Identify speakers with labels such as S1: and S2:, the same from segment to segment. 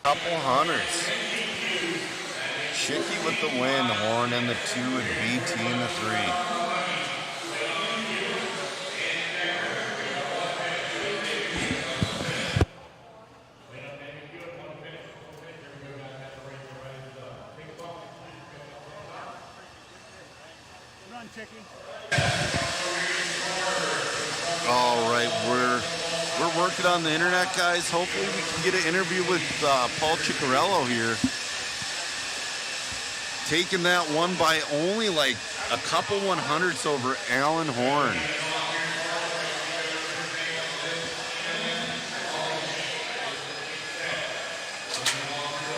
S1: couple hunters. Chicky with the win, Horn in the 2 and BT in the 3. All right, we're working on the internet, guys. Hopefully we can get an interview with Paul Ciccarello here. Taking that one by only like a couple 100s over Alan Horn.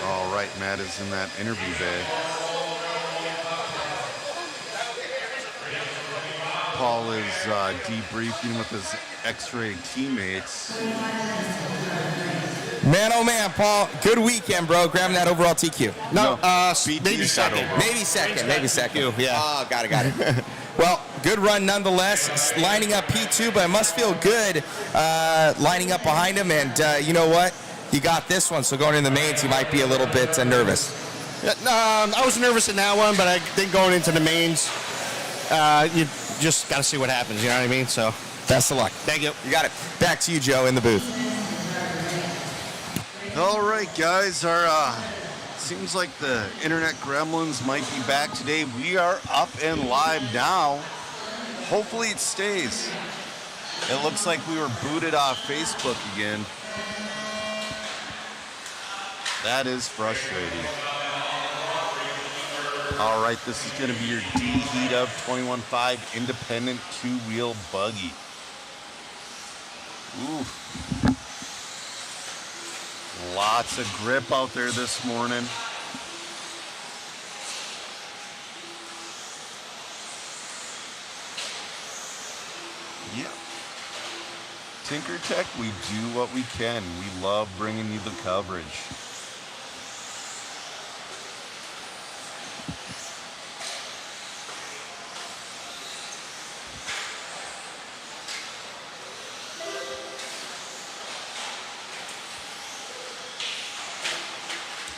S1: All right, Matt is in that interview bay. Paul is debriefing with his X-ray teammates.
S2: Man, oh man, Paul, good weekend, bro. Grabbing that overall TQ.
S3: No,
S1: maybe second.
S2: Maybe second.
S3: Yeah.
S2: Oh, got it. Well, good run nonetheless. Lining up P2, but it must feel good lining up behind him. And you know what? You got this one, so going in the mains, you might be a little bit nervous.
S3: Yeah, I was nervous in that one, but I think going into the mains, you just got to see what happens. You know what I mean? So,
S2: best of luck.
S3: Thank you.
S2: You got it. Back to you, Joe, in the booth.
S1: All right, guys. Our seems like the internet gremlins might be back today. We are up and live now. Hopefully it stays. It looks like we were booted off Facebook again. That is frustrating. All right, this is going to be your D-Heat of 21.5 independent two-wheel buggy. Ooh. Lots of grip out there this morning. Yeah. Tinker Tech, we do what we can. We love bringing you the coverage.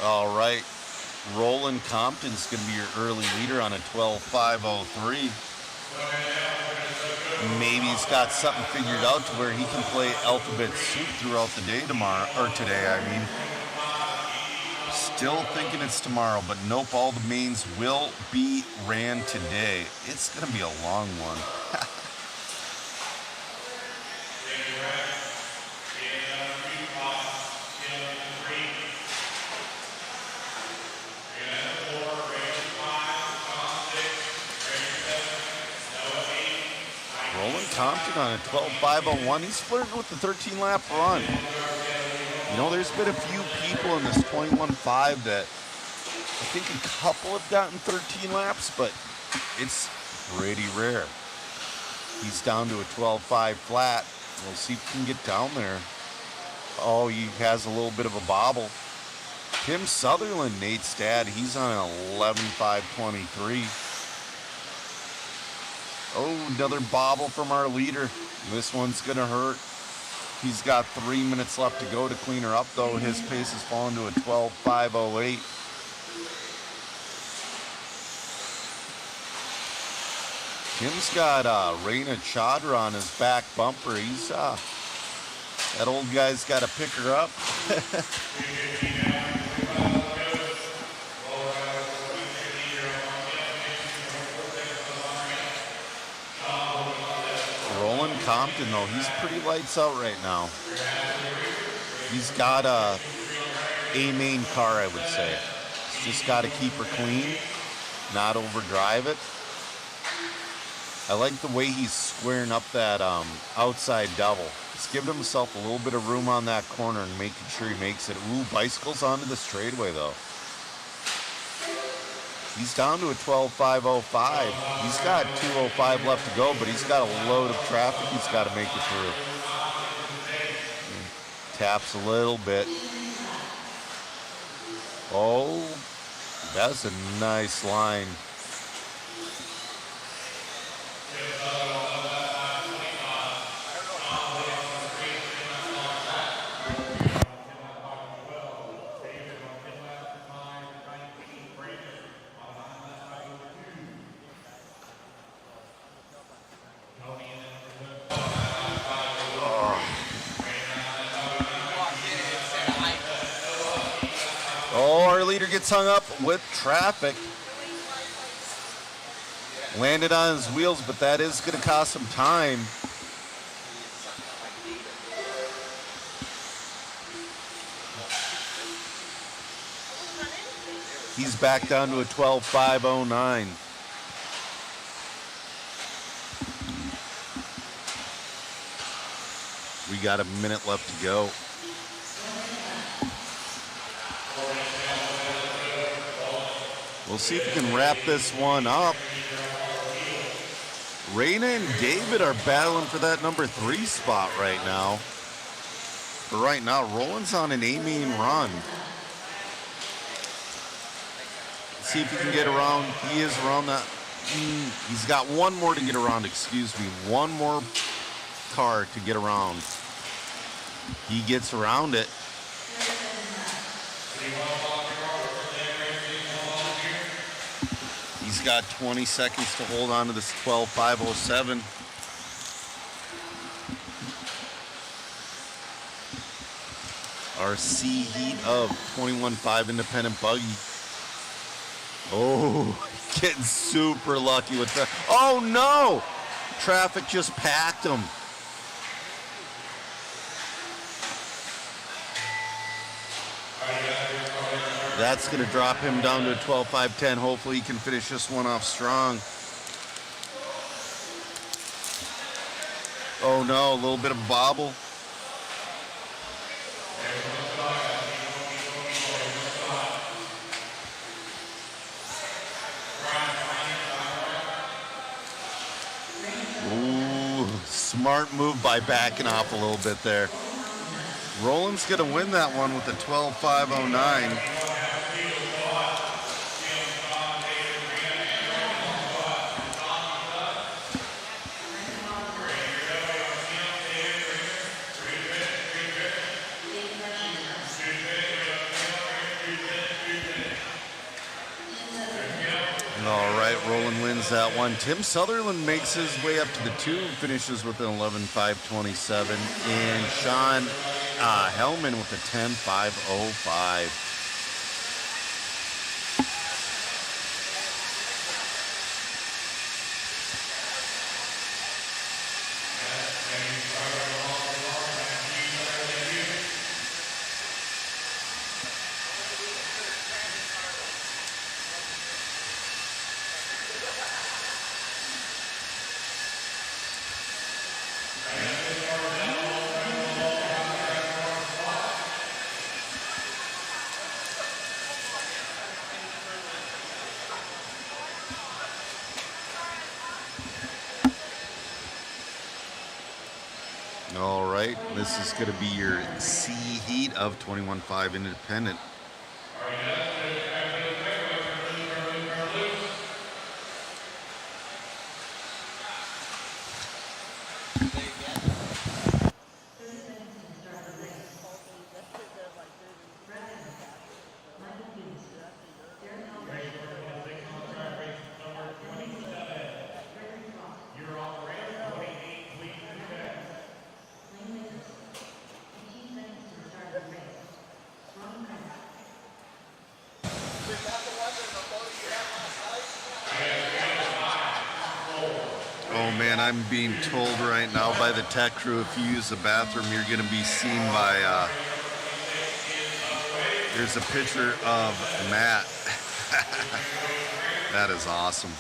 S1: All right, Roland Compton's going to be your early leader on a 12.503. Maybe he's got something figured out to where he can play alphabet soup throughout the day tomorrow, or today, I mean. Still thinking it's tomorrow, but nope, all the mains will be ran today. It's going to be a long one. Compton on a 12.501. He's flirting with the 13-lap run. You know, there's been a few people in this 21.5 that I think a couple have gotten 13 laps, but it's pretty rare. He's down to a 12.5 flat. We'll see if he can get down there. Oh, he has a little bit of a bobble. Tim Sutherland, Nate's dad, he's on an 11.523. Oh, another bobble from our leader. This one's going to hurt. He's got 3 minutes left to go to clean her up, though. His pace has fallen to a 12.508. Tim's got Reina Chadra on his back bumper. He's that old guy's got to pick her up. Compton, though, he's pretty lights out right now. He's got a main car, I would say. He's just got to keep her clean, not overdrive it. I like the way he's squaring up that outside double. He's giving himself a little bit of room on that corner and making sure he makes it. Ooh, bicycles onto the straightaway, though. He's down to a 12.505. He's got 2:05 left to go, but he's got a load of traffic he's got to make it through. Taps a little bit. Oh, that's a nice line. Leader gets hung up with traffic. Landed on his wheels, but that is going to cost him time. He's back down to a 12.509. We got a minute left to go. We'll see if we can wrap this one up. Raina and David are battling for that number 3 spot right now. But right now, Roland's on an A-main run. Let's see if he can get around. He is around that. He's got one more to get around, excuse me. One more car to get around. He gets around it. He's got 20 seconds to hold on to this 12.507. Our C heat of 21.5 independent buggy. Oh, getting super lucky with that. Oh no! Traffic just packed him. That's going to drop him down to a 12.510. Hopefully he can finish this one off strong. Oh no, a little bit of bobble. Ooh, smart move by backing off a little bit there. Roland's going to win that one with a 12.509. All right, Roland wins that one. Tim Sutherland makes his way up to the 2 and finishes with an 11.527. And Sean Hellman with a 10.505. All right, this is going to be your C heat of 21.5 independent. Oh man, I'm being told right now by the tech crew, if you use the bathroom, you're going to be seen by, there's a picture of Matt. That is awesome.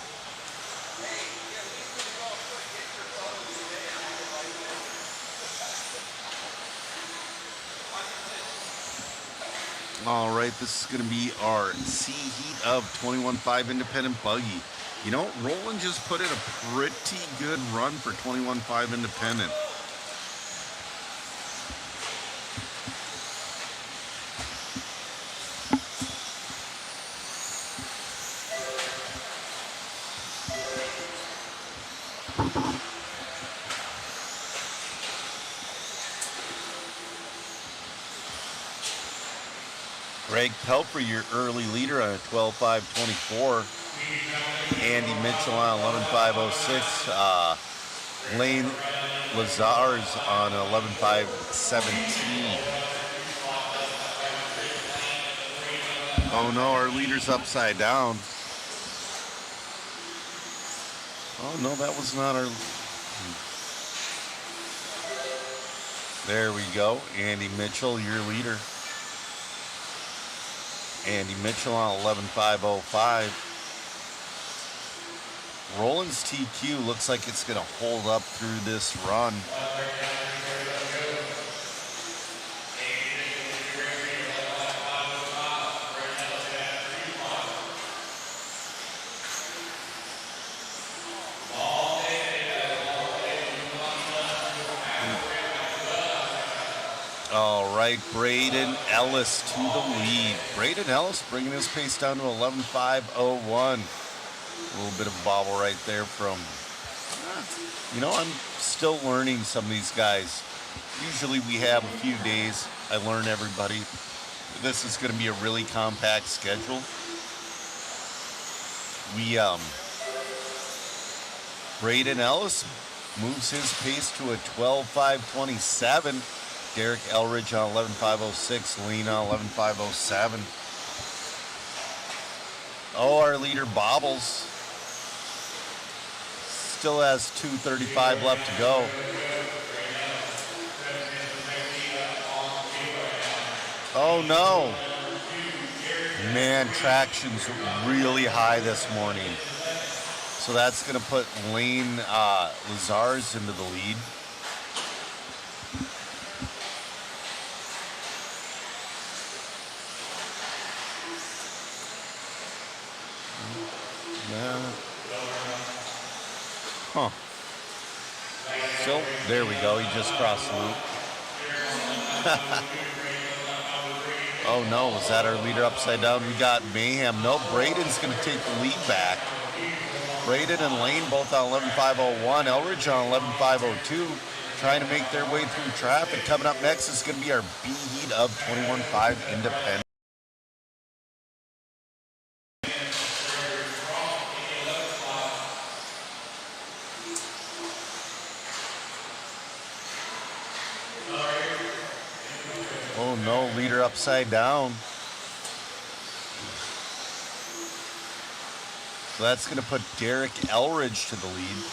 S1: All right, this is going to be our C heat of 21.5 independent buggy. You know, Roland just put in a pretty good run for 21.5 independent. Greg Pelfrey, your early leader on a 12.524. Andy Mitchell on 11.506. Lane Lazar's on 11.517. Oh no, our leader's upside down. Oh no, that was not our... There we go. Andy Mitchell, your leader. Andy Mitchell on 11.505. Roland's TQ looks like it's going to hold up through this run. All right, Braden Ellis to the lead. Braden Ellis bringing his pace down to 11.501. A little bit of bobble right there from, you know, I'm still learning some of these guys. Usually we have a few days. I learn everybody. This is going to be a really compact schedule. Braden Ellis moves his pace to a 12.527. Derek Elridge on 11.506. Lane on 11.507. Oh, our leader bobbles. Still has 2:35 left to go. Oh no. Man, traction's really high this morning. So that's going to put Lane Lazars into the lead. Huh. So, there we go. He just crossed the loop. Oh no, was that our leader upside down? We got Mayhem. No, Braden's going to take the lead back. Braden and Lane both on 11.501. Elridge on 11.502. Trying to make their way through traffic. Coming up next is going to be our B heat of 21.5 Independent. Oh no, leader upside down. So that's going to put Derek Elridge to the lead.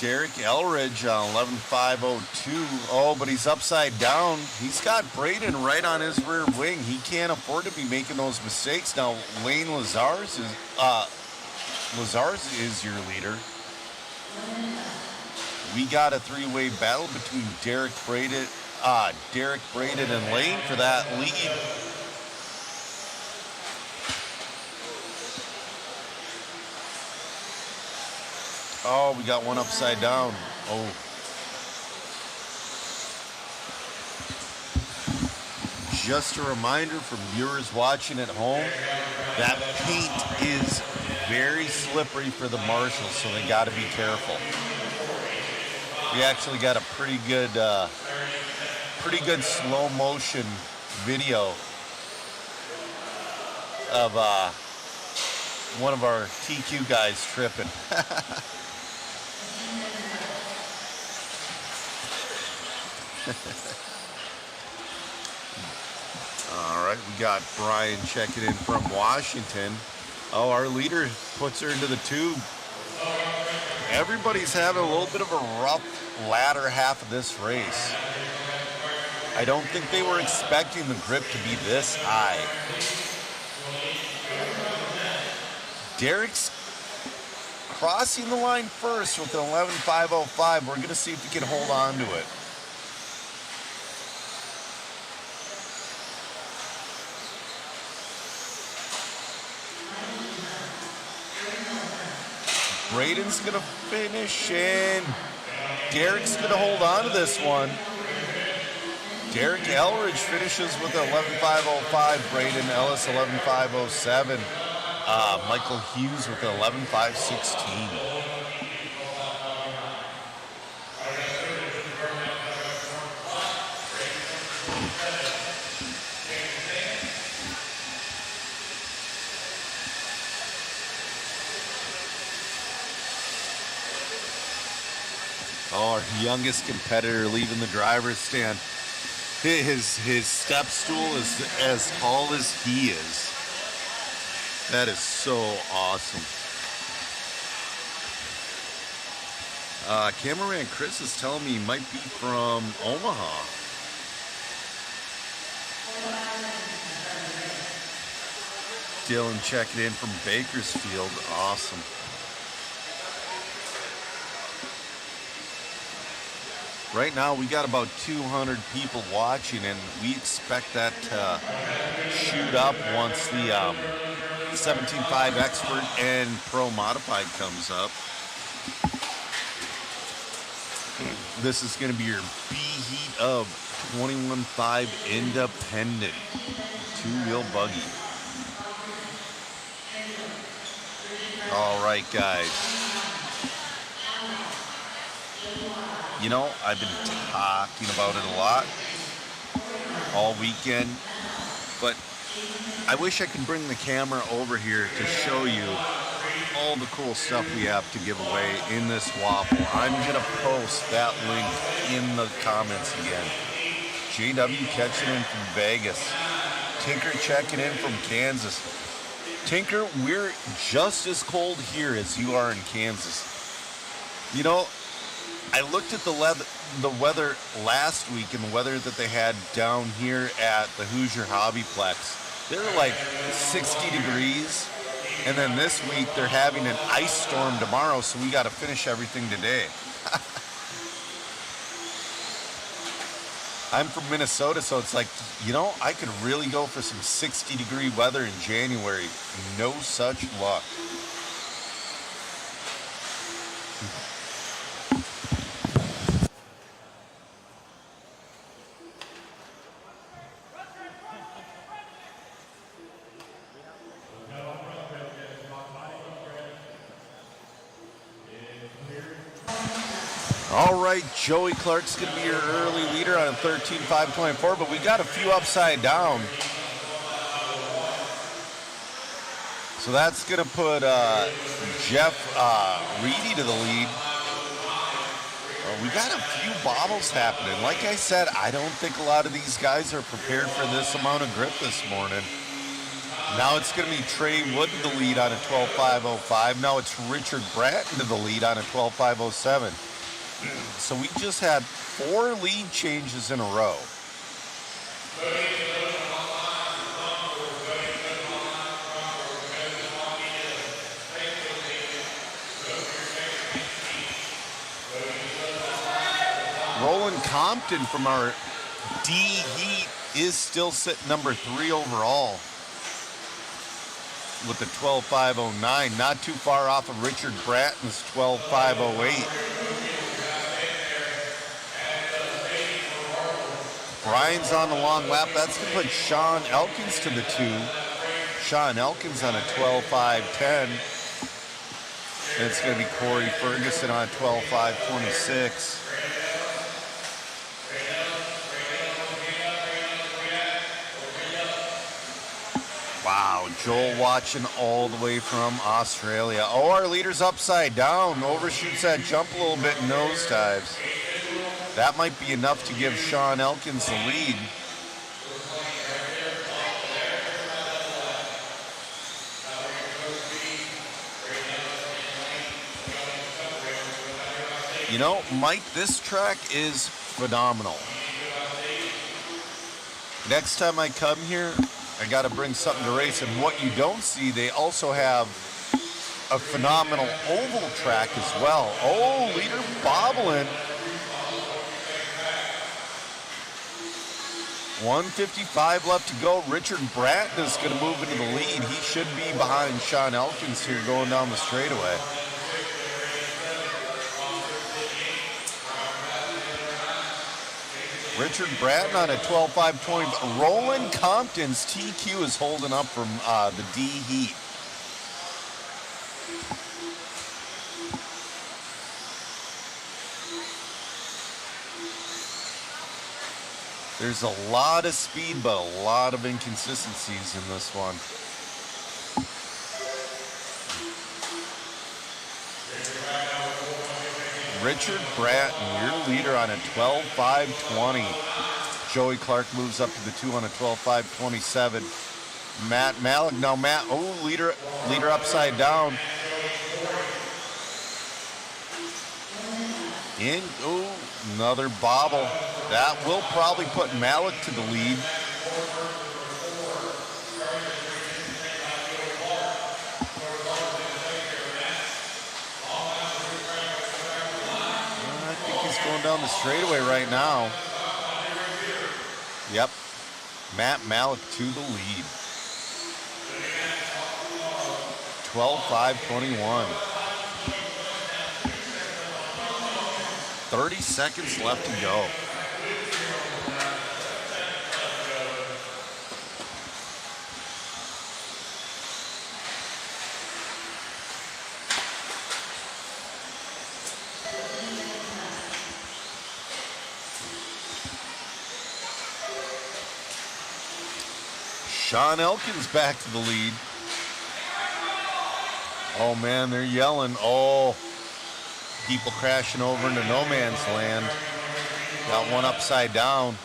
S1: Derek Elridge on 11.502. Oh, but he's upside down. He's got Braden right on his rear wing. He can't afford to be making those mistakes. Now, Lane Lazars is your leader. We got a three-way battle between Derek Braden and Lane for that lead. Oh, we got one upside down. Oh. Just a reminder for viewers watching at home, that paint is very slippery for the marshals, so they got to be careful. We actually got a pretty good slow motion video of one of our TQ guys tripping. All right, we got Brian checking in from Washington. Oh, our leader puts her into the tube. Everybody's having a little bit of a rough latter half of this race. I don't think they were expecting the grip to be this high. Derek's crossing the line first with an 11.505. We're going to see if he can hold on to it. Braden's going to finish in. Derek's going to hold on to this one. Derek Elridge finishes with 11.505. Braden Ellis 11.507. Michael Hughes with 11.516. Oh, our youngest competitor leaving the driver's stand. His step stool is as tall as he is. That is so awesome. Cameraman Chris is telling me he might be from Omaha. Dylan checking in from Bakersfield. Awesome. Right now we got about 200 people watching, and we expect that to shoot up once the 17.5 Expert and Pro Modified comes up. This is going to be your B-Heat of 21.5 Independent two-wheel buggy. All right, guys. You know, I've been talking about it a lot all weekend, but I wish I could bring the camera over here to show you all the cool stuff we have to give away in this waffle. I'm going to post that link in the comments again. JW catching in from Vegas. Tinker checking in from Kansas. Tinker, we're just as cold here as you are in Kansas. You know, I looked at the weather last week and the weather that they had down here at the Hoosier HobbyPlex. They were like 60 degrees. And then this week they're having an ice storm tomorrow, so we got to finish everything today. I'm from Minnesota, so it's like, you know, I could really go for some 60-degree weather in January. No such luck. All right, Joey Clark's going to be your early leader on 13.524, but we got a few upside down. So that's going to put Jeff Reedy to the lead. We got a few bobbles happening. Like I said, I don't think a lot of these guys are prepared for this amount of grip this morning. Now it's going to be Trey Wood to the lead on a 12.505. Now it's Richard Bratton to the lead on a 12.507. So we just had 4 lead changes in a row. Roland Compton from our D Heat is still sitting number 3 overall with the 12.509, not too far off of Richard Bratton's 12.508. Brian's on the long lap. That's going to put Sean Elkins to the 2. Sean Elkins on a 12.510. And it's going to be Corey Ferguson on a 12.526. Wow, Joel watching all the way from Australia. Oh, our leader's upside down. Overshoots that jump a little bit and nosedives. That might be enough to give Sean Elkins the lead. You know, Mike, this track is phenomenal. Next time I come here, I got to bring something to race. And what you don't see, they also have a phenomenal oval track as well. Oh, leader bobbling. 1:55 left to go. Richard Bratton is going to move into the lead. He should be behind Sean Elkins here going down the straightaway. Richard Bratton on a 12.520. Roland Compton's TQ is holding up from the D Heat. There's a lot of speed, but a lot of inconsistencies in this one. Richard Bratton, your leader on a 12.520. Joey Clark moves up to the 2 on a 12.5.27. Matt Malik, now Matt, leader upside down. In, another bobble. That will probably put Malik to the lead. I think he's going down the straightaway right now. Yep. Matt Malik to the lead. 12.5.21. 30 seconds left to go. Sean Elkins back to the lead. Oh man, they're yelling. Oh, people crashing over into no man's land. Got one upside down.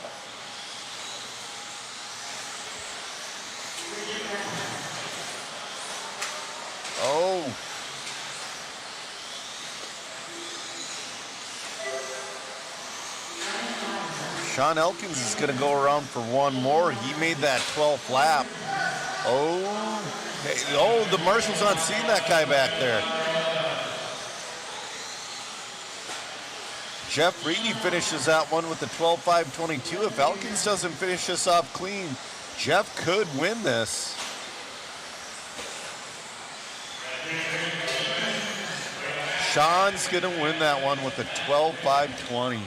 S1: Oh. Sean Elkins is going to go around for one more. He made that 12th lap. Oh, the marshal's not seeing that guy back there. Jeff Reedy finishes that one with the 12.5.22. If Elkins doesn't finish this off clean, Jeff could win this. Sean's going to win that one with a 12.5.20.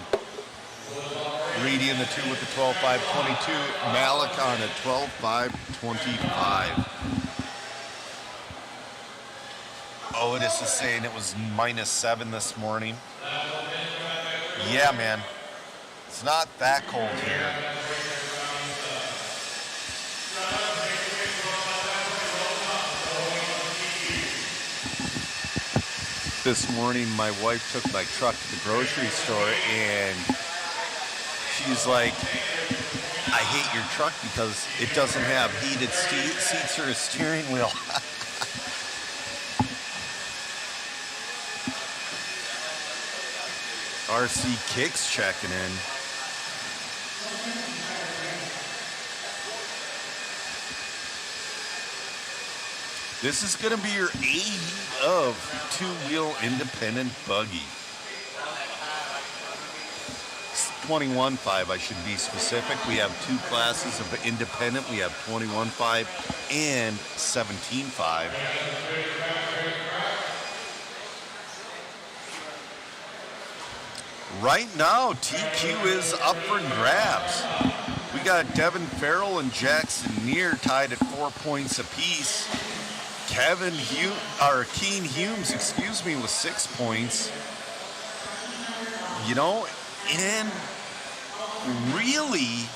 S1: Reedy in the 2 with the 12.5.22. Malik on a 12.5.25. Otis is saying it was -7 this morning. Yeah, man. It's not that cold here. This morning, my wife took my truck to the grocery store, and she's like, I hate your truck because it doesn't have heated seats or a steering wheel. RC Kicks checking in. This is going to be your A of two-wheel independent buggy. 21.5, I should be specific. We have two classes of independent. We have 21.5 and 17.5. Right now, TQ is up for grabs. We got Devin Farrell and Jackson Neer tied at 4 points apiece. Keen Humes, with 6 points. You know, and really,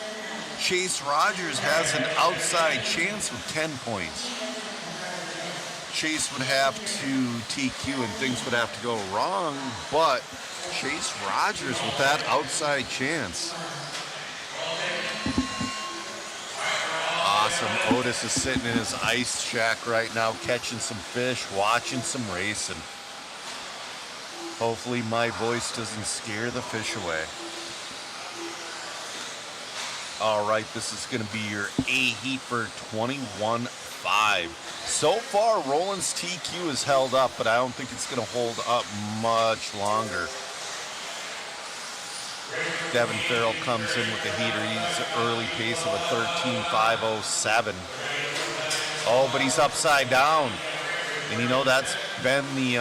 S1: Chase Rogers has an outside chance with 10 points. Chase would have to TQ and things would have to go wrong, but Chase Rogers with that outside chance. Awesome. Otis is sitting in his ice shack right now, catching some fish, watching some racing. Hopefully my voice doesn't scare the fish away. All right, this is going to be your A heat for 21.5. So far, Roland's TQ is held up, but I don't think it's going to hold up much longer. Devin Farrell comes in with the heater. He's an early pace of a 13.507. Oh, but he's upside down. And you know, that's been the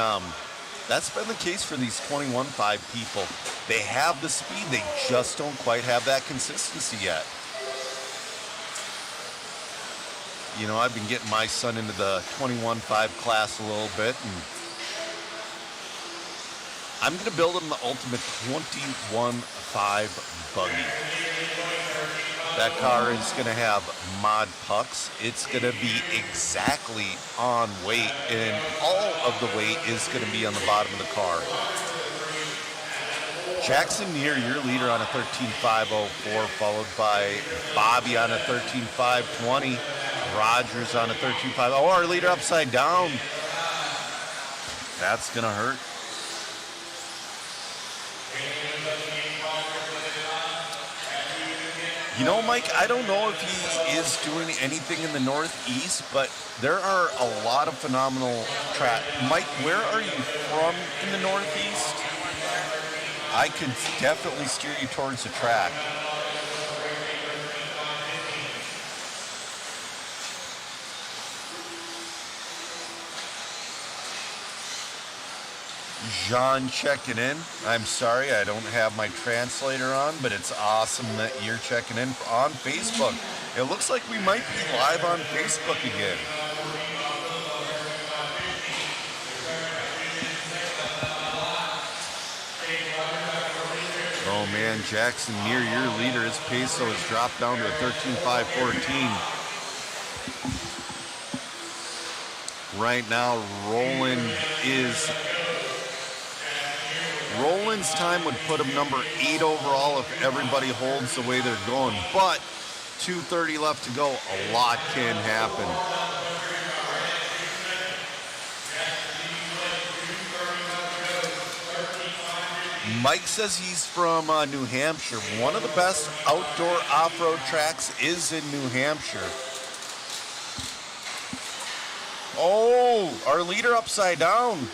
S1: case for these 21.5 people. They have the speed, they just don't quite have that consistency yet. You know, I've been getting my son into the 21.5 class a little bit, and I'm going to build him the ultimate 21.5 buggy. That car is going to have mod pucks. It's going to be exactly on weight, and all of the weight is going to be on the bottom of the car. Jackson Neer, your leader on a 13.504, followed by Bobby on a 13.520. Rogers on a 13.5. Oh, our leader upside down. That's going to hurt. You know, Mike, I don't know if he is doing anything in the Northeast, but there are a lot of phenomenal track. Mike, where are you from in the Northeast? I could definitely steer you towards the track. Jean checking in. I'm sorry, I don't have my translator on, but it's awesome that you're checking in on Facebook. It looks like we might be live on Facebook again. Oh man, Jackson Neer, your leader, his peso has dropped down to a 13.514. Right now, Roland's time would put him number 8 overall if everybody holds the way they're going. But 2:30 left to go. A lot can happen. Mike says he's from New Hampshire. One of the best outdoor off-road tracks is in New Hampshire. Oh, our leader upside down.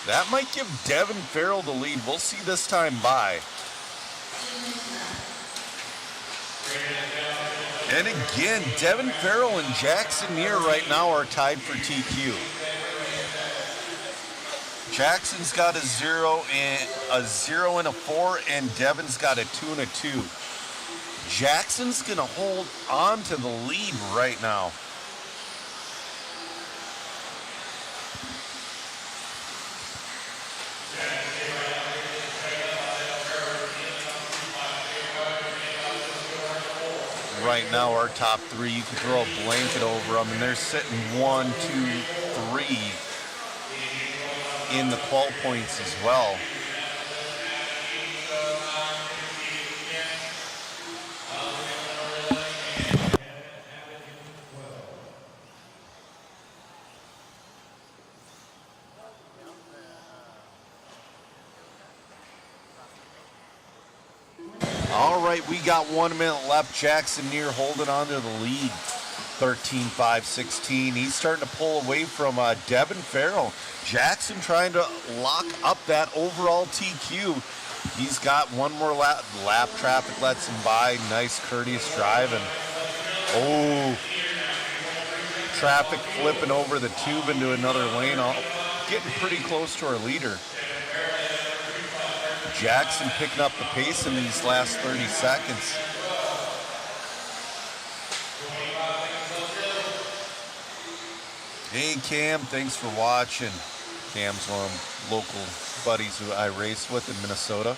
S1: That might give Devin Farrell the lead. We'll see this time by. And again, Devin Farrell and Jackson Neer right now are tied for TQ. Jackson's got a 0 and a 4, and Devin's got a 2 and a 2. Jackson's gonna hold on to the lead right now. Right now, our top 3, you could throw a blanket over them, and they're sitting 1, 2, 3 in the qual points as well. All right, we got 1 minute left. Jackson Neer holding on to the lead, 13.516. He's starting to pull away from Devin Farrell. Jackson trying to lock up that overall TQ. He's got one more lap. Lap traffic lets him by. Nice courteous driving. Oh, traffic flipping over the tube into another lane. Getting pretty close to our leader. Jackson picking up the pace in these last 30 seconds. Hey Cam, thanks for watching. Cam's one of the local buddies who I race with in Minnesota.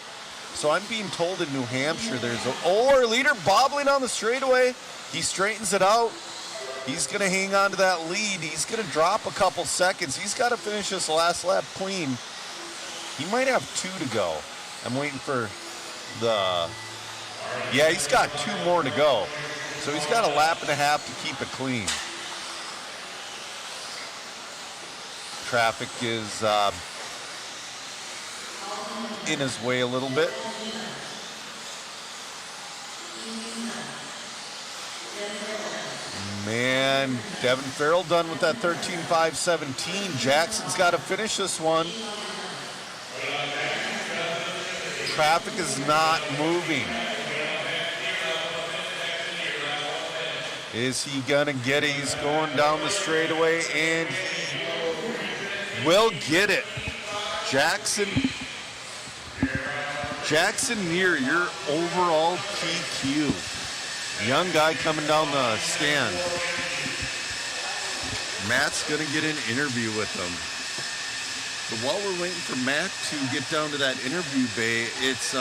S1: So I'm being told in New Hampshire there's our leader bobbling on the straightaway. He straightens it out. He's going to hang on to that lead. He's going to drop a couple seconds. He's got to finish this last lap clean. He might have 2 to go. I'm waiting for yeah, he's got 2 more to go. So he's got a lap and a half to keep it clean. Traffic is in his way a little bit. Man, Devin Farrell done with that 13.517. Jackson's got to finish this one. Traffic is not moving. Is he gonna get it? He's going down the straightaway and he will get it. Jackson Neer, your overall PQ. Young guy coming down the stand. Matt's gonna get an interview with him. But while we're waiting for Matt to get down to that interview bay, it's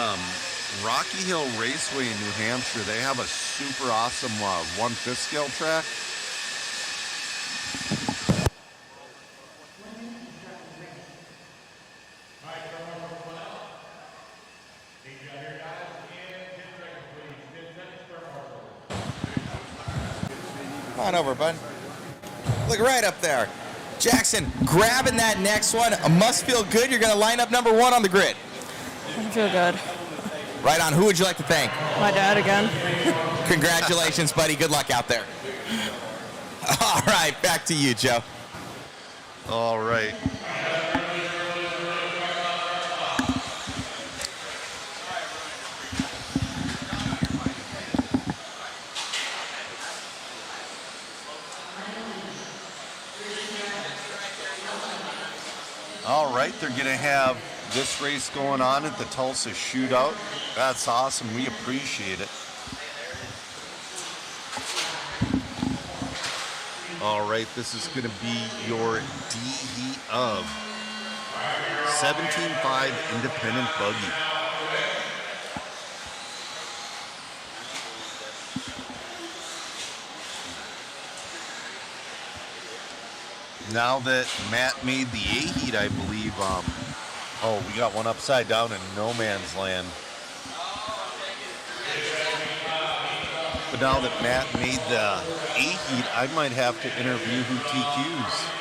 S1: Rocky Hill Raceway in New Hampshire. They have a super awesome 1/5 scale track.
S2: Come on over, bud. Look right up there. Jackson, grabbing that next one. Must feel good. You're going to line up number 1 on the grid.
S4: I feel good.
S2: Right on. Who would you like to thank?
S4: My dad again.
S2: Congratulations, buddy. Good luck out there. All right, back to you, Joe.
S1: All right. All right, they're going to have this race going on at the Tulsa Shootout. That's awesome. We appreciate it. All right, this is going to be your D heat of 17.5 independent buggy. Now that Matt made the A heat, I believe, oh, we got one upside down in no man's land. But now that Matt made the A heat, I might have to interview who TQs.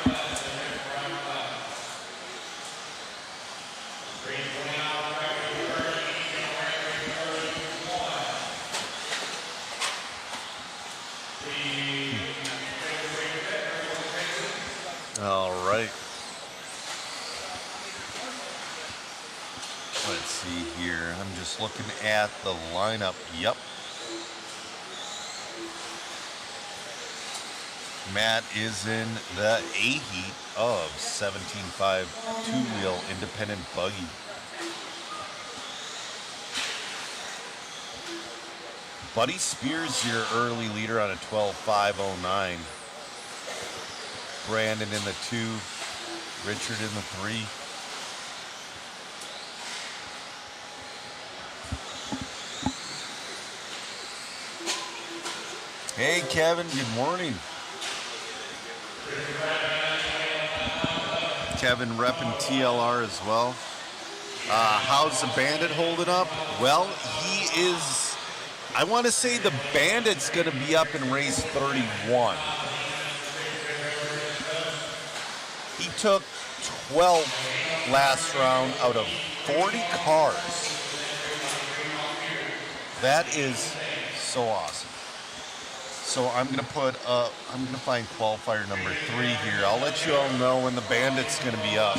S1: All right. Let's see here. I'm just looking at the lineup. Yep. Matt is in the A heat of 17.5 two-wheel independent buggy. Buddy Spears, your early leader on a 12.509. Brandon in the 2, Richard in the 3. Hey Kevin, good morning. Kevin repping TLR as well. How's the Bandit holding up? Well, he is, I want to say the Bandit's going to be up in race 31. He took 12th last round out of 40 cars. That is so awesome. So I'm gonna find qualifier number 3 here. I'll let you all know when the Bandit's gonna be up.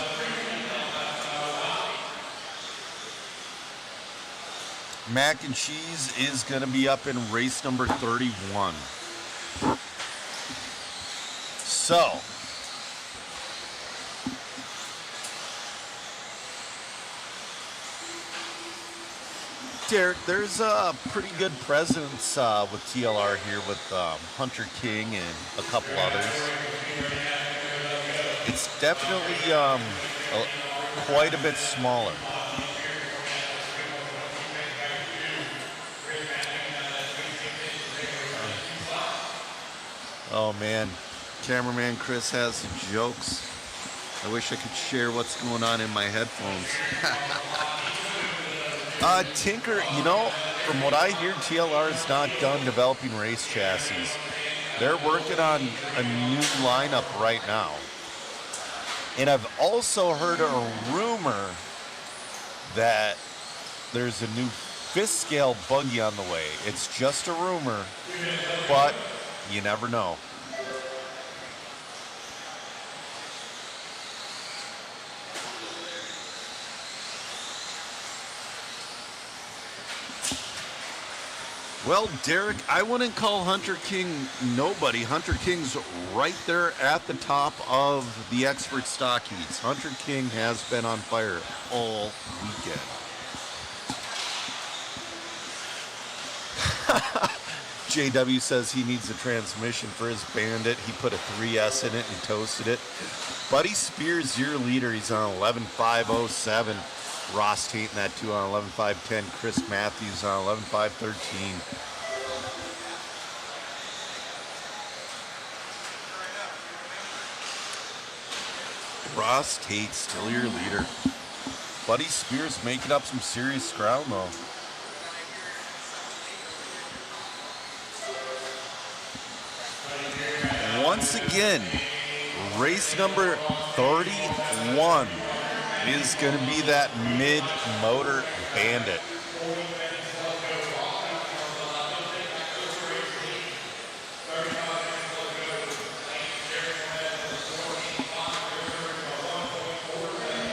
S1: Mac and Cheese is gonna be up in race number 31. So Derek, there's a pretty good presence with TLR here with Hunter King and a couple others. It's definitely quite a bit smaller. Oh man, cameraman Chris has some jokes. I wish I could share what's going on in my headphones. Tinker, you know, from what I hear, TLR is not done developing race chassis. They're working on a new lineup right now. And I've also heard a rumor that there's a new 5th scale buggy on the way. It's just a rumor, but you never know. Well, Derek, I wouldn't call Hunter King nobody. Hunter King's right there at the top of the expert stock heats. Hunter King has been on fire all weekend. JW says he needs a transmission for his Bandit. He put a 3S in it and toasted it. Buddy Spears, your leader. He's on 11.507. Ross Tate in that 2 on 11.510. Chris Matthews on 11.513. Ross Tate still your leader. Buddy Spears making up some serious ground though. once again, race number 31 is going to be that mid-motor bandit.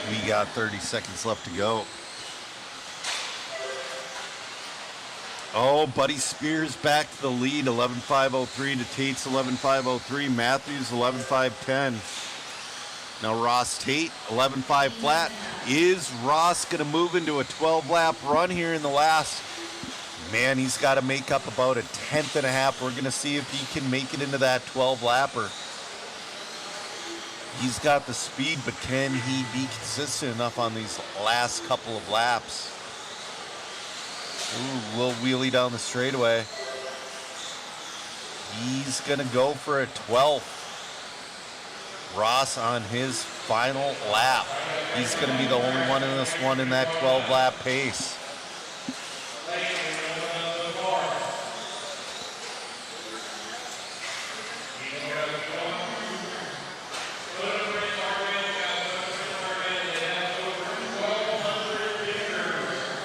S1: We got 30 seconds left to go. Oh, Buddy Spears back to the lead, 11.503 to Tate's 11.503. Matthews 11.510. Now Ross Tate 11.5 flat. Is Ross going to move into a 12-lap run here in the last? Man, he's got to make up about a tenth and a half. We're going to see if he can make it into that 12-lapper. He's got the speed, but can he be consistent enough on these last couple of laps? Ooh, little wheelie down the straightaway. He's going to go for a 12th. Ross on his final lap. He's going to be the only one in this one in that 12-lap pace.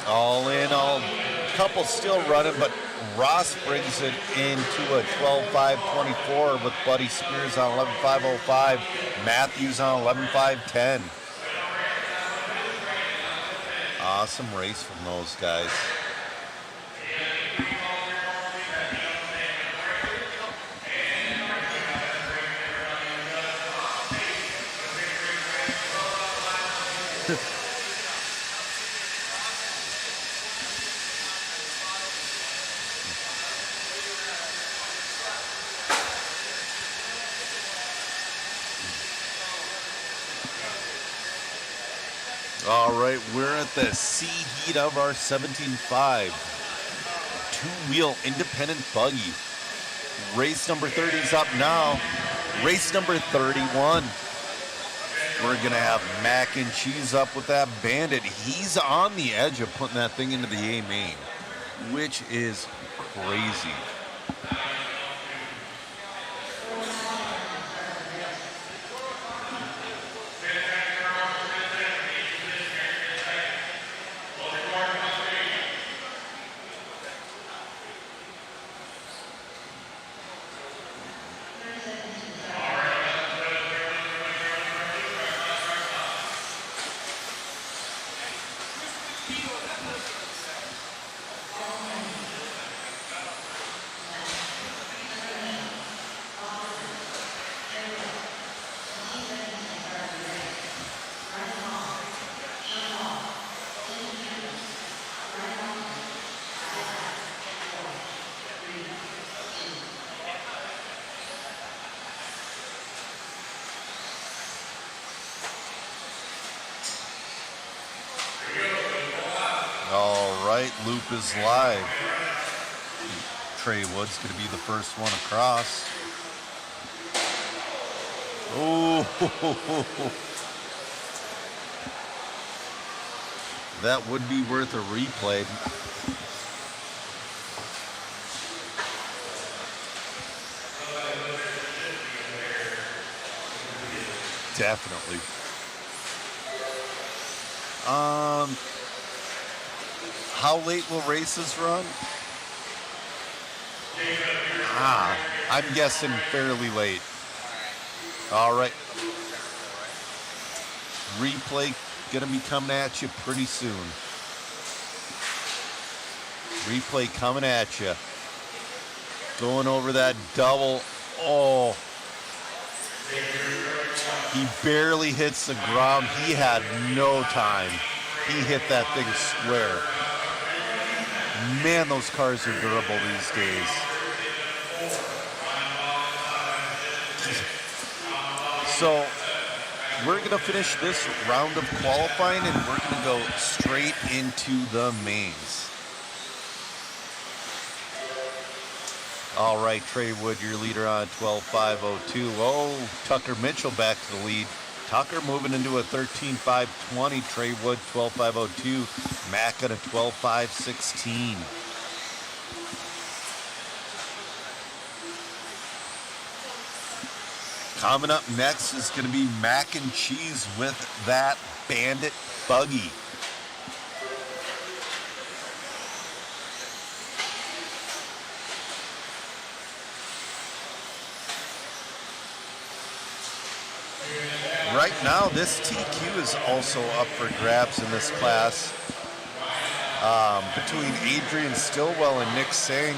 S1: All in all, couple still running, but Ross brings it into a 12.524 with Buddy Spears on 11.505, Matthews on 11.510. Awesome race from those guys. All right, we're at the C heat of our 17.5 two-wheel independent buggy. Race number 30 is up now. Race number 31. We're going to have mac and cheese up with that bandit. He's on the edge of putting that thing into the A main, which is crazy. All right, loop is live. Trey Wood's going to be the first one across. Oh, that would be worth a replay. Definitely. How late will races run? I'm guessing fairly late. All right. Replay gonna be coming at you pretty soon. Replay coming at you. Going over that double. Oh. He barely hits the ground. He had no time. He hit that thing square. Man, those cars are durable these days. So we're going to finish this round of qualifying and we're going to go straight into the mains. All right, Trey Wood, your leader on 12.502. Oh, Tucker Mitchell back to the lead. Tucker moving into a 13.520. Trey Wood 12.502. Mac at a 12.516. Coming up next is going to be mac and cheese with that Bandit buggy. Right now, this TQ is also up for grabs in this class. Between Adrian Stillwell and Nick Singh.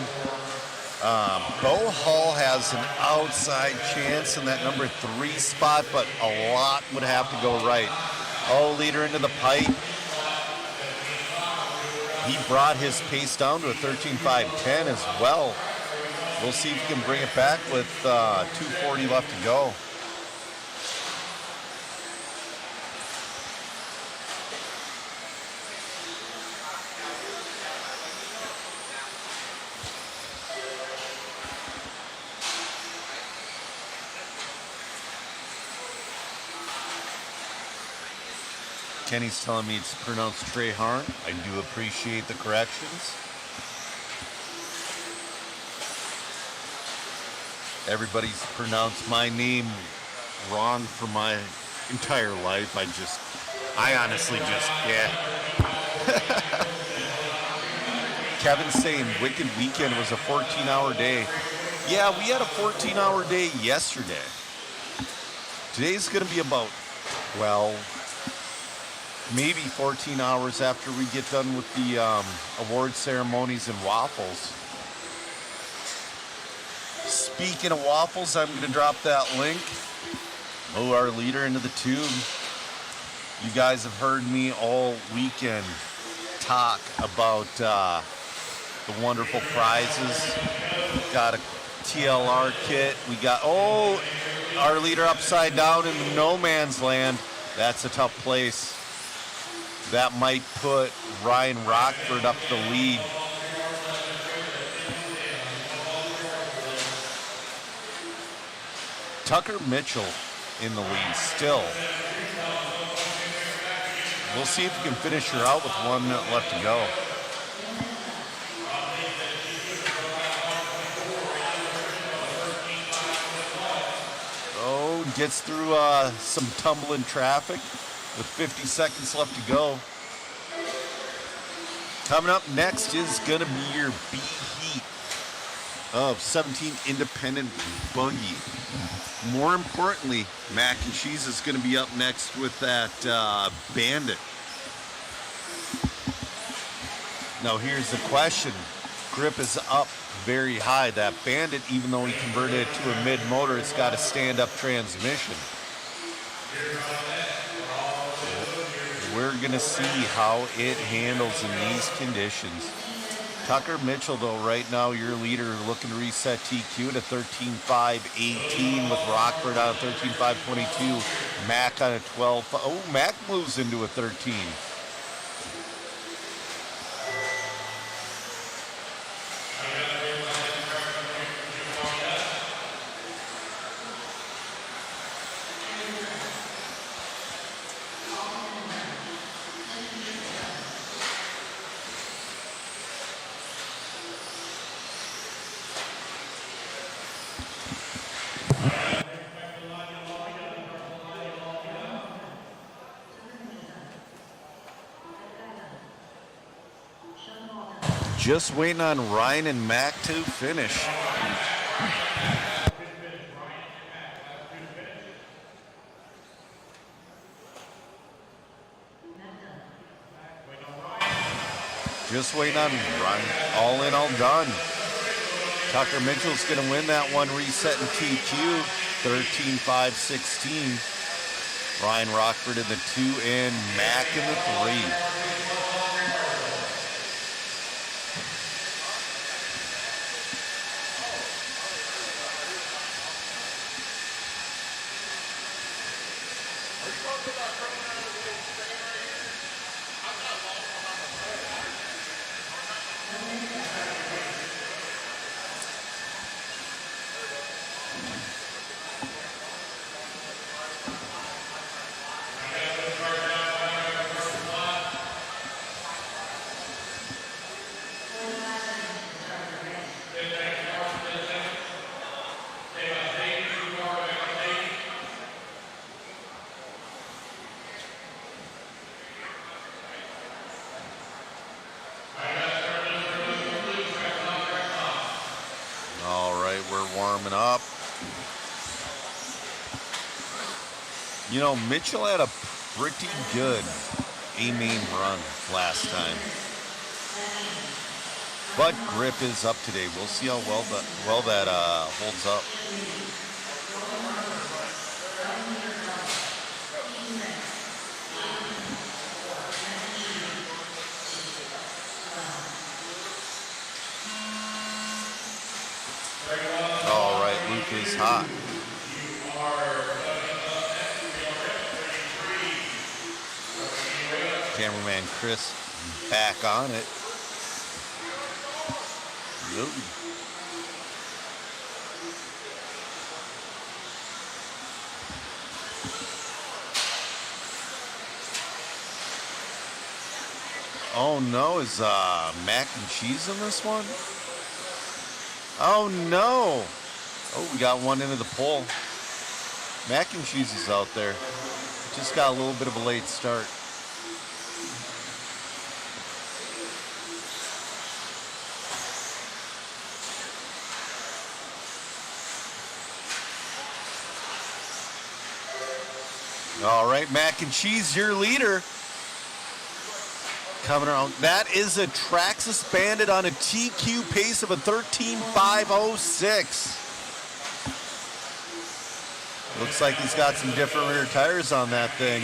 S1: Bo Hall has an outside chance in that number 3 spot, but a lot would have to go right. Oh, leader into the pipe. He brought his pace down to a 13.510 as well. We'll see if he can bring it back with 2:40 left to go. Kenny's telling me it's pronounced Treharn. I do appreciate the corrections. Everybody's pronounced my name wrong for my entire life. I honestly just, yeah. Kevin's saying Wicked Weekend was a 14-hour day. Yeah, we had a 14-hour day yesterday. Today's going to be about 12. Maybe 14 hours after we get done with the award ceremonies and waffles. Speaking of waffles, I'm going to drop that link. Oh, our leader into the tube. You guys have heard me all weekend talk about the wonderful prizes. Got a TLR kit. We got, our leader upside down in no man's land. That's a tough place. That might put Ryan Rockford up the lead. Tucker Mitchell in the lead still. We'll see if we can finish her out with 1 minute left to go. Oh, gets through some tumbling traffic. With 50 seconds left to go. Coming up next is going to be your B-Heat of 17 Independent Buggy. More importantly, mac and cheese is going to be up next with that Bandit. Now here's the question. Grip is up very high. That Bandit, even though he converted it to a mid-motor, it's got a stand-up transmission. We're going to see how it handles in these conditions. Tucker Mitchell, though, right now, your leader, looking to reset TQ to 13.518 with Rockford on a 13.522. Mac on a 12. Oh, Mac moves into a 13. Just waiting on Ryan and Mac to finish. Just waiting on Ryan. All in, all done. Tucker Mitchell's going to win that one, resetting TQ, 13.516. Ryan Rockford in the 2 and Mac in the 3. we're warming up. You know, Mitchell had a pretty good A-main run last time. But grip is up today. We'll see how well that holds up. All right, Luke is hot. Cameraman Chris back on it. Yep. Oh no, is mac and cheese in this one? Oh no! Oh, we got one into the pole. Mac and cheese is out there. Just got a little bit of a late start. All right, mac and cheese, your leader. Coming around. That is a Traxxas Bandit on a TQ pace of a 13.506. Looks like he's got some different rear tires on that thing.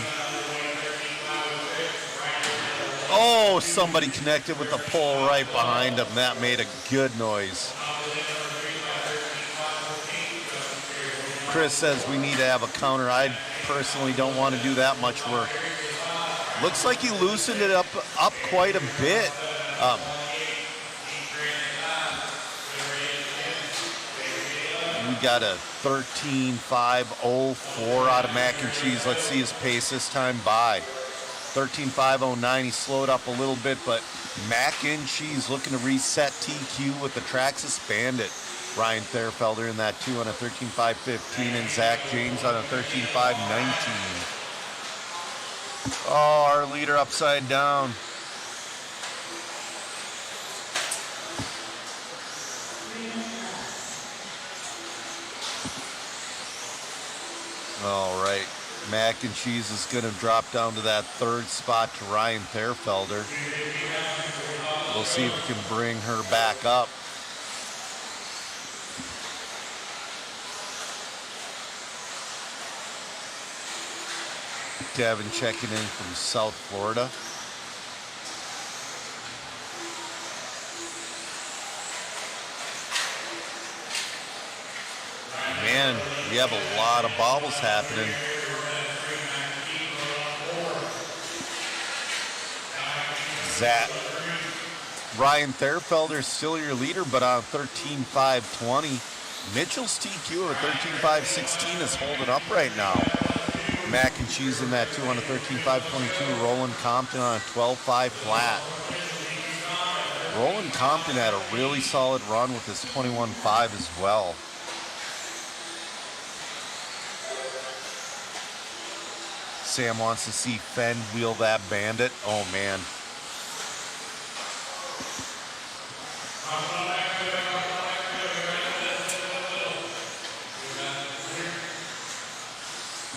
S1: Oh, somebody connected with the pole right behind him. That made a good noise. Chris says we need to have a counter. I personally don't want to do that much work. Looks like he loosened it up quite a bit. We got a 13.504 out of mac and cheese. Let's see his pace this time by. 13.509. He slowed up a little bit, but mac and cheese looking to reset TQ with the Traxxas Bandit. Ryan Therfelder in that 2 on a 13.515 and Zach James on a 13.519. Oh, our leader upside down. All right, mac and cheese is going to drop down to that third spot to Ryan Therfelder. We'll see if we can bring her back up. Devin checking in from South Florida. Man, we have a lot of bobbles happening. Zach. Ryan Therfelder is still your leader, but on 13.520. Mitchell's TQ at 13.516 is holding up right now. Mac and cheese in that 2 on a 13.522. Roland Compton on a 12.5 flat. Roland Compton had a really solid run with his 21.5 as well. Sam wants to see Fenn wheel that Bandit. Oh man.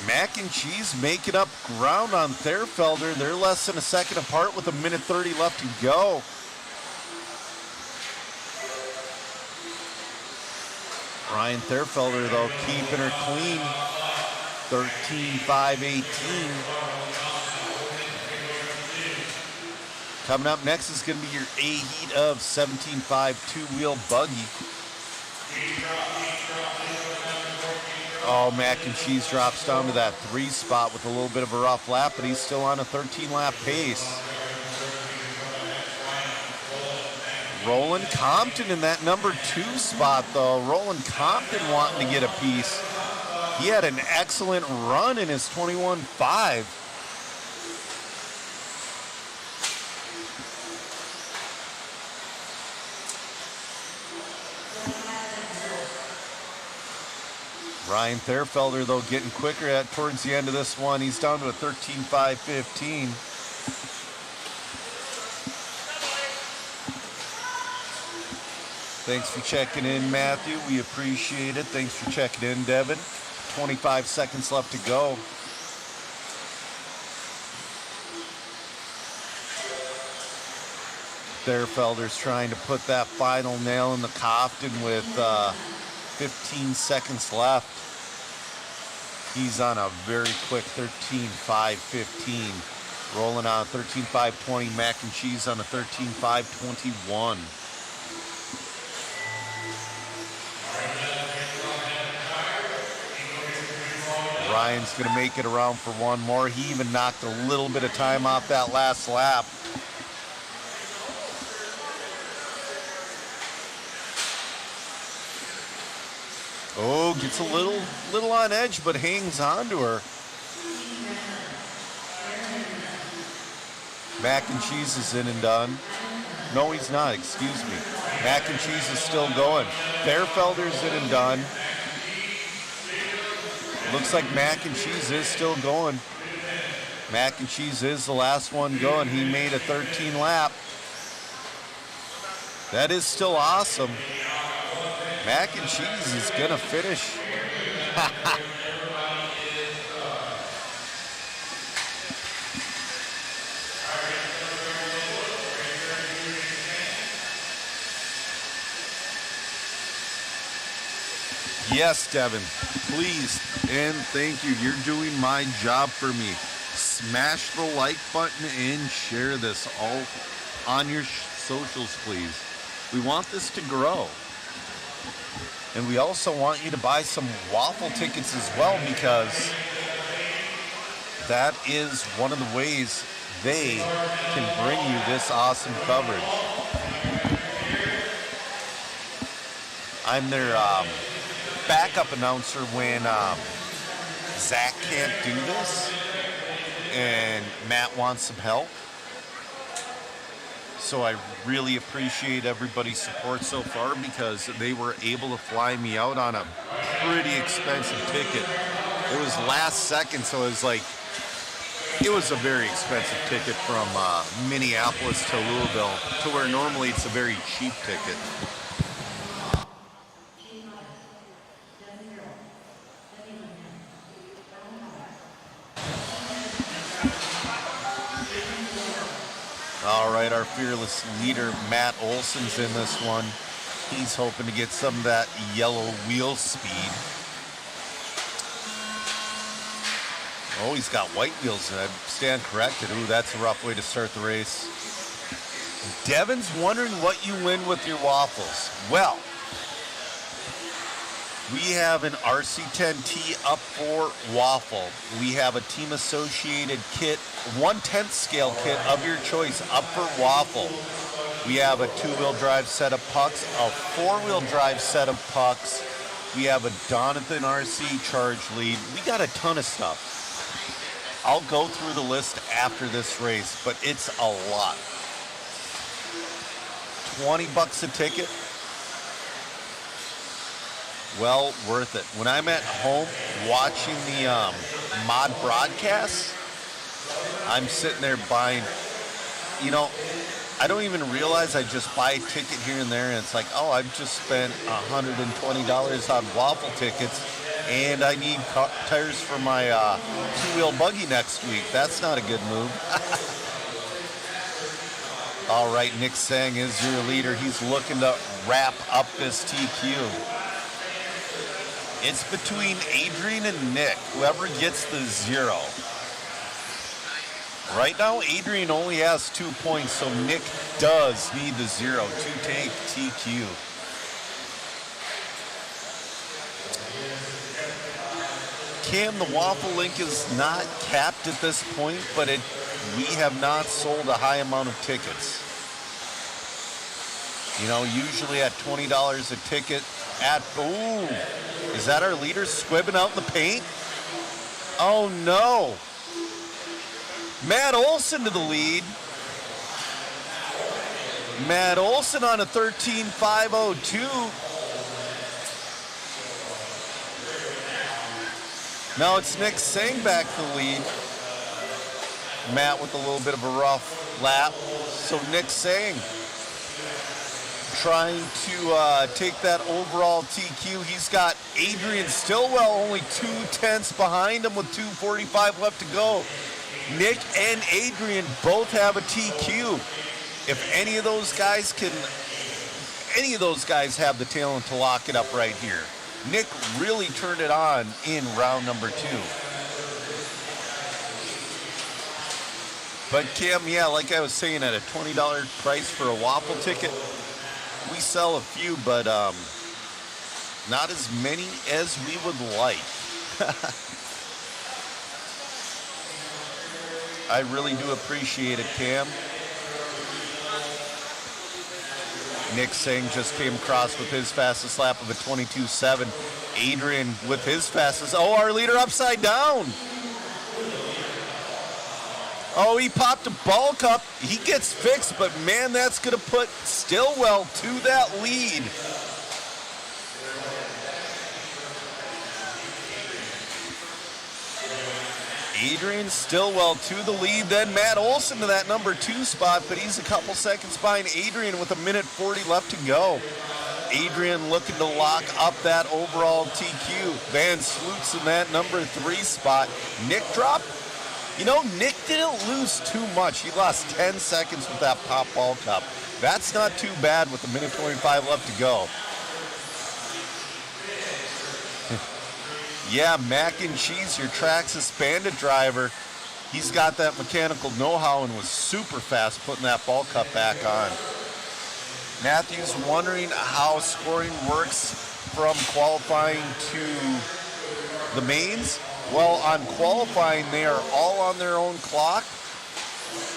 S1: Mac and cheese making up ground on Therfelder. They're less than a second apart with 1:30 left to go. Ryan Therfelder, though, keeping her clean. 13.518. Coming up next is going to be your A-heat of 17.5 two-wheel buggy. Oh, mac and cheese drops down to that 3 spot with a little bit of a rough lap, but he's still on a 13-lap pace. Roland Compton in that number 2 spot, though. Roland Compton wanting to get a piece. He had an excellent run in his 21.5. Ryan Therfelder, though, getting quicker towards the end of this one. He's down to a 13.515. Thanks for checking in, Matthew. We appreciate it. Thanks for checking in, Devin. 25 seconds left to go. Therfelder's trying to put that final nail in the coffin with 15 seconds left. He's on a very quick 13.5.15. Rolling on 13.5.20. Mac and cheese on a 13.5.21. Ryan's going to make it around for one more. He even knocked a little bit of time off that last lap. Oh, gets a little on edge, but hangs on to her. Mac and cheese is in and done. No, he's not. Excuse me. Mac and cheese is still going. Fairfelder's in and done. Looks like Mac and cheese is still going. Mac and cheese is the last one going. He made a 13 lap. That is still awesome. Mac and cheese is gonna finish. Yes, Devin, please and thank you. You're doing my job for me. Smash the like button and share this all on your socials, please. We want this to grow. And we also want you to buy some waffle tickets as well, because that is one of the ways they can bring you this awesome coverage. I'm their backup announcer when Zach can't do this and Matt wants some help. So I really appreciate everybody's support so far, because they were able to fly me out on a pretty expensive ticket. It was last second, so it was a very expensive ticket from Minneapolis to Louisville, to where normally it's a very cheap ticket. All right, our fearless leader, Matt Olson's in this one. He's hoping to get some of that yellow wheel speed. Oh, he's got white wheels, and I stand corrected. Ooh, that's a rough way to start the race. Devin's wondering what you win with your waffles. Well, we have an RC10T up for waffle. We have a team associated kit, 1/10 scale kit of your choice up for waffle. We have a 2-wheel drive set of pucks, a 4-wheel drive set of pucks. We have a Donathan RC charge lead. We got a ton of stuff. I'll go through the list after this race, but it's a lot. $20 a ticket. Well worth it. When I'm at home watching the mod broadcasts, I'm sitting there buying, I don't even realize I just buy a ticket here and there, and it's like, oh, I've just spent $120 on waffle tickets, and I need tires for my 2-wheel buggy next week. That's not a good move. All right, Nick Sang is your leader. He's looking to wrap up this TQ. It's between Adrian and Nick, whoever gets the 0. Right now, Adrian only has 2 points, so Nick does need the 0 to take TQ. Cam, the waffle link is not capped at this point, but we have not sold a high amount of tickets. Usually at $20 a ticket. Is that our leader squibbing out in the paint? Oh no. Matt Olson to the lead. Matt Olson on a 13.502. Now it's Nick Sang back to the lead. Matt with a little bit of a rough lap. So Nick Sang trying to take that overall TQ. He's got Adrian Stillwell only 2/10 behind him with 2:45 left to go. Nick and Adrian both have a TQ. If any of those guys have the talent to lock it up right here. Nick really turned it on in round number 2. But Cam, yeah, like I was saying, at a $20 price for a waffle ticket, we sell a few, but not as many as we would like. I really do appreciate it, Cam. Nick Singh just came across with his fastest lap of a 22.7. Adrian with his fastest. Oh, our leader upside down. Oh, he popped a ball cup. He gets fixed, but man, that's going to put Stillwell to that lead. Adrian Stillwell to the lead, then Matt Olson to that number 2 spot, but he's a couple seconds behind Adrian with 1:40 left to go. Adrian looking to lock up that overall TQ. Van Sloot's in that number 3 spot. Nick dropped. You know, Nick didn't lose too much. He lost 10 seconds with that pop ball cup. That's not too bad with 1:25 left to go. Yeah, Mac and Cheese, your Traxxas Bandit driver. He's got that mechanical know-how and was super fast putting that ball cup back on. Matthew's wondering how scoring works from qualifying to the mains. Well, on qualifying, they are all on their own clock.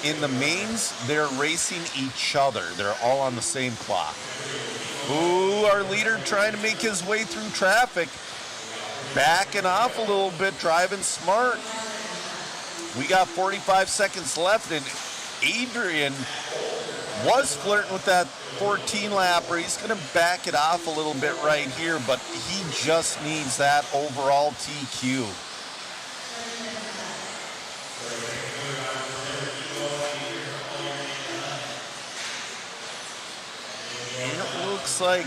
S1: In the mains, they're racing each other. They're all on the same clock. Ooh, our leader trying to make his way through traffic. Backing off a little bit, driving smart. We got 45 seconds left, and Adrian was flirting with that 14 lapper. He's going to back it off a little bit right here, but he just needs that overall TQ. And it looks like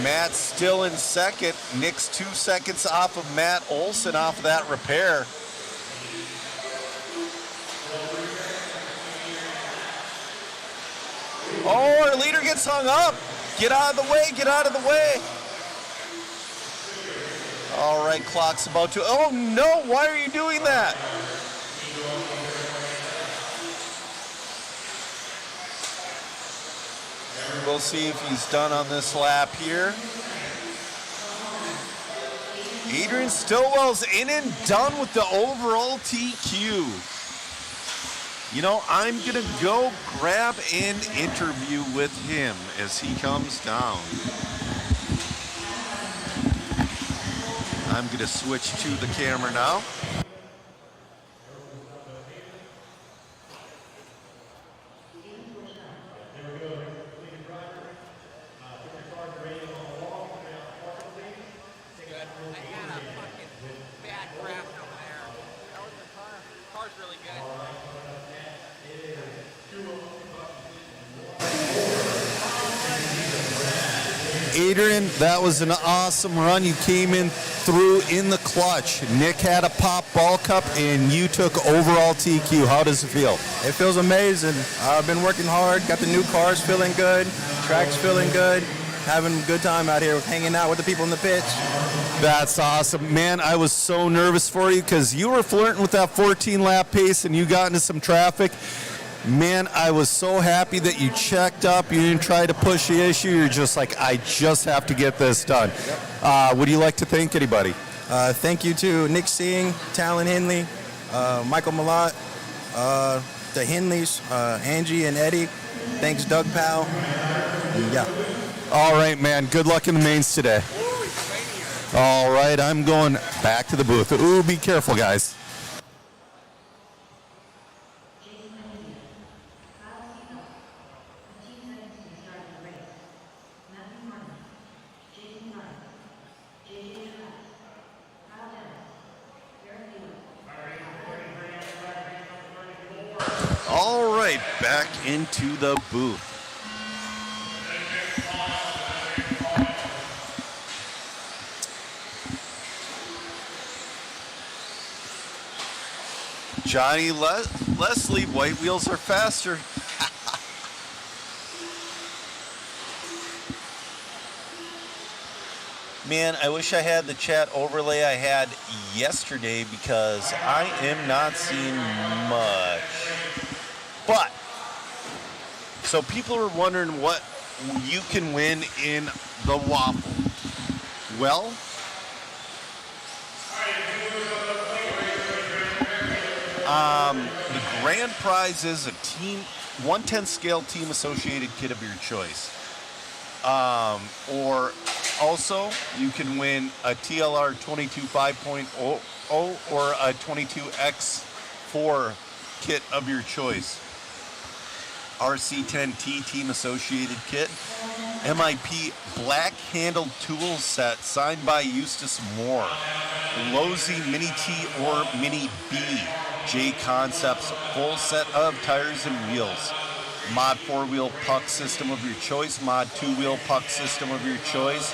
S1: Matt's still in second. Nick's 2 seconds off of Matt Olson off of that repair. Oh, our leader gets hung up. Get out of the way, get out of the way. All right, clock's about to, oh no, why are you doing that? We'll see if he's done on this lap here. Adrian Stillwell's in and done with the overall TQ. You know, I'm going to go grab an interview with him as he comes down. I'm going to switch to the camera now. Adrian, that was an awesome run. You came in through in the clutch. Nick had a pop ball cup, and you took overall TQ. How does it feel?
S2: It feels amazing. I've been working hard, got the new cars feeling good, tracks feeling good, having a good time out here hanging out with the people in the pits.
S1: That's awesome. Man, I was so nervous for you because you were flirting with that 14-lap pace and you got into some traffic. Man, I was so happy that you checked up. You didn't try to push the issue. You're just like, I just have to get this done. Yep. Would you like to thank anybody?
S2: Thank you to Nick Singh, Talon Henley, Michael Malott, the Henleys, Angie and Eddie. Thanks, Doug Powell. Yeah.
S1: All right, man. Good luck in the mains today. All right, I'm going back to the booth. Ooh, be careful, guys. All right, back into the booth. Johnny Leslie, white wheels are faster. Man, I wish I had the chat overlay I had yesterday because I am not seeing much. But, so people are wondering what you can win in the waffle. Well, the grand prize is a team 1/10 scale team associated kit of your choice. Or also you can win a TLR 22 5.0 or a 22X4 kit of your choice. RC10T team associated kit. MIP black handled tool set signed by Eustace Moore. Lozy Mini T or Mini B. JConcepts full set of tires and wheels. Mod 4-wheel puck system of your choice. Mod 2-wheel puck system of your choice.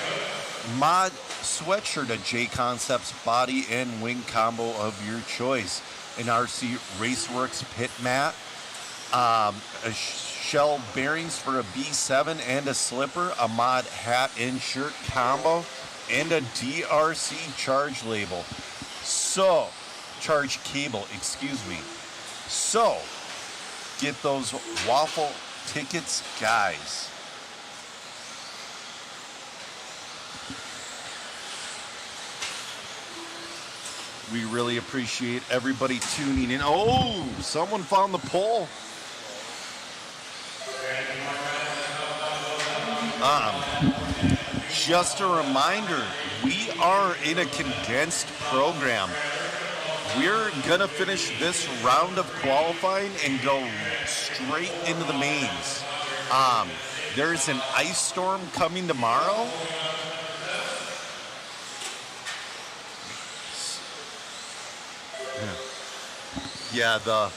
S1: Mod sweatshirt, a JConcepts body and wing combo of your choice. An RC Raceworks pit mat. A shell bearings for a B7 and a slipper. A mod hat and shirt combo. And a DRC charge label. So, charge cable, excuse me. So, get those waffle tickets, guys. We really appreciate everybody tuning in. Oh, someone found the poll. Just a reminder, we are in a condensed program. We're gonna finish this round of qualifying and go straight into the mains. There's an ice storm coming tomorrow. Yeah, the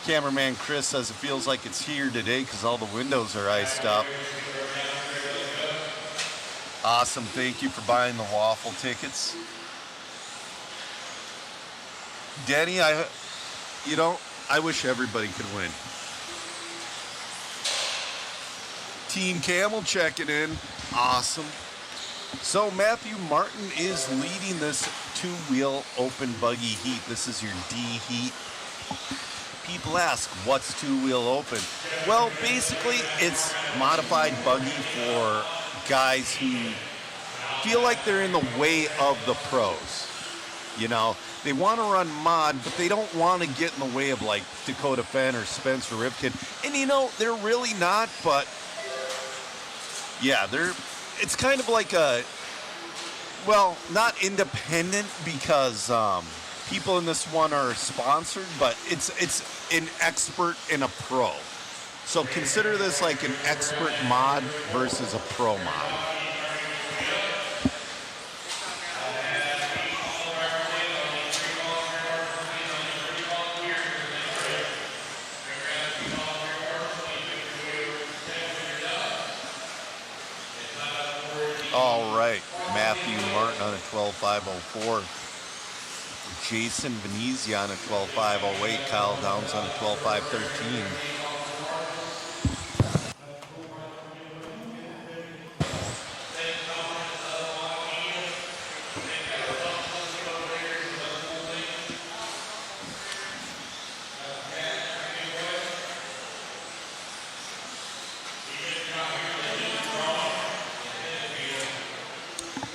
S1: cameraman Chris says it feels like it's here today because all the windows are iced up. Awesome, thank you for buying the waffle tickets. Danny, I wish everybody could win. Team Camel checking in. Awesome. So Matthew Martin is leading this two-wheel open buggy heat. This is your D heat. People ask, what's two-wheel open? Well, basically, it's modified buggy for guys who feel like they're in the way of the pros. You know, they want to run mod, but they don't want to get in the way of like Dakota Fenn or Spencer Ripken. And they're really not, but yeah, it's kind of like not independent because people in this one are sponsored, but it's an expert and a pro. So consider this like an expert mod versus a pro mod. All right, Matthew Martin on a 12.504. Jason Venezia on a 12.508. Kyle Downs on a 12.513.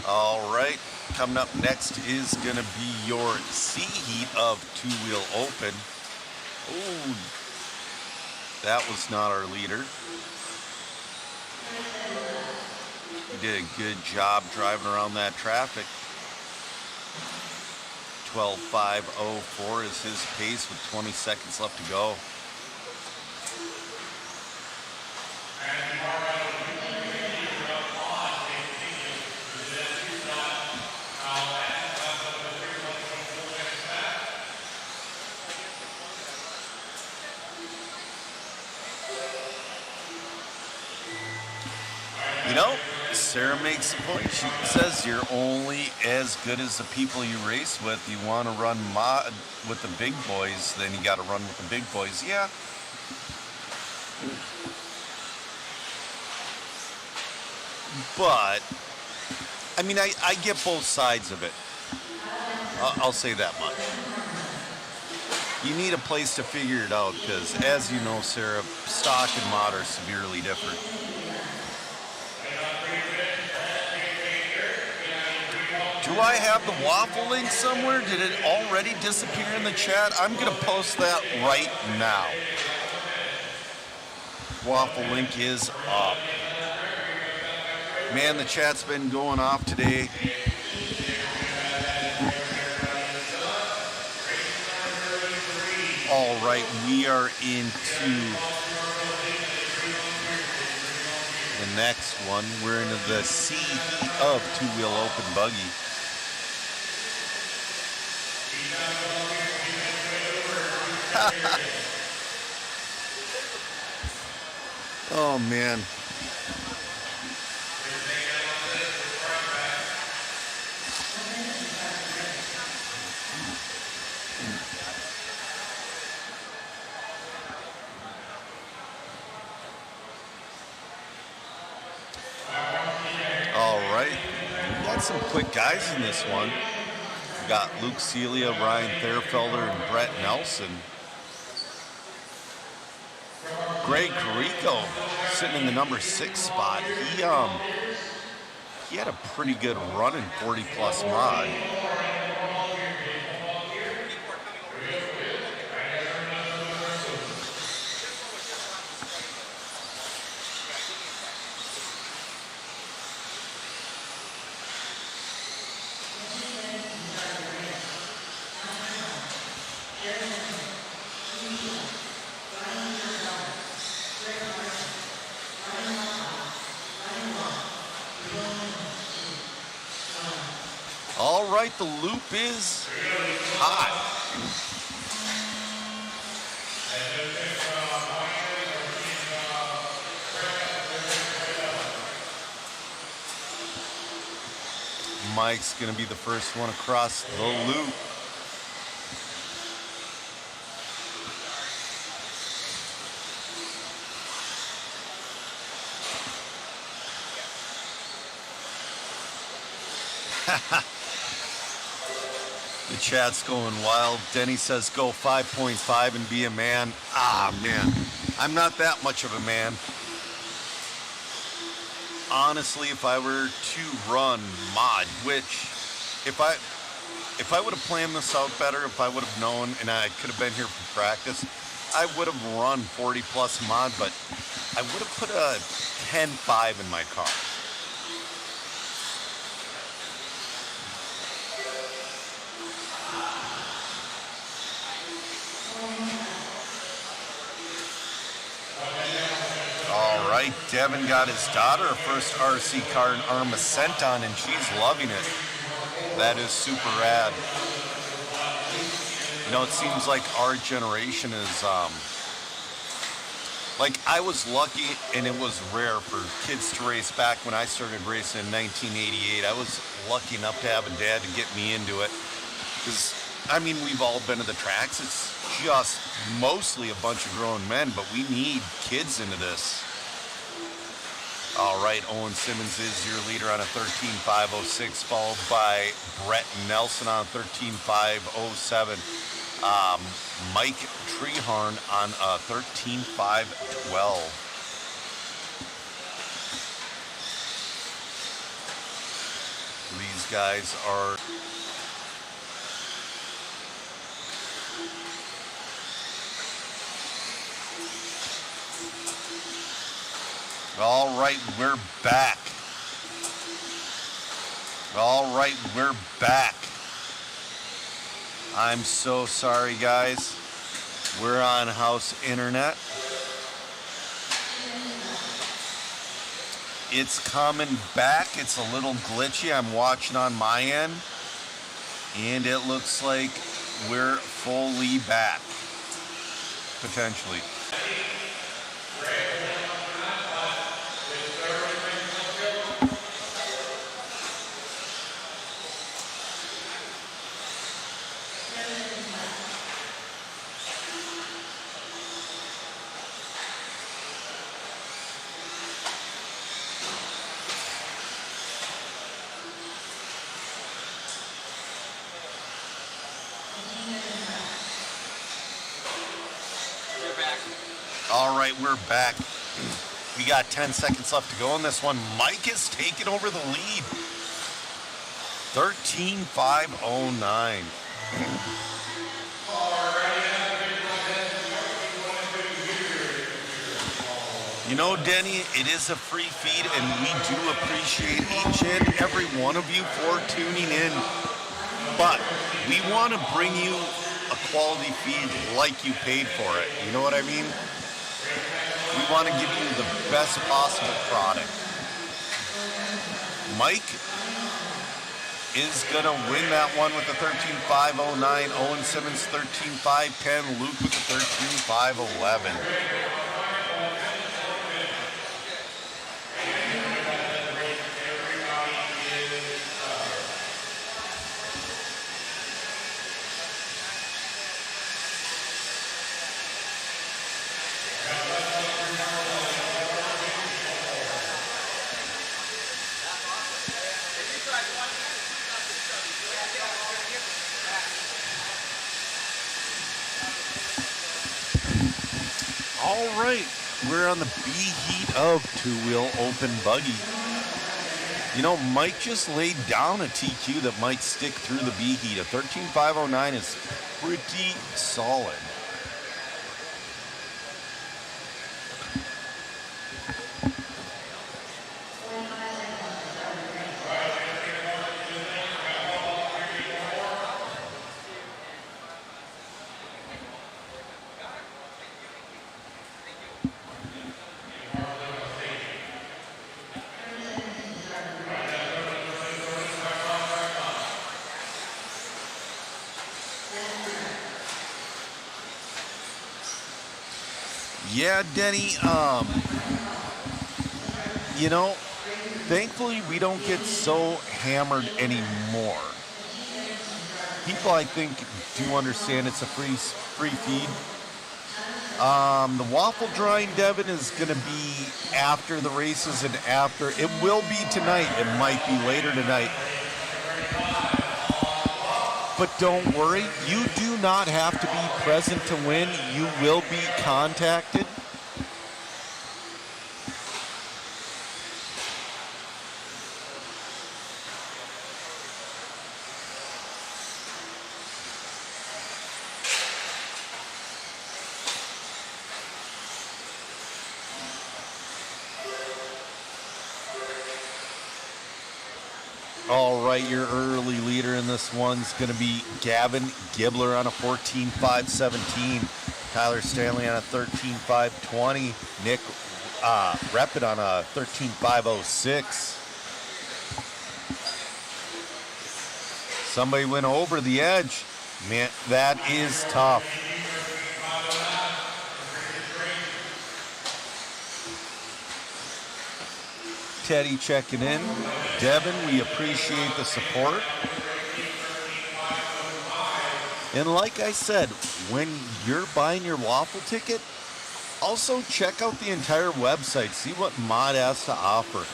S1: All right, coming up next is going to be your C heat of two-wheel open. Ooh, that was not our leader. He did a good job driving around that traffic. 12.504 is his pace with 20 seconds left to go. Sarah makes a point. She says you're only as good as the people you race with. You want to run mod with the big boys, then you got to run with the big boys. Yeah. But, I mean, I get both sides of it. I'll say that much. You need a place to figure it out because, as you know, Sarah, stock and mod are severely different. Do I have the waffle link somewhere? Did it already disappear in the chat? I'm going to post that right now. Waffle link is up. Man, the chat's been going off today. All right, we are into the next one. We're into the C of two-wheel open buggy. Oh, man. All right. We got some quick guys in this one. We got Luke Celia, Ryan Therfelder, and Brett Nelson. Greg Carrico sitting in the number 6 spot. He had a pretty good run in 40 plus mod. All right, the loop is hot. Mike's going to be the first one across the loop. The chat's going wild. Denny says go 5.5 and be a man. Ah, man. I'm not that much of a man. Honestly, if I were to run mod, which if I would have planned this out better, if I would have known and I could have been here for practice, I would have run 40 plus mod, but I would have put a 10.5 in my car. All right, Devin got his daughter a first RC car in Arma sent on, and she's loving it. That is super rad. You know, it seems like our generation is, like I was lucky and it was rare for kids to race back when I started racing in 1988. I was lucky enough to have a dad to get me into it. Because, I mean, we've all been to the tracks. It's just mostly a bunch of grown men, but we need kids into this. All right, Owen Simmons is your leader on a 13.506, followed by Brett Nelson on 13.507. Mike Treharn on a 13.512. These guys are all right, we're back. All right, we're back. I'm so sorry, guys. We're on house internet. It's coming back. It's a little glitchy. I'm watching on my end. And it looks like we're fully back. Potentially. we're back. We got 10 seconds left to go in this one. Mike is taking over the lead. 13,509. You know, Denny, it is a free feed, and we do appreciate each and every one of you for tuning in. But we want to bring you a quality feed like you paid for it. You know what I mean? We want to give you the best possible product. Mike is going to win that one with the 13,509. Owen Simmons 13,510. Luke with the 13,511. All right, we're on the B heat of two-wheel open buggy. You know, Mike just laid down a TQ that might stick through the B heat. A 13,509 is pretty solid. Yeah, Denny, you know, thankfully we don't get so hammered anymore. People, I think, do understand it's a free feed. The waffle drawing, Devin, is going to be after the races and after. It will be tonight. It might be later tonight. But don't worry, you do not have to be present to win. You will be contacted. All right, your early leader in this one's going to be Gavin Gibbler on a 14.517. Tyler Stanley on a 13.520. Nick Reppin on a 13.506. Somebody went over the edge. Man, that is tough. Teddy checking in. Devin, we appreciate the support. And like I said, when you're buying your waffle ticket, also check out the entire website. See what Mod has to offer.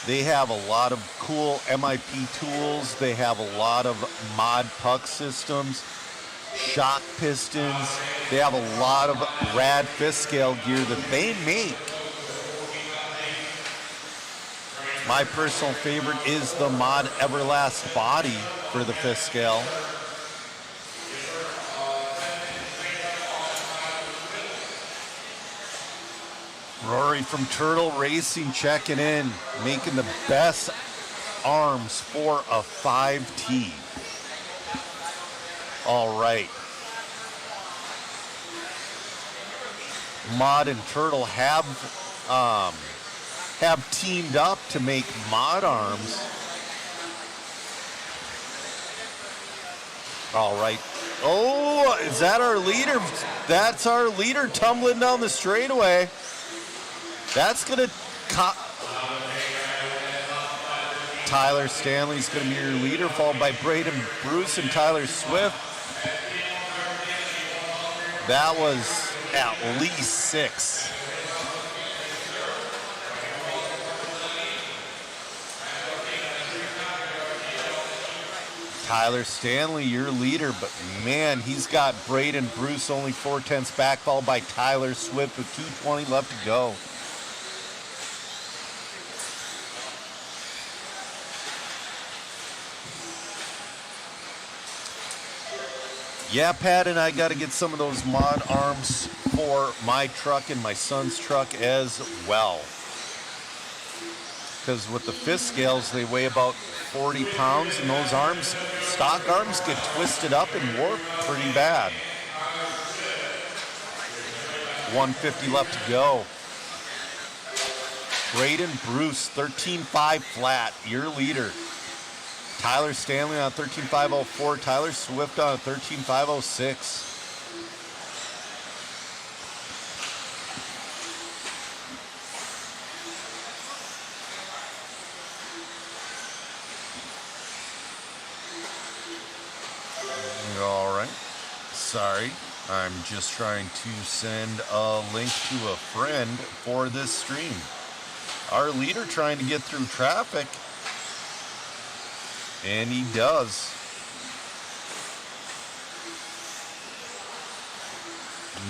S1: They have a lot of cool MIP tools. They have a lot of mod puck systems, shock pistons. They have a lot of rad fifth scale gear that they make. My personal favorite is the Mod Everlast body for the fifth scale. Rory from Turtle Racing checking in, making the best arms for a 5T. All right. Mod and Turtle have teamed up to make mod arms. All right. Oh, is that our leader? That's our leader tumbling down the straightaway. That's going to... Tyler Stanley's going to be your leader, followed by Braden Bruce and Tyler Swift. That was at least 6. Tyler Stanley, your leader, but man, he's got Braden Bruce only 4/10 back, followed by Tyler Swift with 2:20 left to go. Yeah, Pat, and I got to get some of those mod arms for my truck and my son's truck as well. Because with the fist scales, they weigh about 40 pounds, and those arms, stock arms, get twisted up and warped pretty bad. 150 left to go. Braden Bruce, 13.5 flat, your leader. Tyler Stanley on 13.504. Tyler Swift on 13.506. All right. Sorry. I'm just trying to send a link to a friend for this stream. Our leader trying to get through traffic. And he does.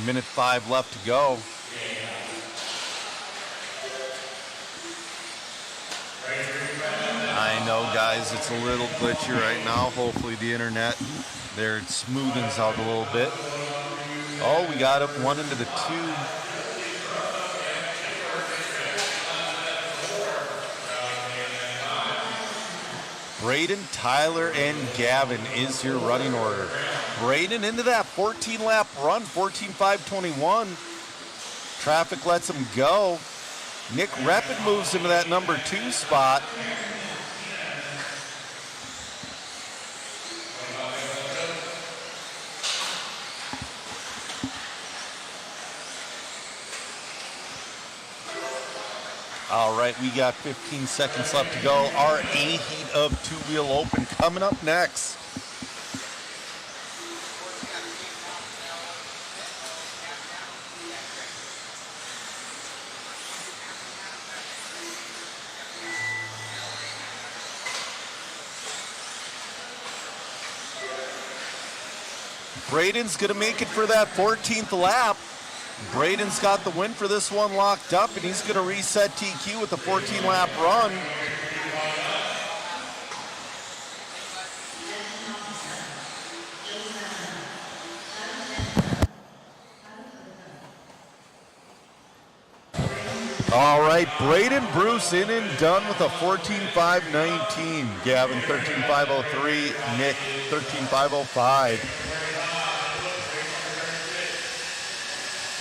S1: Minute 5 left to go. I know, guys, it's a little glitchy right now. Hopefully the internet there smoothens out a little bit. Oh, we got up 1 into the 2. Braden, Tyler, and Gavin is your running order. Braden into that 14-lap run, 14.521. Traffic lets him go. Nick Repid moves into that number 2 spot. All right, we got 15 seconds left to go. Our A heat of two-wheel open coming up next. Braden's gonna make it for that 14th lap. Braden's got the win for this one locked up, and he's going to reset TQ with a 14-lap run. All right, Braden Bruce in and done with a 14.519. Gavin 13.503. Nick 13.505.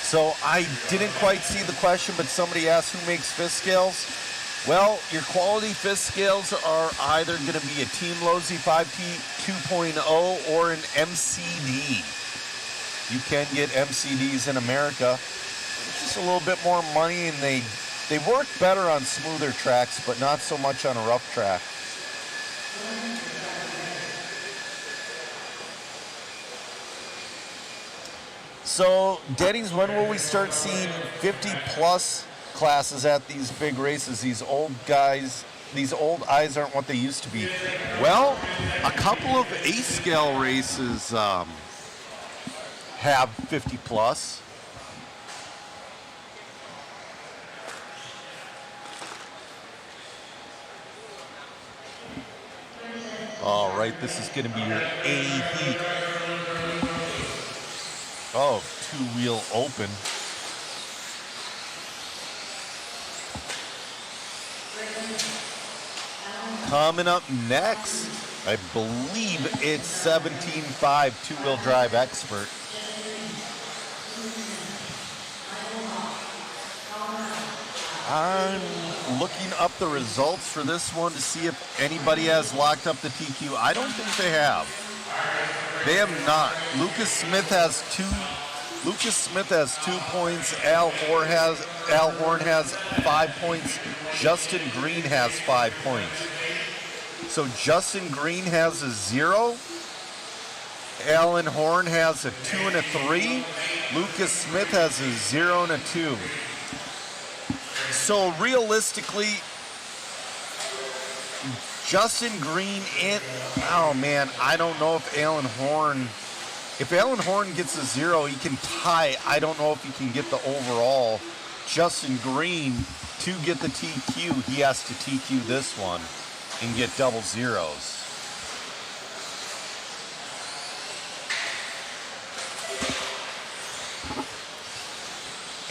S1: So I didn't quite see the question, but somebody asked who makes fist scales. Well, your quality fist scales are either going to be a Team Lozy 5T 2.0 or an MCD. You can get MCDs in America. It's just a little bit more money, and they work better on smoother tracks, but not so much on a rough track. So, Denny's, when will we start seeing 50-plus classes at these big races? These old guys, these old eyes aren't what they used to be. Well, a couple of A-scale races have 50-plus. All right, this is going to be your A heat. Oh, two-wheel open. Coming up next, I believe it's 17.5 two-wheel drive expert. I'm looking up the results for this one to see if anybody has locked up the TQ. I don't think they have. They have not. Lucas Smith has 2 points. Al Horn has 5 points. Justin Green has 5 points. So Justin Green has a 0. Alan Horn has a 2 and a 3. Lucas Smith has a 0 and a 2. So realistically, Justin Green and, oh man, I don't know if Alan Horn gets a 0, he can tie. I don't know if he can get the overall. Justin Green, to get the TQ, he has to TQ this one and get double zeros.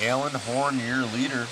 S1: Alan Horn, your leader.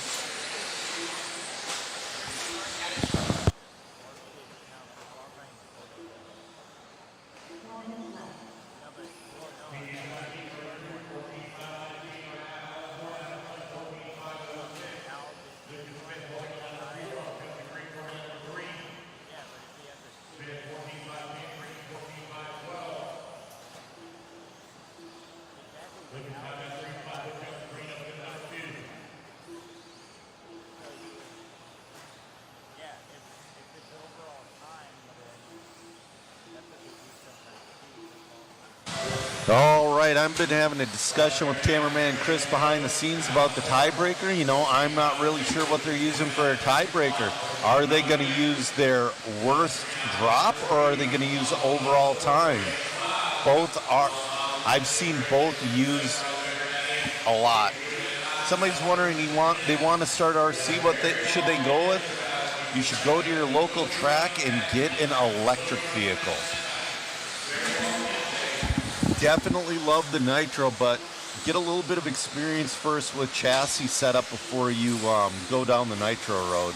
S1: All right, I've been having a discussion with cameraman Chris behind the scenes about the tiebreaker. You know, I'm not really sure what they're using for a tiebreaker. Are they going to use their worst drop, or are they going to use overall time? Both are. I've seen both used a lot. Somebody's wondering they want to start RC. What should they go with? You should go to your local track and get an electric vehicle. Definitely love the nitro, but get a little bit of experience first with chassis setup before you go down the nitro road.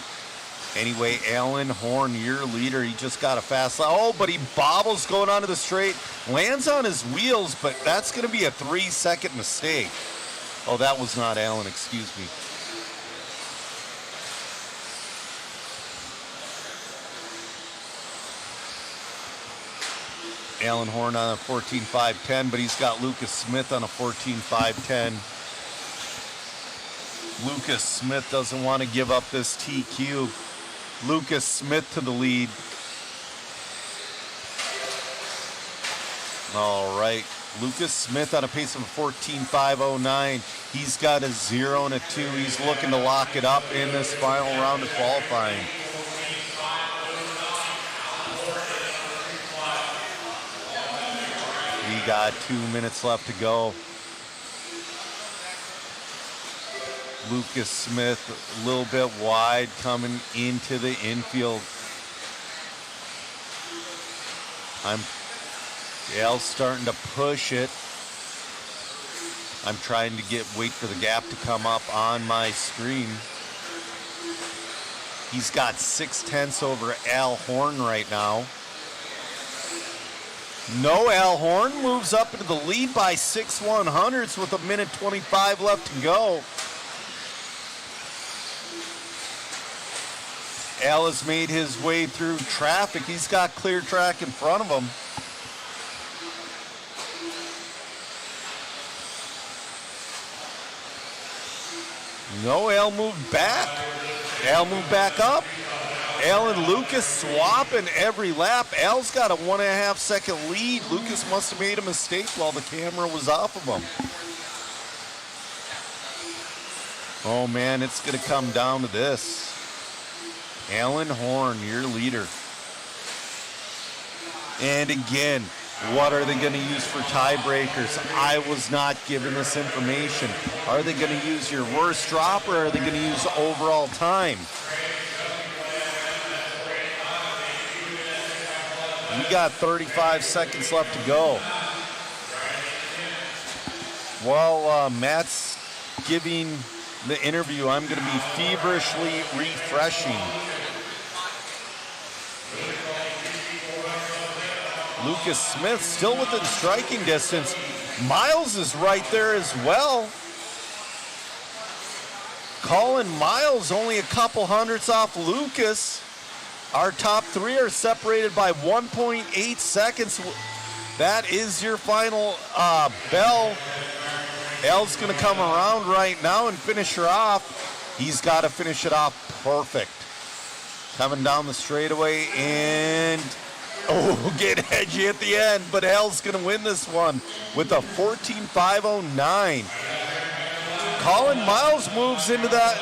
S1: Anyway, Alan Horn, your leader, he just got a fast lap. Oh, but he bobbles going onto the straight, lands on his wheels, but that's going to be a 3-second mistake. Oh, that was not Alan, excuse me. Alan Horn on a 14.510, but he's got Lucas Smith on a 14.510. Lucas Smith doesn't want to give up this TQ. Lucas Smith to the lead. All right, Lucas Smith on a pace of a 14.509. He's got a 0 and a 2. He's looking to lock it up in this final round of qualifying. We got 2 minutes left to go. Lucas Smith a little bit wide coming into the infield. Dale's starting to push it. I'm trying to wait for the gap to come up on my screen. He's got 0.6 over Al Horn right now. No, Al Horn moves up into the lead by 6/100ths with 1:25 left to go. Al has made his way through traffic. He's got clear track in front of him. No, Al moved back. Al moved back up. Al and Lucas swapping every lap. Al's got a 1.5 second lead. Lucas must have made a mistake while the camera was off of him. Oh man, it's gonna come down to this. Alan Horn, your leader. And again, what are they gonna use for tiebreakers? I was not given this information. Are they gonna use your worst drop, or are they gonna use overall time? We got 35 seconds left to go. While Matt's giving the interview, I'm going to be feverishly refreshing. Lucas Smith still within striking distance. Miles is right there as well. Colin Miles only a couple hundredths off Lucas. Our top three are separated by 1.8 seconds. That is your final bell. L's going to come around right now and finish her off. He's got to finish it off perfect. Coming down the straightaway and, get edgy at the end, but L's going to win this one with a 14.509. Colin Miles moves into that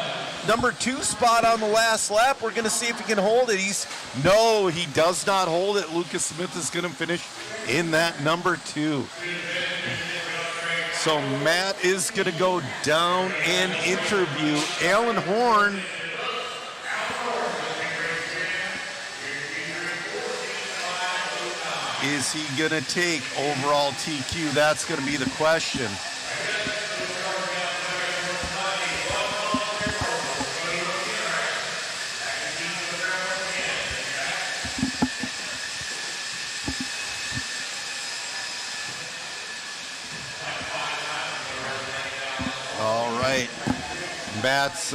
S1: number 2 spot on the last lap. We're going to see if he can hold it. No, he does not hold it. Lucas Smith is going to finish in that number 2. So Matt is going to go down and interview Alan Horn. Is he going to take overall TQ? That's going to be the question. All right. Matt's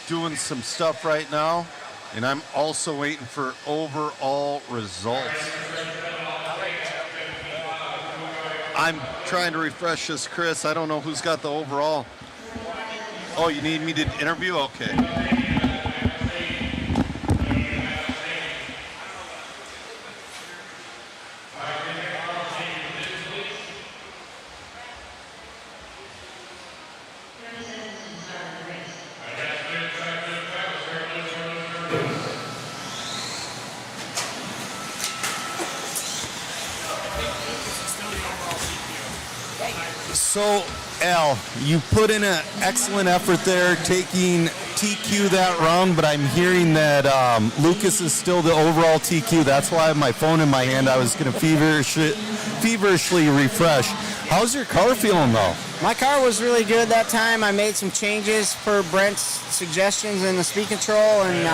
S1: doing some stuff right now, and I'm also waiting for overall results. I'm trying to refresh this, Chris. I don't know who's got the overall. Oh, you need me to interview? Okay. So, Al, you put in an excellent effort there taking TQ that round, but I'm hearing that Lucas is still the overall TQ. That's why I have my phone in my hand. I was going to feverishly refresh. How's your car feeling, though?
S5: My car was really good that time. I made some changes per Brent's suggestions in the speed control, and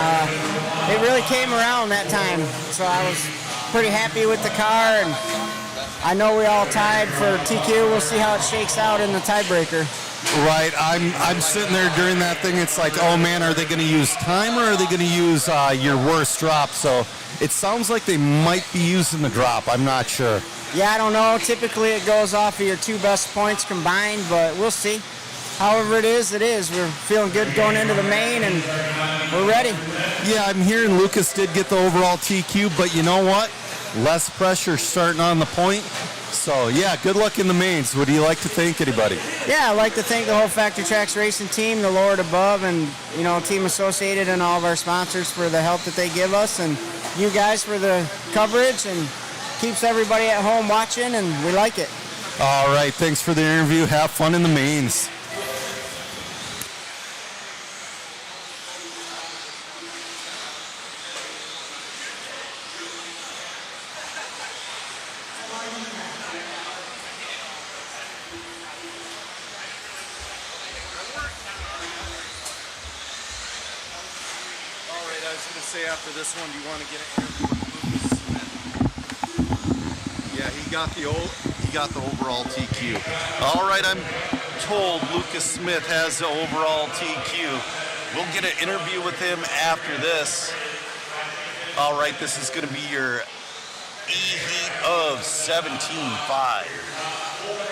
S5: it really came around that time. So I was pretty happy with the car, and I know we all tied for TQ. We'll see how it shakes out in the tiebreaker.
S1: Right. I'm sitting there during that thing. It's like, oh man, are they going to use time or are they going to use your worst drop? So it sounds like they might be using the drop. I'm not sure.
S5: Yeah, I don't know. Typically it goes off of your 2 best points combined, but we'll see. However it is, it is. We're feeling good going into the main, and we're ready.
S1: Yeah, I'm hearing Lucas did get the overall TQ, but you know what? Less pressure starting on the point. So, yeah, good luck in the mains. Would you like to thank anybody?
S5: Yeah, I'd like to thank the whole Factory Tracks Racing team, the Lord above, and, you know, Team Associated and all of our sponsors for the help that they give us, and you guys for the coverage, and keeps everybody at home watching, and we like it.
S1: All right, thanks for the interview. Have fun in the mains. After this one, do you want to get an interview with Lucas Smith? Yeah, he got the overall TQ. All right, I'm told Lucas Smith has the overall TQ. We'll get an interview with him after this. All right, this is going to be your E-Heat of 17.5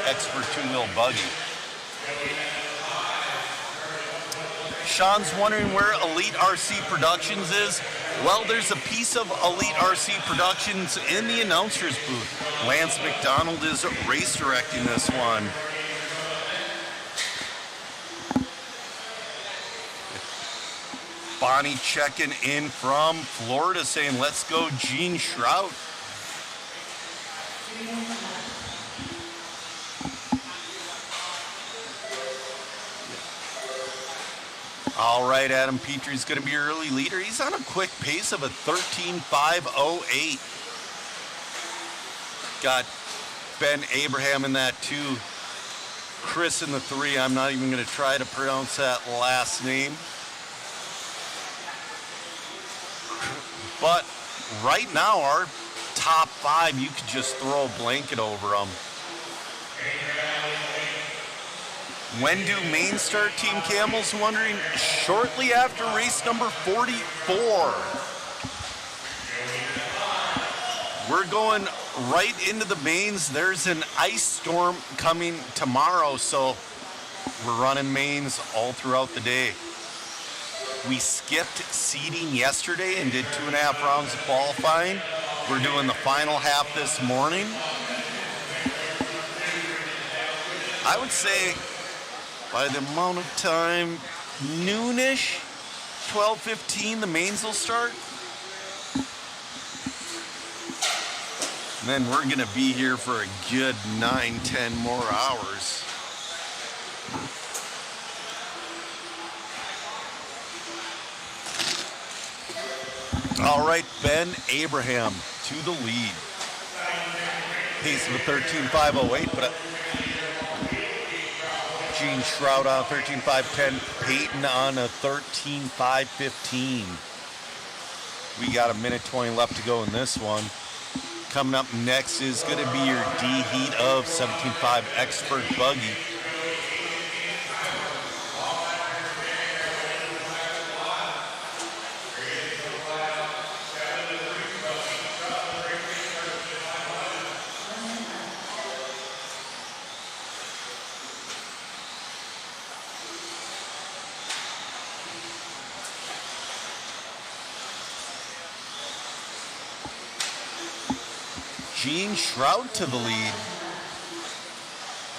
S1: Expert 2-wheel buggy. Sean's wondering where Elite RC Productions is. Well, there's a piece of Elite RC Productions in the announcer's booth. Lance McDonald is race directing this one. Bonnie checking in from Florida saying, let's go Gene Shrout. All right, Adam Petrie's going to be your early leader. He's on a quick pace of a 13.508. Got Ben Abraham in that 2. Chris in the 3. I'm not even going to try to pronounce that last name. But right now, our top 5, you could just throw a blanket over them. When do main start, Team Camel's wondering? Shortly after race number 44. We're going right into the mains. There's an ice storm coming tomorrow, so we're running mains all throughout the day. We skipped seeding yesterday and did 2.5 rounds of qualifying. We're doing the final half this morning. I would say by the amount of time, noonish, 12:15, the mains will start. And then we're going to be here for a good 9-10 more hours. All right, Ben Abraham to the lead. Pace of a 13.508, but Gene Shroud on a 13.510. Peyton on a 13.515. We got a minute 20 left to go in this one. Coming up next is going to be your D heat of 17.5 Expert Buggy. Gene Shroud to the lead.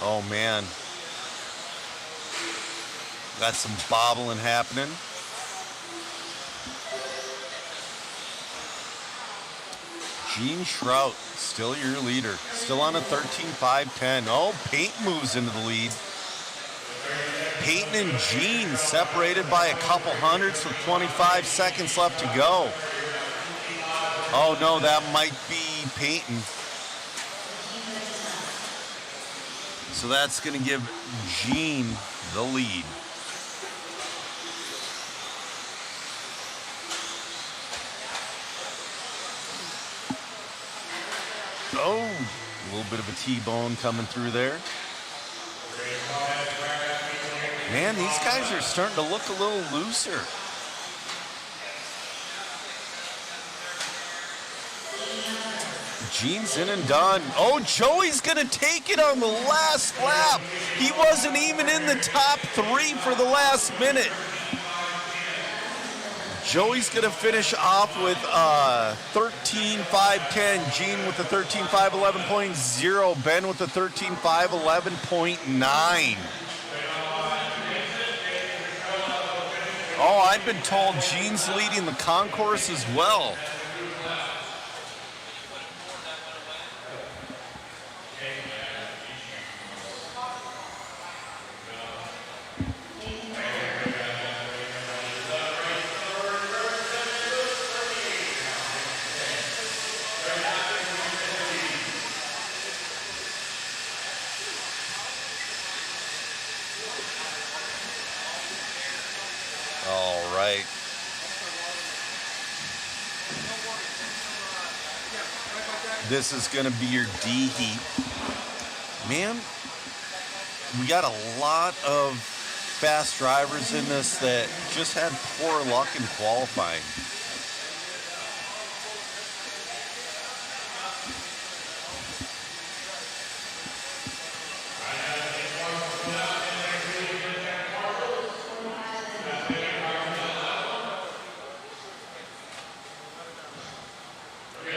S1: Oh man. Got some bobbling happening. Gene Shroud, still your leader. Still on a 13.510. Oh, Peyton moves into the lead. Peyton and Gene separated by a couple hundredths with 25 seconds left to go. Oh no, that might be Peyton. So that's going to give Gene the lead. Oh, a little bit of a T-bone coming through there. Man, these guys are starting to look a little looser. Gene's in and done. Oh, Joey's going to take it on the last lap. He wasn't even in the top 3 for the last minute. Joey's going to finish off with 13.510. Gene with the 13.511.0. Ben with the 13.511.9. Oh, I've been told Gene's leading the concourse as well. This is going to be your D heat. Man, we got a lot of fast drivers in this that just had poor luck in qualifying.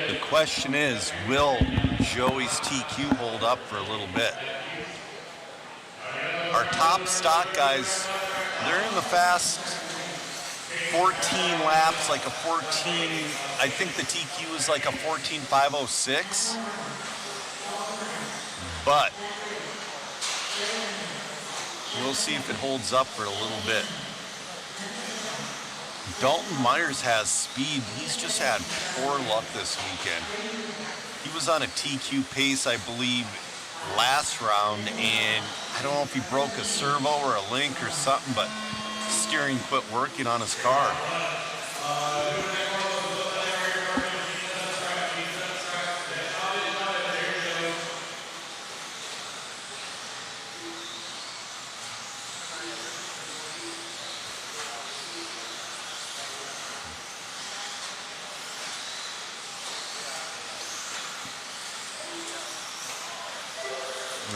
S1: The question is, will Joey's TQ hold up for a little bit? Our top stock guys, they're in the fast 14 laps, like a 14, I think the TQ is like a 14.506. But we'll see if it holds up for a little bit. Dalton Myers has speed. He's just had poor luck this weekend. He was on a TQ pace, I believe, last round, and I don't know if he broke a servo or a link or something, but steering quit working on his car.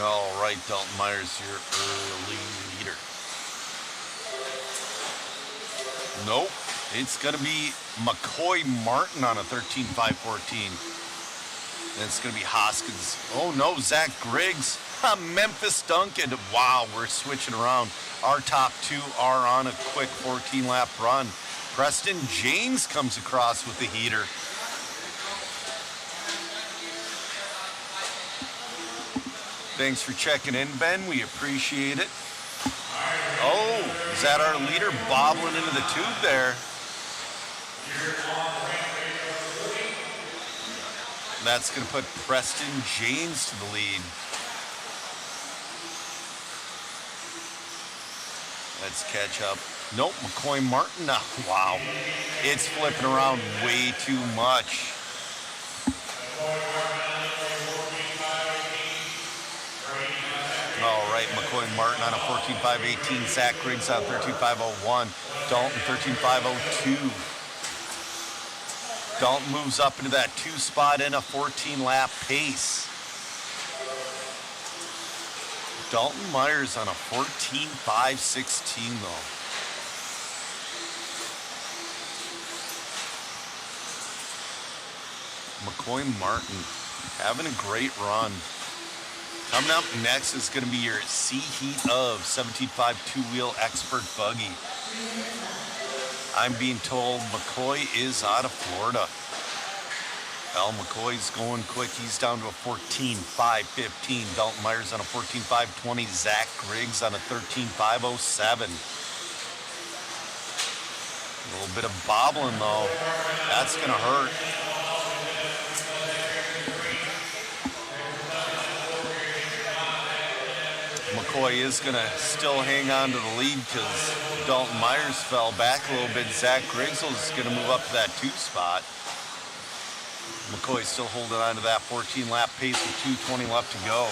S1: All right, Dalton Myers, your early leader. Nope, it's going to be McCoy Martin on a 13.514. And it's going to be Hoskins. Oh no, Zach Griggs, Memphis Duncan. Wow, we're switching around. Our top two are on a quick 14-lap run. Preston James comes across with the heater. Thanks for checking in, Ben. We appreciate it. Oh, is that our leader bobbling into the tube there? That's going to put Preston James to the lead. Let's catch up. Nope, McCoy Martin now. Wow. It's flipping around way too much. All right, McCoy Martin on a 14.518. Zach Griggs on 13.501. Dalton 13.502. Dalton moves up into that 2 spot in a 14-lap pace. Dalton Myers on a 14.516 though. McCoy Martin having a great run. Coming up next is going to be your C Heat of 17.5 two-wheel expert buggy. I'm being told McCoy is out of Florida. Al McCoy's going quick. He's down to a 14.515. Dalton Myers on a 14.520. Zach Griggs on a 13.507. A little bit of bobbling though. That's going to hurt. McCoy is going to still hang on to the lead because Dalton Myers fell back a little bit. Zach Griggs is going to move up to that 2 spot. McCoy still holding on to that 14-lap pace with 2:20 left to go.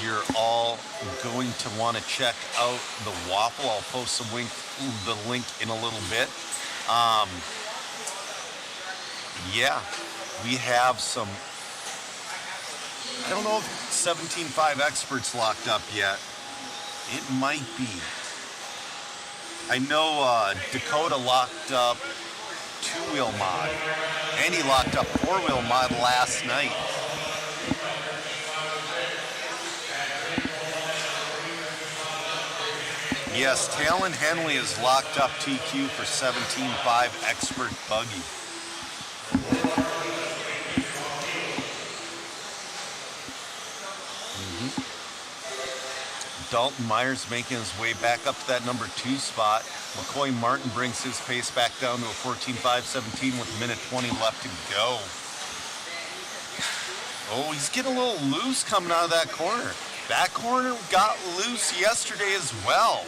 S1: You're all going to want to check out the waffle. I'll post the link in a little bit. Yeah, we have some, I don't know if 17.5 experts locked up yet. It might be. I know Dakota locked up 2-wheel mod, and he locked up 4-wheel mod last night. Yes, Talon Henley is locked up TQ for 17.5 expert buggy. Dalton Myers making his way back up to that number 2 spot. McCoy Martin brings his pace back down to a 14.517 with a minute 20 left to go. Oh, he's getting a little loose coming out of that corner. That corner got loose yesterday as well.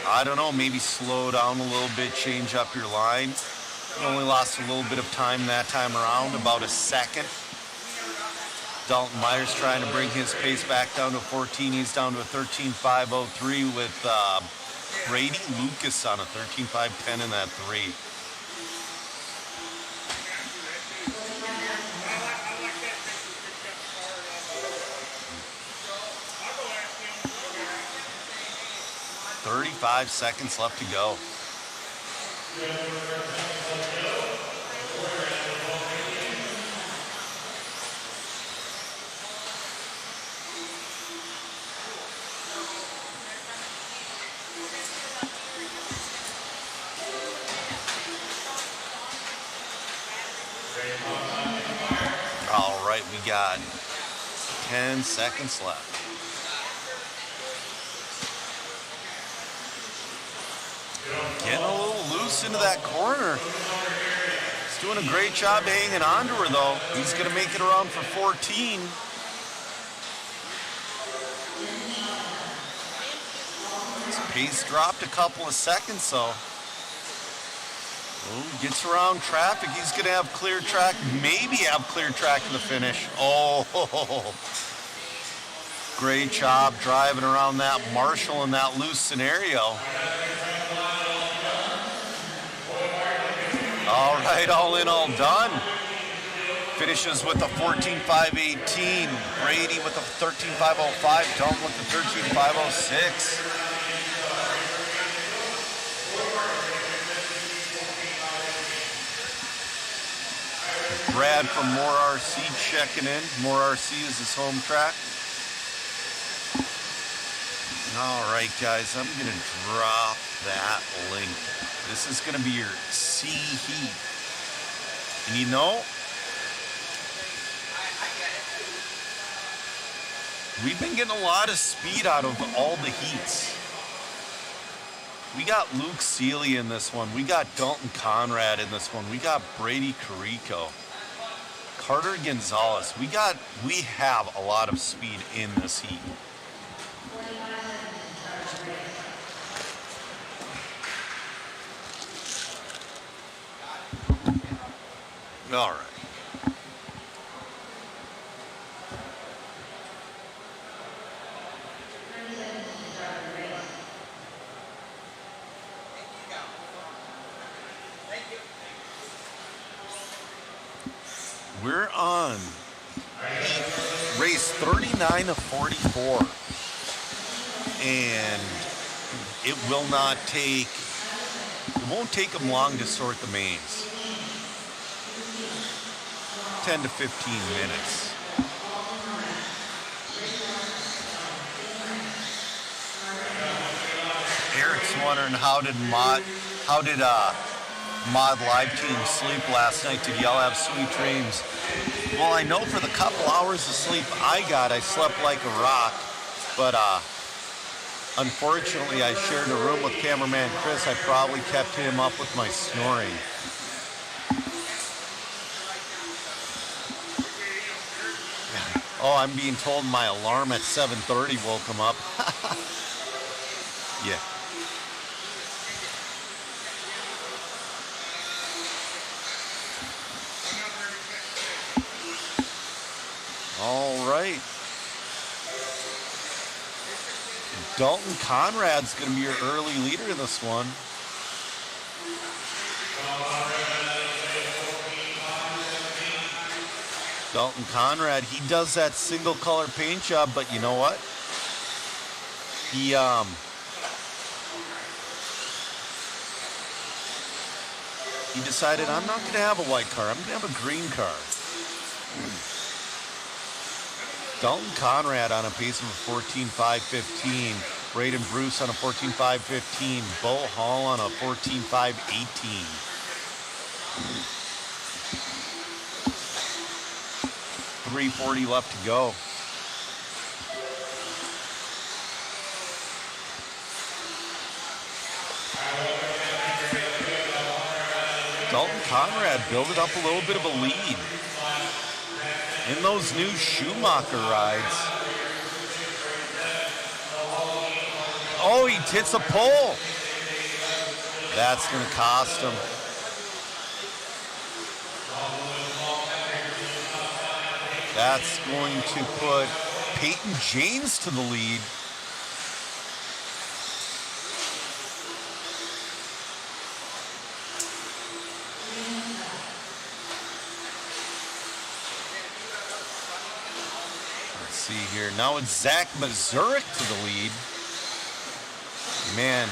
S1: I don't know, maybe slow down a little bit, change up your line. You only lost a little bit of time that time around, about a second. Dalton Myers trying to bring his pace back down to 14. He's down to a 13.503 with Brady Lucas on a 13.510 in that 3. "35 seconds left to go." All right, we got 10 seconds left. Getting a little loose into that corner. He's doing a great job hanging on to her, though. He's going to make it around for 14. His pace dropped a couple of seconds, though. Oh, gets around traffic. He's going to have clear track, maybe have clear track to the finish. Oh, great job driving around that Marshall in that loose scenario. All right, all in, all done. Finishes with a 14.518. Brady with a 13.505. Dalton with a 13.506. Brad from More RC checking in. More RC is his home track. All right, guys, I'm going to drop that link. This is going to be your C heat. And you know, we've been getting a lot of speed out of all the heats. We got Luke Seeley in this one. We got Dalton Conrad in this one. We got Brady Carrico. Carter Gonzalez. We have a lot of speed in this heat. All right. We're on race 39 of 44, and it won't take them long to sort the mains. 10 to 15 minutes. Eric's wondering how did Mod Live Team sleep last night? Did y'all have sweet dreams? Well, I know for the couple hours of sleep I slept like a rock, but unfortunately I shared a room with cameraman Chris. I probably kept him up with my snoring. Oh, I'm being told my alarm at 7:30 woke him up. Yeah. All right. Dalton Conrad's going to be your early leader in this one. Dalton Conrad, he does that single color paint job, but you know what? He decided, I'm not going to have a white car, I'm going to have a green car. Dalton Conrad on a pace of a 14.515. Braden Bruce on a 14.515. Bo Hall on a 14.518. .340 left to go. Dalton Conrad building up a little bit of a lead in those new Schumacher rides. Oh, he hits a pole. That's going to cost him. That's going to put Peyton James to the lead. Let's see here. Now it's Zach Mazurek to the lead. Man,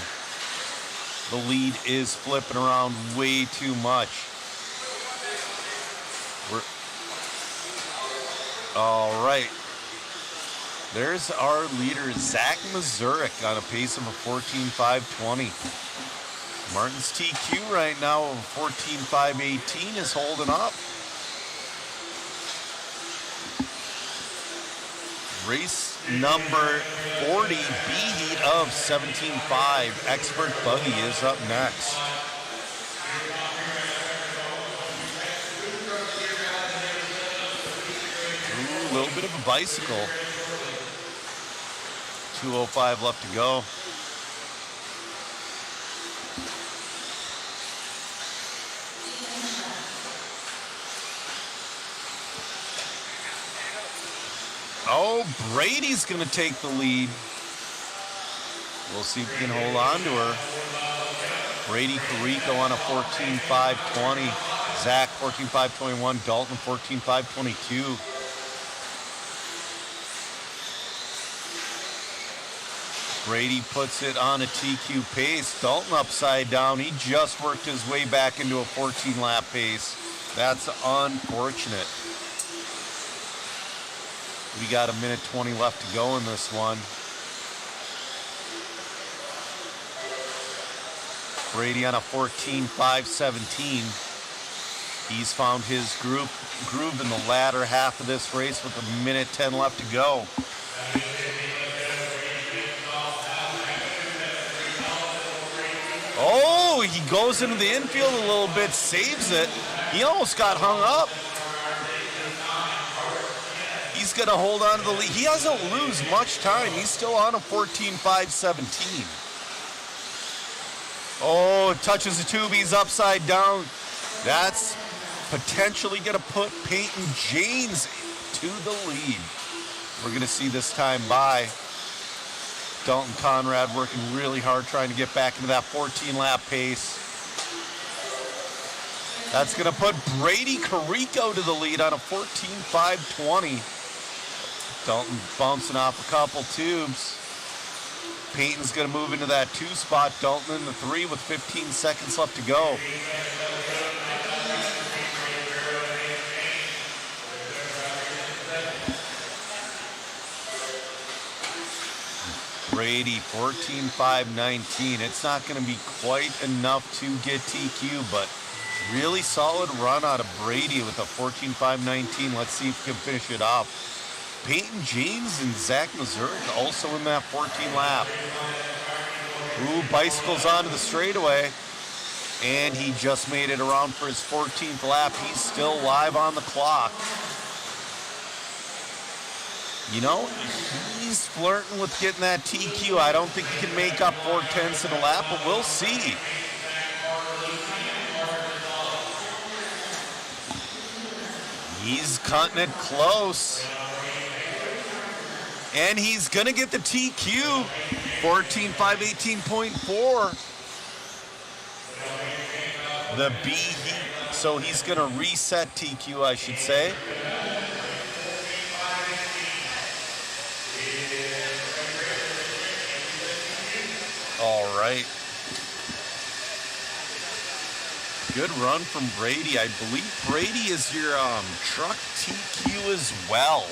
S1: the lead is flipping around way too much. All right. There's our leader, Zach Mazurek, on a pace of a 14.520. Martin's TQ right now of a 14.518 is holding up. Race number 40, B-Heat of 17.5. Expert Buggy is up next. Ooh, a little bit of a bicycle. 2:05 left to go. Oh, Brady's going to take the lead. We'll see if we can hold on to her. Brady Carrico on a 14.520. Zach 14.521. Dalton 14.522. Brady puts it on a TQ pace. Dalton upside down. He just worked his way back into a 14-lap pace. That's unfortunate. We got 1:20 left to go in this one. Brady on a 14.517. He's found his groove in the latter half of this race with 1:10 left to go. Oh, he goes into the infield a little bit, saves it. He almost got hung up. He's going to hold on to the lead. He doesn't lose much time. He's still on a 14.517. Oh, it touches the tube. He's upside down. That's potentially going to put Peyton James to the lead. We're going to see this time by. Dalton Conrad working really hard trying to get back into that 14-lap pace. That's going to put Brady Carrico to the lead on a 14.520. Dalton bouncing off a couple tubes. Peyton's going to move into that 2 spot. Dalton in the 3 with 15 seconds left to go. Brady 14.519. It's not going to be quite enough to get TQ, but really solid run out of Brady with a 14.519. Let's see if we can finish it off. Peyton James and Zach Mazurek also in that 14 lap. Ooh, bicycles onto the straightaway. And he just made it around for his 14th lap. He's still live on the clock. You know, he's flirting with getting that TQ. I don't think he can make up 4/10 in a lap, but we'll see. He's cutting it close. And he's going to get the TQ, 14.518.4. The B heat. So he's going to reset TQ, I should say. All right. Good run from Brady. I believe Brady is your truck TQ as well.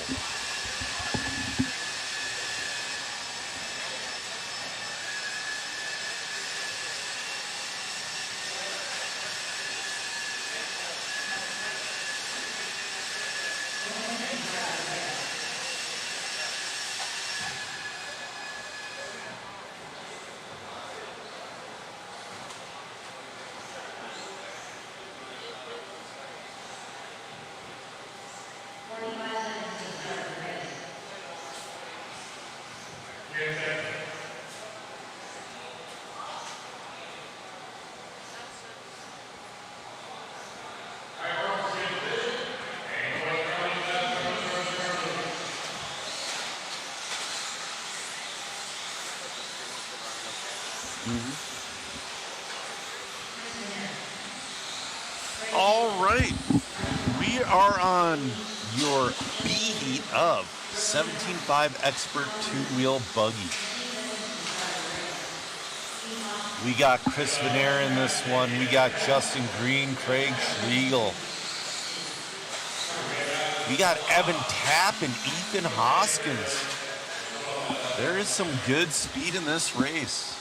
S1: All right, we are on your B heat of 17.5 Expert 2-wheel buggy. We got Chris Venere in this one. We got Justin Green, Craig Schlegel. We got Evan Tapp and Ethan Hoskins. There is some good speed in this race.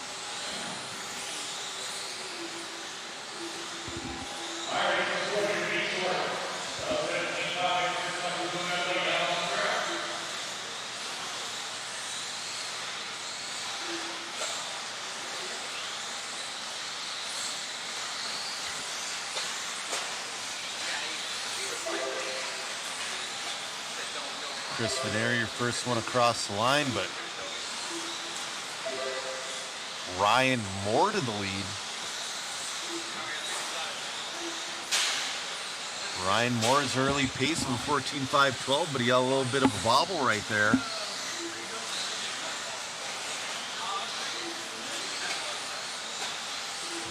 S1: Chris Venere, your first one across the line, but Ryan Moore to the lead. Ryan Moore's early pace of 14.512, but he got a little bit of a bobble right there.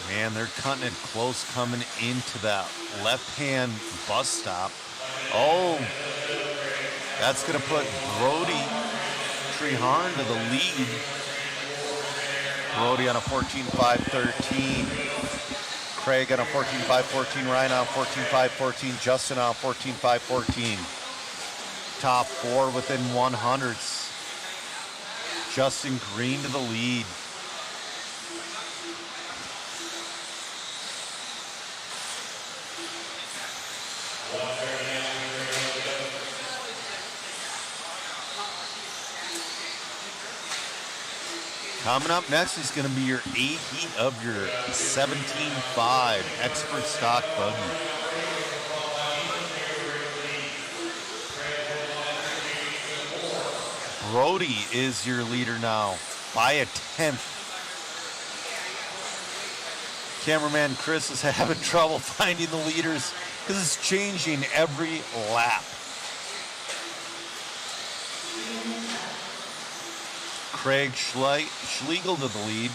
S1: Man, they're cutting it close coming into that left-hand bus stop. Oh, that's going to put Brody Treharn to the lead. Brody on a 14.513. Craig on a 14.5-14, Ryan on 14.5-14, Justin on 14.5-14. Top four within 100s. Justin Green to the lead. Coming up next is going to be your A heat of your 17.5 expert stock buggy. Brody is your leader now by a 10th. Cameraman Chris is having trouble finding the leaders because it's changing every lap. Craig Schlegel to the lead.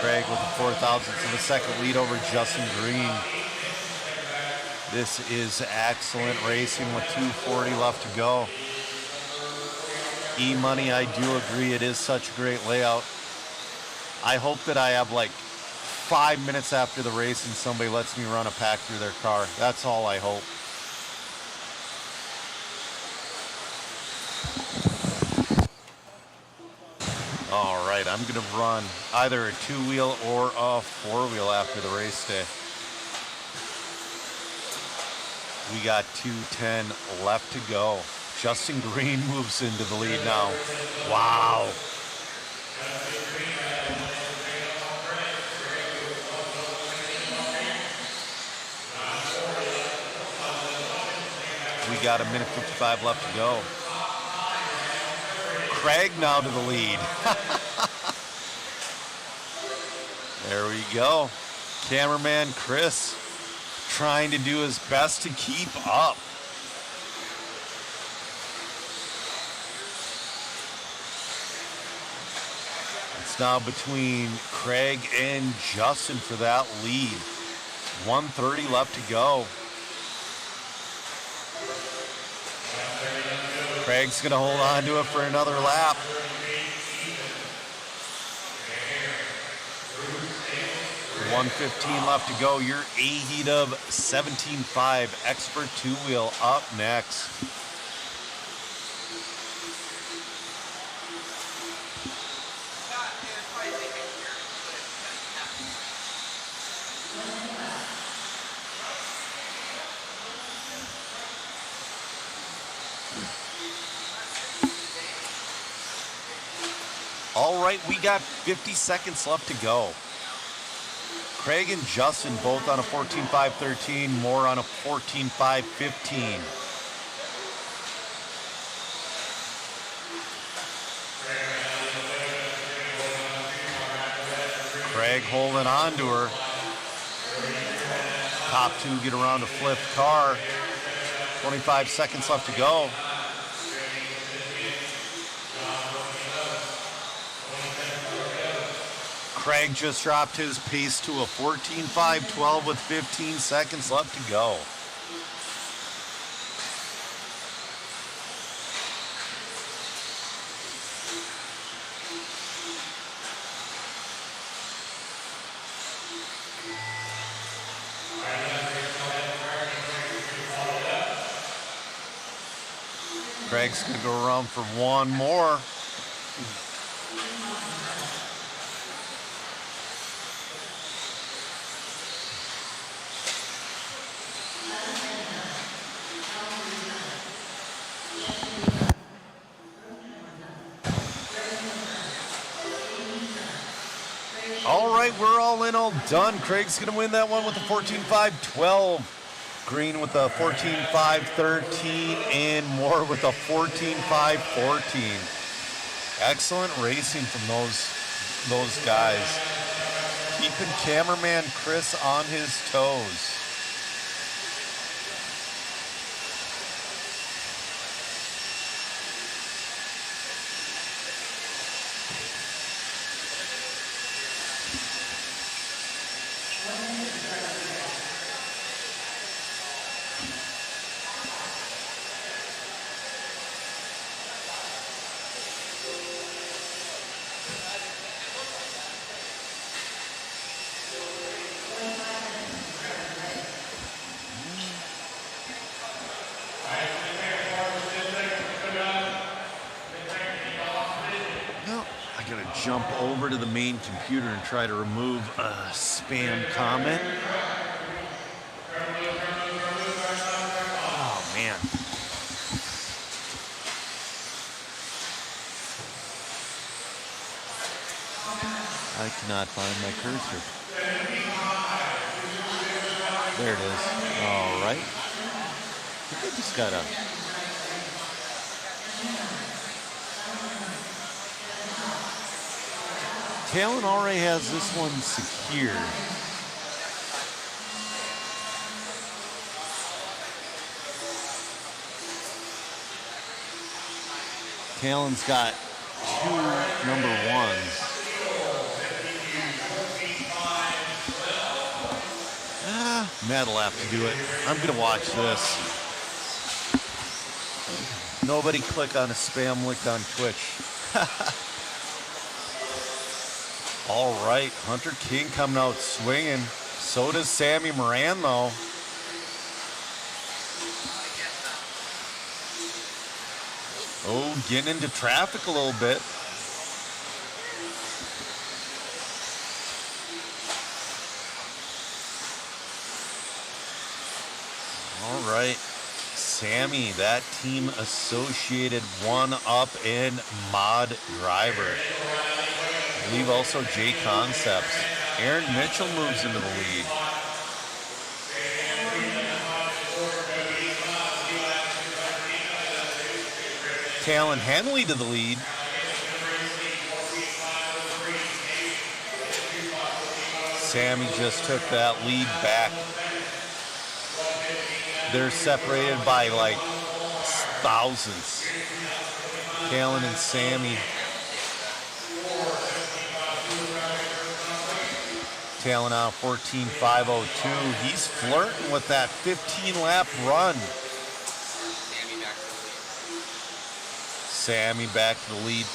S1: Craig with the 4,000ths of a second lead over Justin Green. This is excellent racing with 2:40 left to go. E-Money, I do agree, it is such a great layout. I hope that I have like 5 minutes after the race and somebody lets me run a pack through their car. That's all I hope. All right, I'm gonna run either a 2-wheel or a 4-wheel after the race day. We got 2:10 left to go. Justin Green moves into the lead now. Wow. We got a minute 55 left to go. Craig now to the lead. There we go. Cameraman Chris trying to do his best to keep up. It's now between Craig and Justin for that lead. 1:30 left to go. Craig's going to hold on to it for another lap. $1:15 left to go. Your A heat of 17.5 expert 2-wheel up next. All right, we got 50 seconds left to go. Craig and Justin both on a 14.5-13, Moore on a 14.5-15. Craig holding on to her. Top two get around to flip car. 25 seconds left to go. Craig just dropped his pace to a 14.5-12 with 15 seconds left to go. Craig's going to go around for one more. All right, we're all in, all done. Craig's going to win that one with a 14.5-12. Green with a 14.5-13, and Moore with a 14.5-14. Excellent racing from those guys. Keeping cameraman Chris on his toes. jump over to the main computer and try to remove a spam comment. Oh, man. I cannot find my cursor. There it is. All right. I think I just gotta... Talon already has this one secured. Talon's got 2 number 1s. Matt will have to do it. I'm going to watch this. Nobody click on a spam link on Twitch. All right, Hunter King coming out swinging. So does Sammy Moran, though. Oh, getting into traffic a little bit. All right, Sammy, that team associated one up in mod driver. I believe also JConcepts. Aaron Mitchell moves into the lead. Talon Henley to the lead. Sammy just took that lead back. They're separated by like thousands. Talon and Sammy. Talon out 14.502. He's flirting with that 15-lap run. Sammy back to the lead.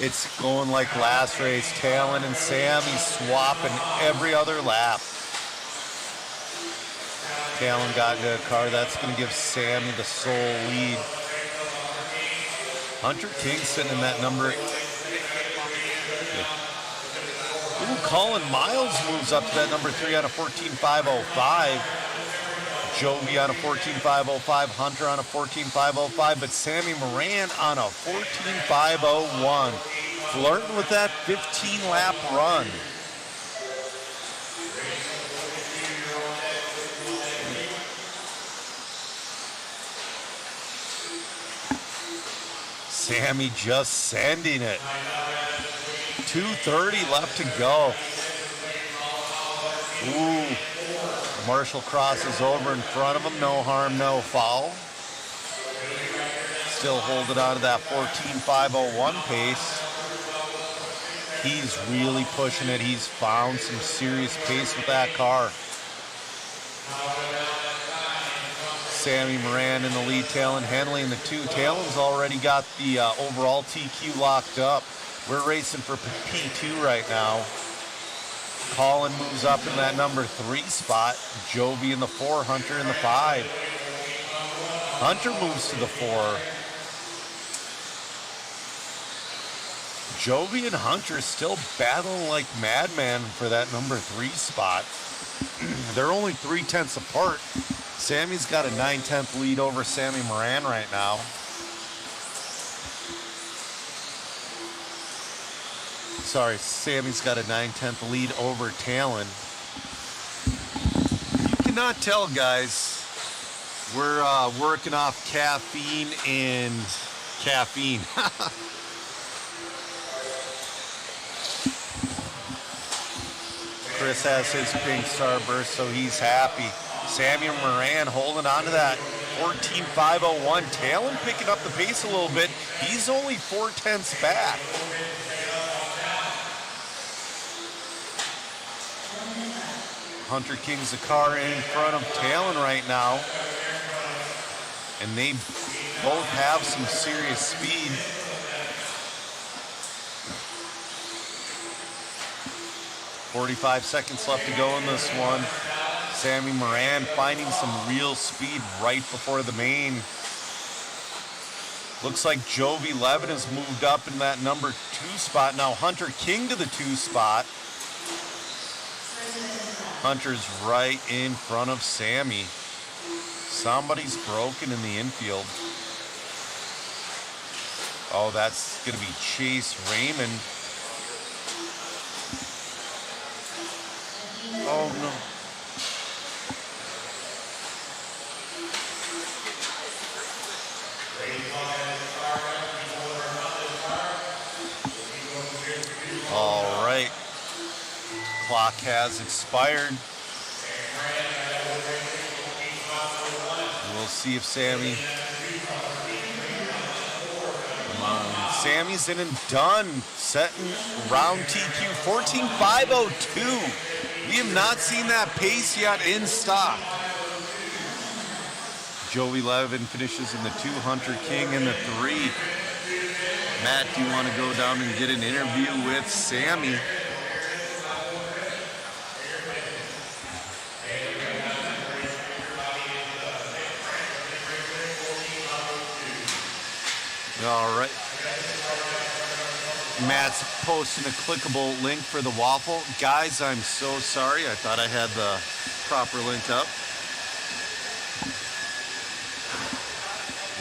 S1: It's going like last race. Talon and Sammy swapping every other lap. Talon got into a car. That's going to give Sammy the sole lead. Hunter King sitting in that number. Ooh, Colin Miles moves up to that number 3 on a 14.505. Jovi on a 14.505. Hunter on a 14.505. But Sammy Moran on a 14.501. Flirting with that 15-lap run. Sammy just sending it. 2:30 left to go. Ooh. Marshall crosses over in front of him. No harm, no foul. Still holding on to that 14.501 pace. He's really pushing it. He's found some serious pace with that car. Sammy Moran in the lead, Talon Henley in the 2. Talon's already got the overall TQ locked up. We're racing for P2 right now. Colin moves up in that number 3 spot. Jovi in the 4, Hunter in the 5. Hunter moves to the 4. Jovi and Hunter still battling like madman for that number 3 spot. They're only 0.3 apart. Sammy's got a 9/10 lead over Sammy Moran right now. Sorry, Sammy's got a 9/10 lead over Talon. You cannot tell, guys. We're working off caffeine and caffeine. Chris has his pink starburst, so he's happy. Sammy Moran holding on to that 14.501. Talon picking up the pace a little bit. He's only 0.4 back. Hunter King's the car in front of Talon right now. And they both have some serious speed. .45 seconds left to go in this one. Sammy Moran finding some real speed right before the main. Looks like Jovi Levin has moved up in that number 2 spot. Now Hunter King to the 2 spot. Hunter's right in front of Sammy. Somebody's broken in the infield. Oh, that's going to be Chase Raymond. Oh, no. All right. Clock has expired. We'll see if Sammy... Come on. Sammy's in and done. Setting round TQ 14.502. We have not seen that pace yet in stock. Joey Levin finishes in the 2, Hunter King in the 3. Matt, do you want to go down and get an interview with Sammy? All right. Matt's posting a clickable link for the waffle. Guys, I'm so sorry. I thought I had the proper link up.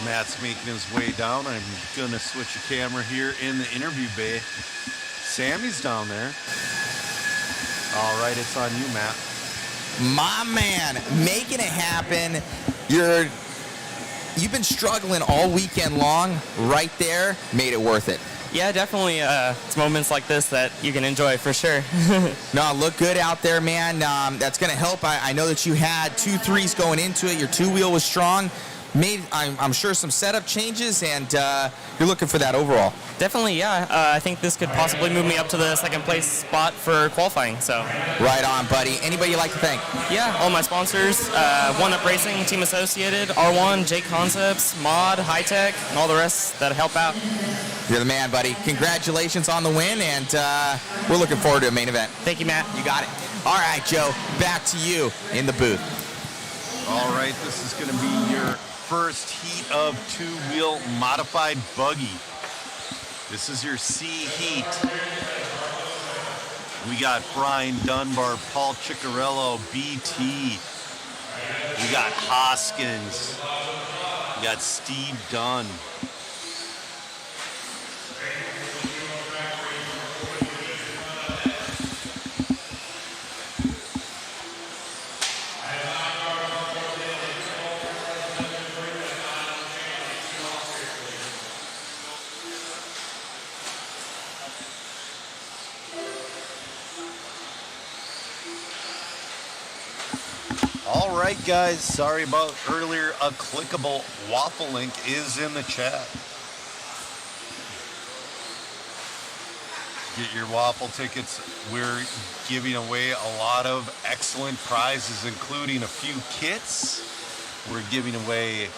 S1: Matt's making his way down. I'm going to switch a camera here in the interview bay. Sammy's down there. All right, it's on you, Matt.
S2: My man, making it happen. You've been struggling all weekend long. Right there, made it worth it.
S4: Yeah, definitely. It's moments like this that you can enjoy for sure.
S2: No, look good out there, man. That's going to help. I know that you had 2 3s going into it. Your 2-wheel was strong. Made, I'm sure, some setup changes, and you're looking for that overall.
S4: Definitely, yeah. I think this could possibly move me up to the second place spot for qualifying. So.
S2: Right on, buddy. Anybody you'd like to thank?
S4: Yeah, all my sponsors, One Up Racing, Team Associated, R1, JConcepts, Mod, High Tech, and all the rest that help out.
S2: You're the man, buddy. Congratulations on the win, and we're looking forward to a main event.
S4: Thank you, Matt.
S2: You got it. All right, Joe, back to you in the booth.
S1: All right, this is going to be your first heat of 2-wheel modified buggy. This is your C heat. We got Brian Dunbar, Paul Ciccarello, BT. We got Hoskins. We got Steve Dunn. All right, guys, sorry about earlier. A clickable waffle link is in the chat. Get your waffle tickets. We're giving away a lot of excellent prizes, including a few kits. We're giving away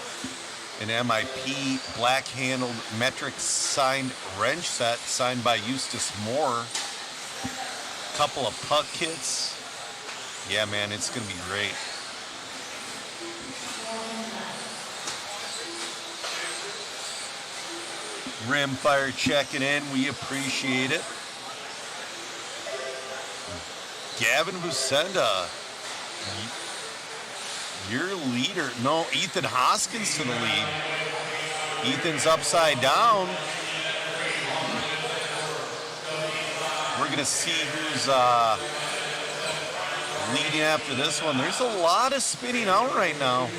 S1: an MIP black-handled metric signed wrench set signed by Eustace Moore. A couple of puck kits. Yeah, man, it's going to be great. Rimfire checking in. We appreciate it. Gavin Busenda, your leader. No, Ethan Hoskins to the lead. Ethan's upside down. We're going to see who's leading after this one. There's a lot of spinning out right now.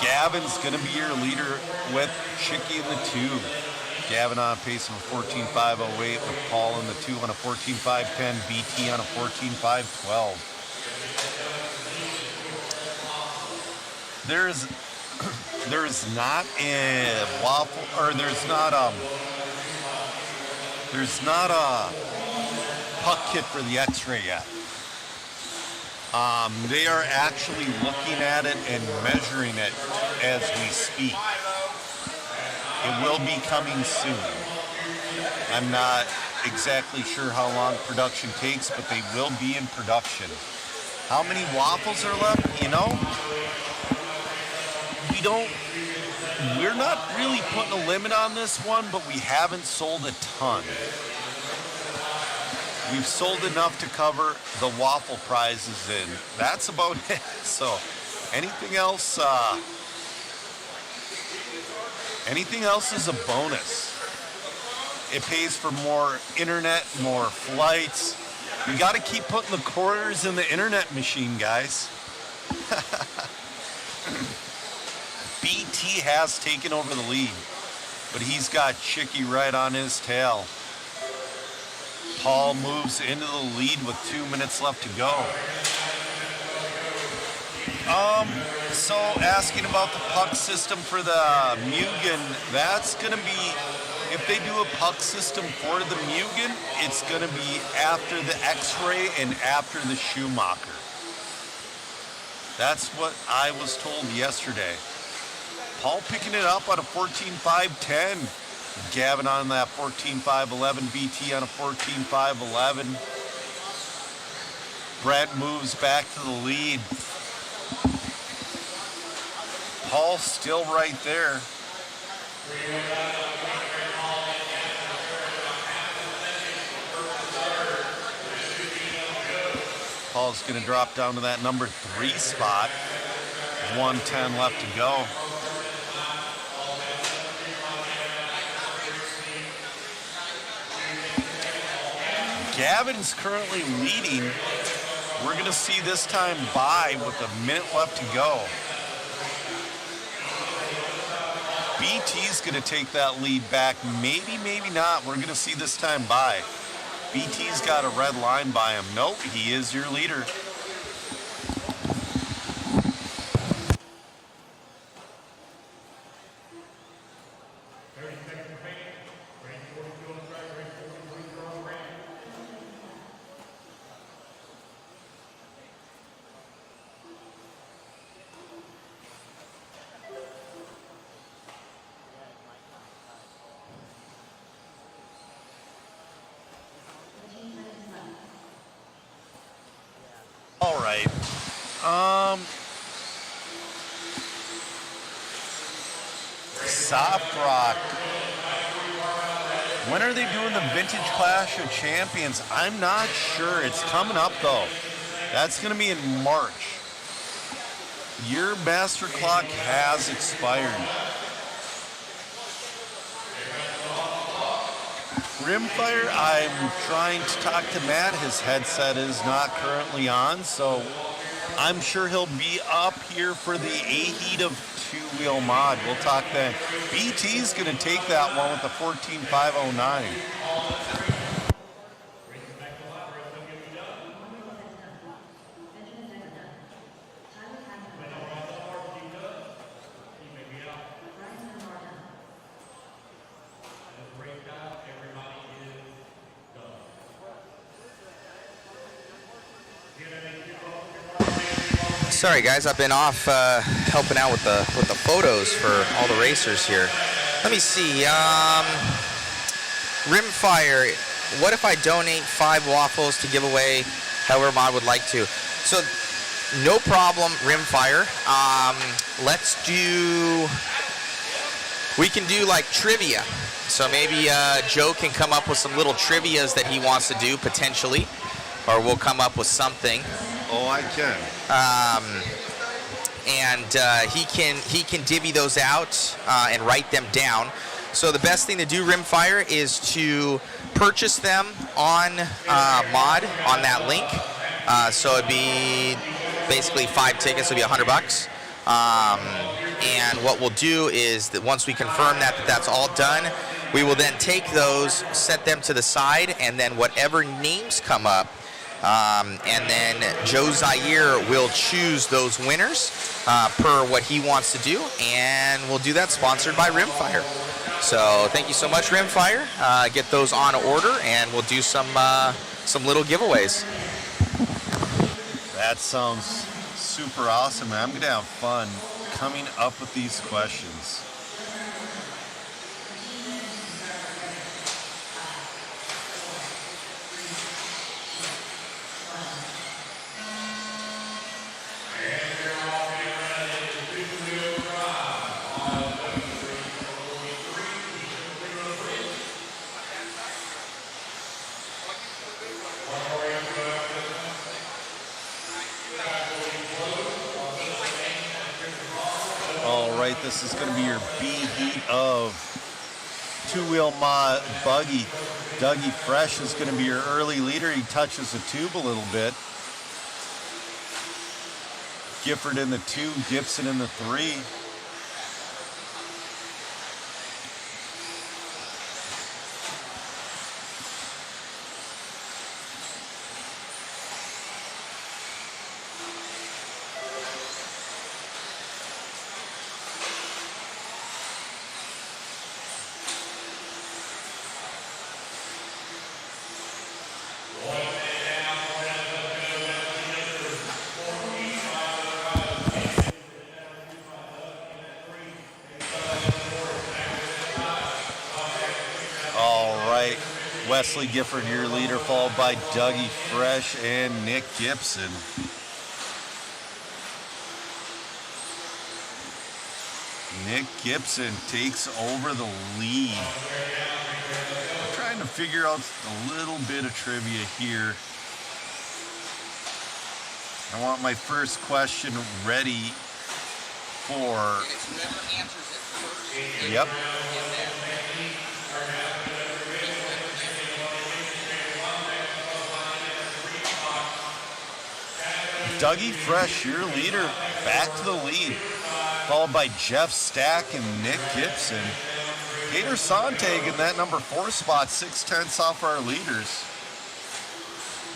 S1: Gavin's going to be your leader with Chicky in the 2. Gavin on pace of a 14.508 with Paul in the 2 on a 14.510, BT on a 14.512. There's not a waffle, or there's not a puck kit for the X-ray yet. They are actually looking at it and measuring it as we speak. It will be coming soon. exactly sure how long production takes, but they will be in production. How many waffles are left? You know, we're not really putting a limit on this one, but we haven't sold a ton. We've sold enough to cover the waffle prizes, and that's about it. So anything else is a bonus. It pays for more internet, more flights. We got to keep putting the quarters in the internet machine, guys. BT has taken over the lead, but he's got Chicky right on his tail. Paul moves into the lead with 2 minutes left to go. So asking about the puck system for the Mugen, that's going to be, if they do a puck system for the Mugen, it's going to be after the X-Ray and after the Schumacher. That's what I was told yesterday. Paul picking it up on a 14.5.10. Gavin on that 14.5.11. BT on a 14.5.11. Brent moves back to the lead. Paul still right there. Paul's going to drop down to that number 3 spot. 1:10 left to go. Gavin's currently leading. We're going to see this time by with a minute left to go. BT's going to take that lead back. Maybe, maybe not. We're going to see this time by. BT's got a red line by him. Nope, he is your leader. All right. Soft Rock. When are they doing the Vintage Clash of Champions? I'm not sure. It's coming up though. That's going to be in March. Your master clock has expired. Rimfire, I'm trying to talk to Matt. His headset is not currently on, so I'm sure he'll be up here for the A-Heat of two-wheel mod. We'll talk then. BT's going to take that one with the 14.509.
S2: Sorry guys, I've been off helping out with the photos for all the racers here. Let me see. Rimfire, what if I donate 5 waffles to give away however mod would like to? So no problem, Rimfire. We can do like trivia. So maybe Joe can come up with some little trivias that he wants to do potentially, or we'll come up with something.
S1: Oh, I can.
S2: He can divvy those out and write them down. So the best thing to do, Rimfire, is to purchase them on mod on that link. So it'd be basically 5 tickets. It'd be $100. And what we'll do is that once we confirm that that's all done, we will then take those, set them to the side, and then whatever names come up. And then Joe Zaire will choose those winners per what he wants to do, and we'll do that sponsored by Rimfire. So thank you so much, Rimfire. Get those on order, and we'll do some little giveaways.
S1: That sounds super awesome, man. I'm going to have fun coming up with these questions. This is going to be your B heat of two-wheel mod buggy. Dougie Fresh is going to be your early leader. He touches the tube a little bit. Gifford in the 2, Gibson in the 3. Wesley Gifford, your leader, followed by Dougie Fresh and Nick Gibson. Nick Gibson takes over the lead. I'm trying to figure out a little bit of trivia here. I want my first question ready for... Yep. Dougie Fresh, your leader, back to the lead, followed by Jeff Stack and Nick Gibson. Gator Sontag in that number 4 spot, 6/10 off our leaders.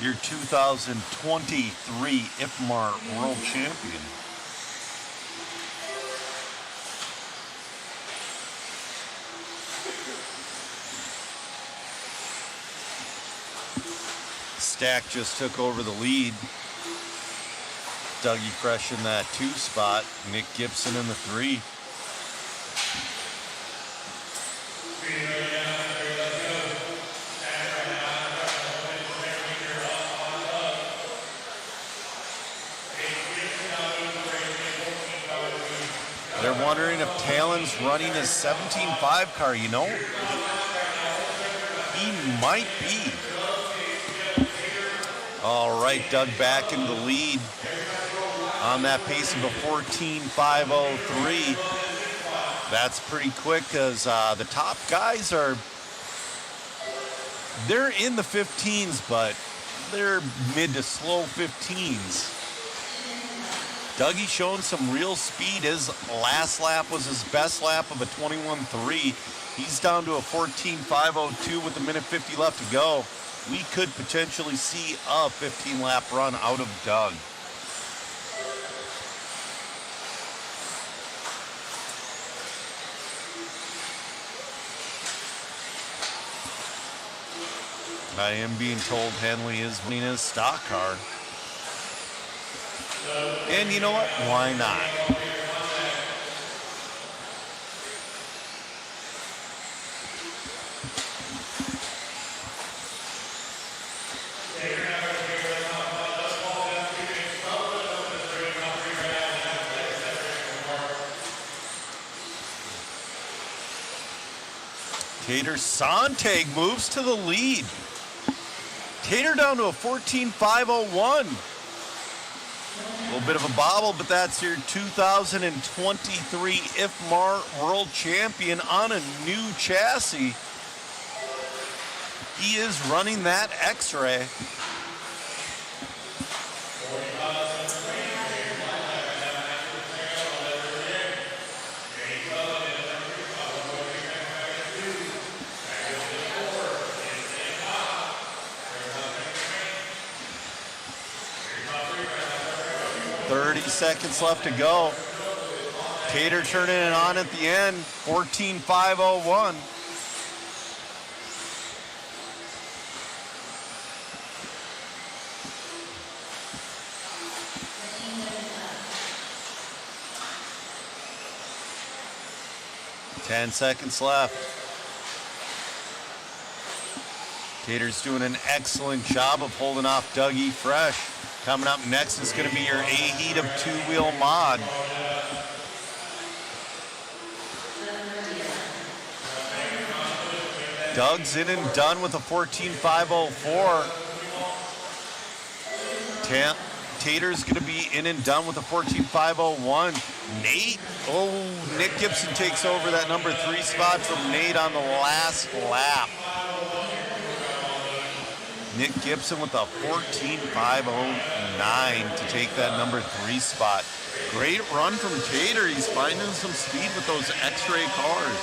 S1: Your 2023 IFMAR World Champion. Stack just took over the lead. Dougie Fresh in that 2 spot. Nick Gibson in the 3. They're wondering if Talon's running his 17.5 car, you know? He might be. All right, Doug back in the lead. On that pace of a 14.503. That's pretty quick because the top guys they're in the 15s, but they're mid to slow 15s. Dougie showing some real speed. His last lap was his best lap of a 21.3. He's down to a 14.502 with a minute 50 left to go. We could potentially see a 15-lap run out of Doug. I am being told Henley is winning his stock car. And you know what? Why not? Gator Sontag moves to the lead. Tater down to a 14.501. A little bit of a bobble, but that's your 2023 IFMAR World Champion on a new chassis. He is running that X-Ray. Seconds left to go. Tater turning it on at the end. 14.501. Ten seconds left. Tater's doing an excellent job of holding off Dougie Fresh. Coming up next is going to be your A-Heat of two-wheel mod. Doug's in and done with a 14.504. Tater's going to be in and done with a 14.501. Nick Gibson takes over that number 3 spot from Nate on the last lap. Nick Gibson with a 14.509 to take that number 3 spot. Great run from Tater. He's finding some speed with those X-ray cars.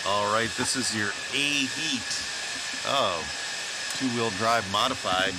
S1: All right, this is your A heat of two-wheel drive modified.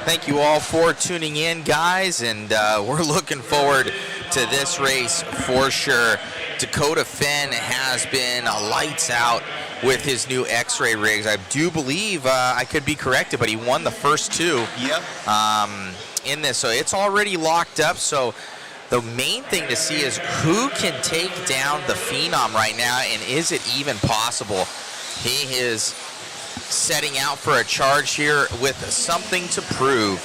S2: Thank you all for tuning in, guys, and we're looking forward to this race for sure. Dakota Fenn has been lights out with his new X-ray rigs. I do believe, I could be corrected, but he won the first 2 in this, so it's already locked up. So the main thing to see is who can take down the Phenom right now, and is it even possible? He is setting out for a charge here with something to prove.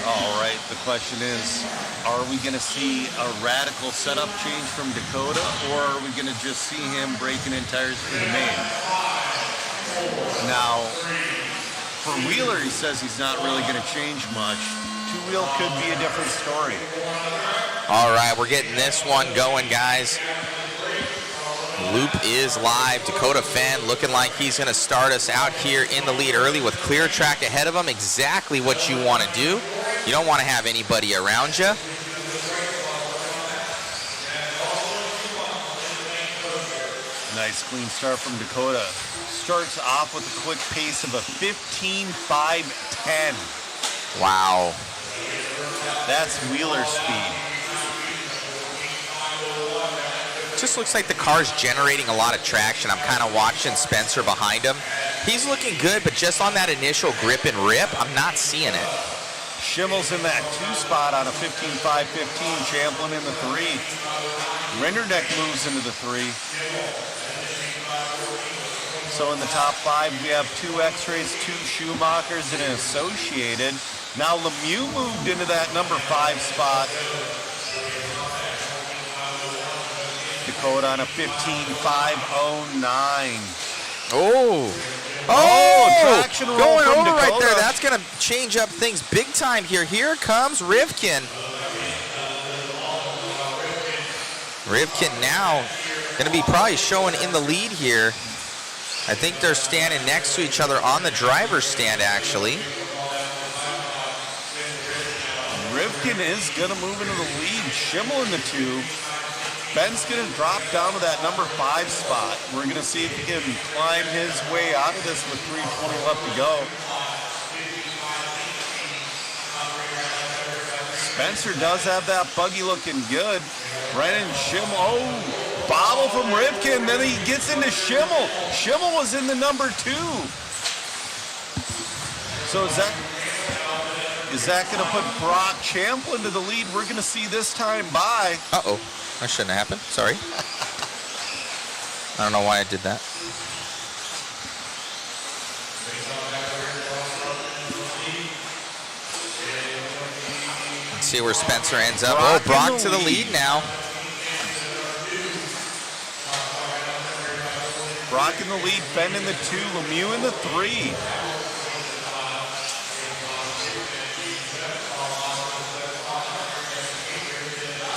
S1: All right, the question is, are we going to see a radical setup change from Dakota, or are we going to just see him breaking in tires for the main? Now, for Wheeler, he says he's not really going to change much. Two-wheel could be a different story.
S2: All right, we're getting this one going, guys. Loop is live. Dakota Fenn looking like he's going to start us out here in the lead early with clear track ahead of him. Exactly what you want to do. You don't want to have anybody around you.
S1: Nice clean start from Dakota. Starts off with a quick pace of a 15.510.
S2: Wow.
S1: That's Wheeler speed.
S2: Just looks like the car's generating a lot of traction. I'm kind of watching Spencer behind him. He's looking good, but just on that initial grip and rip, I'm not seeing it.
S1: Schimmel's in that 2 spot on a 15.515. Champlin in the 3. Renderneck moves into the 3. So in the top 5, we have 2 X-rays, 2 Schumachers, and an Associated. Now Lemieux moved into that number 5 spot. Dakota on a 15.509. Traction roll
S2: going
S1: from
S2: over
S1: Dakota.
S2: right there. That's going to change up things big time here. Here comes Rivkin. Rivkin now going to be probably showing in the lead here. I think they're standing next to each other on the driver's stand, actually.
S1: Rivkin is going to move into the lead. Schimmel in the 2. Ben's going to drop down to that number 5 spot. We're going to see if he can climb his way out of this with 3:20 left to go. Spencer does have that buggy looking good. Brennan Schimmel, bobble from Rivkin, then he gets into Schimmel. Schimmel was in the number 2. So is that going to put Brock Champlin to the lead? We're going to see this time by.
S2: Uh-oh. That shouldn't have happened. Sorry. I don't know why I did that. Let's see where Spencer ends up. Brock to the lead now.
S1: Brock in the lead, Ben in the 2, Lemieux in the 3.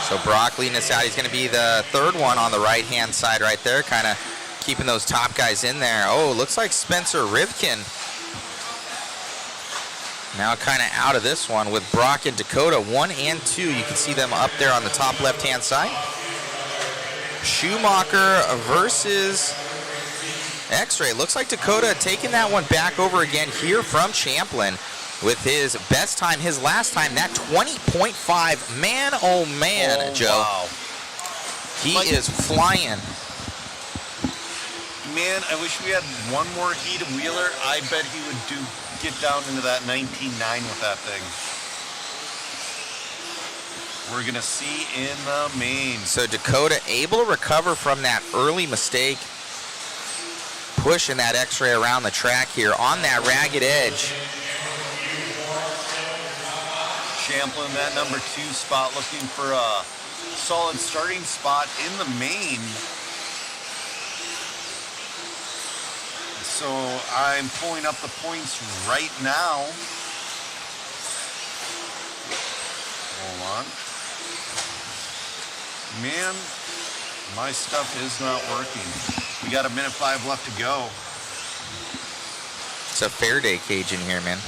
S2: So Brock leading us out. He's going to be the 3rd one on the right-hand side right there, kind of keeping those top guys in there. Oh, looks like Spencer Rivkin now kind of out of this one with Brock and Dakota 1 and 2. You can see them up there on the top left-hand side. Schumacher versus X-Ray. Looks like Dakota taking that one back over again here from Champlin with his best time, his last time, that 20.5. Man, oh man, Joe.
S1: Wow.
S2: He is flying.
S1: Man, I wish we had one more heat of Wheeler. I bet he would get down into that 19.9 with that thing. We're going to see in the main.
S2: So Dakota able to recover from that early mistake, pushing that X-ray around the track here on that ragged edge.
S1: Champlin, that number 2 spot, looking for a solid starting spot in the main. So I'm pulling up the points right now. Hold on. Man, my stuff is not working. We got 1:05 left to go.
S2: It's a fair day cage in here, man.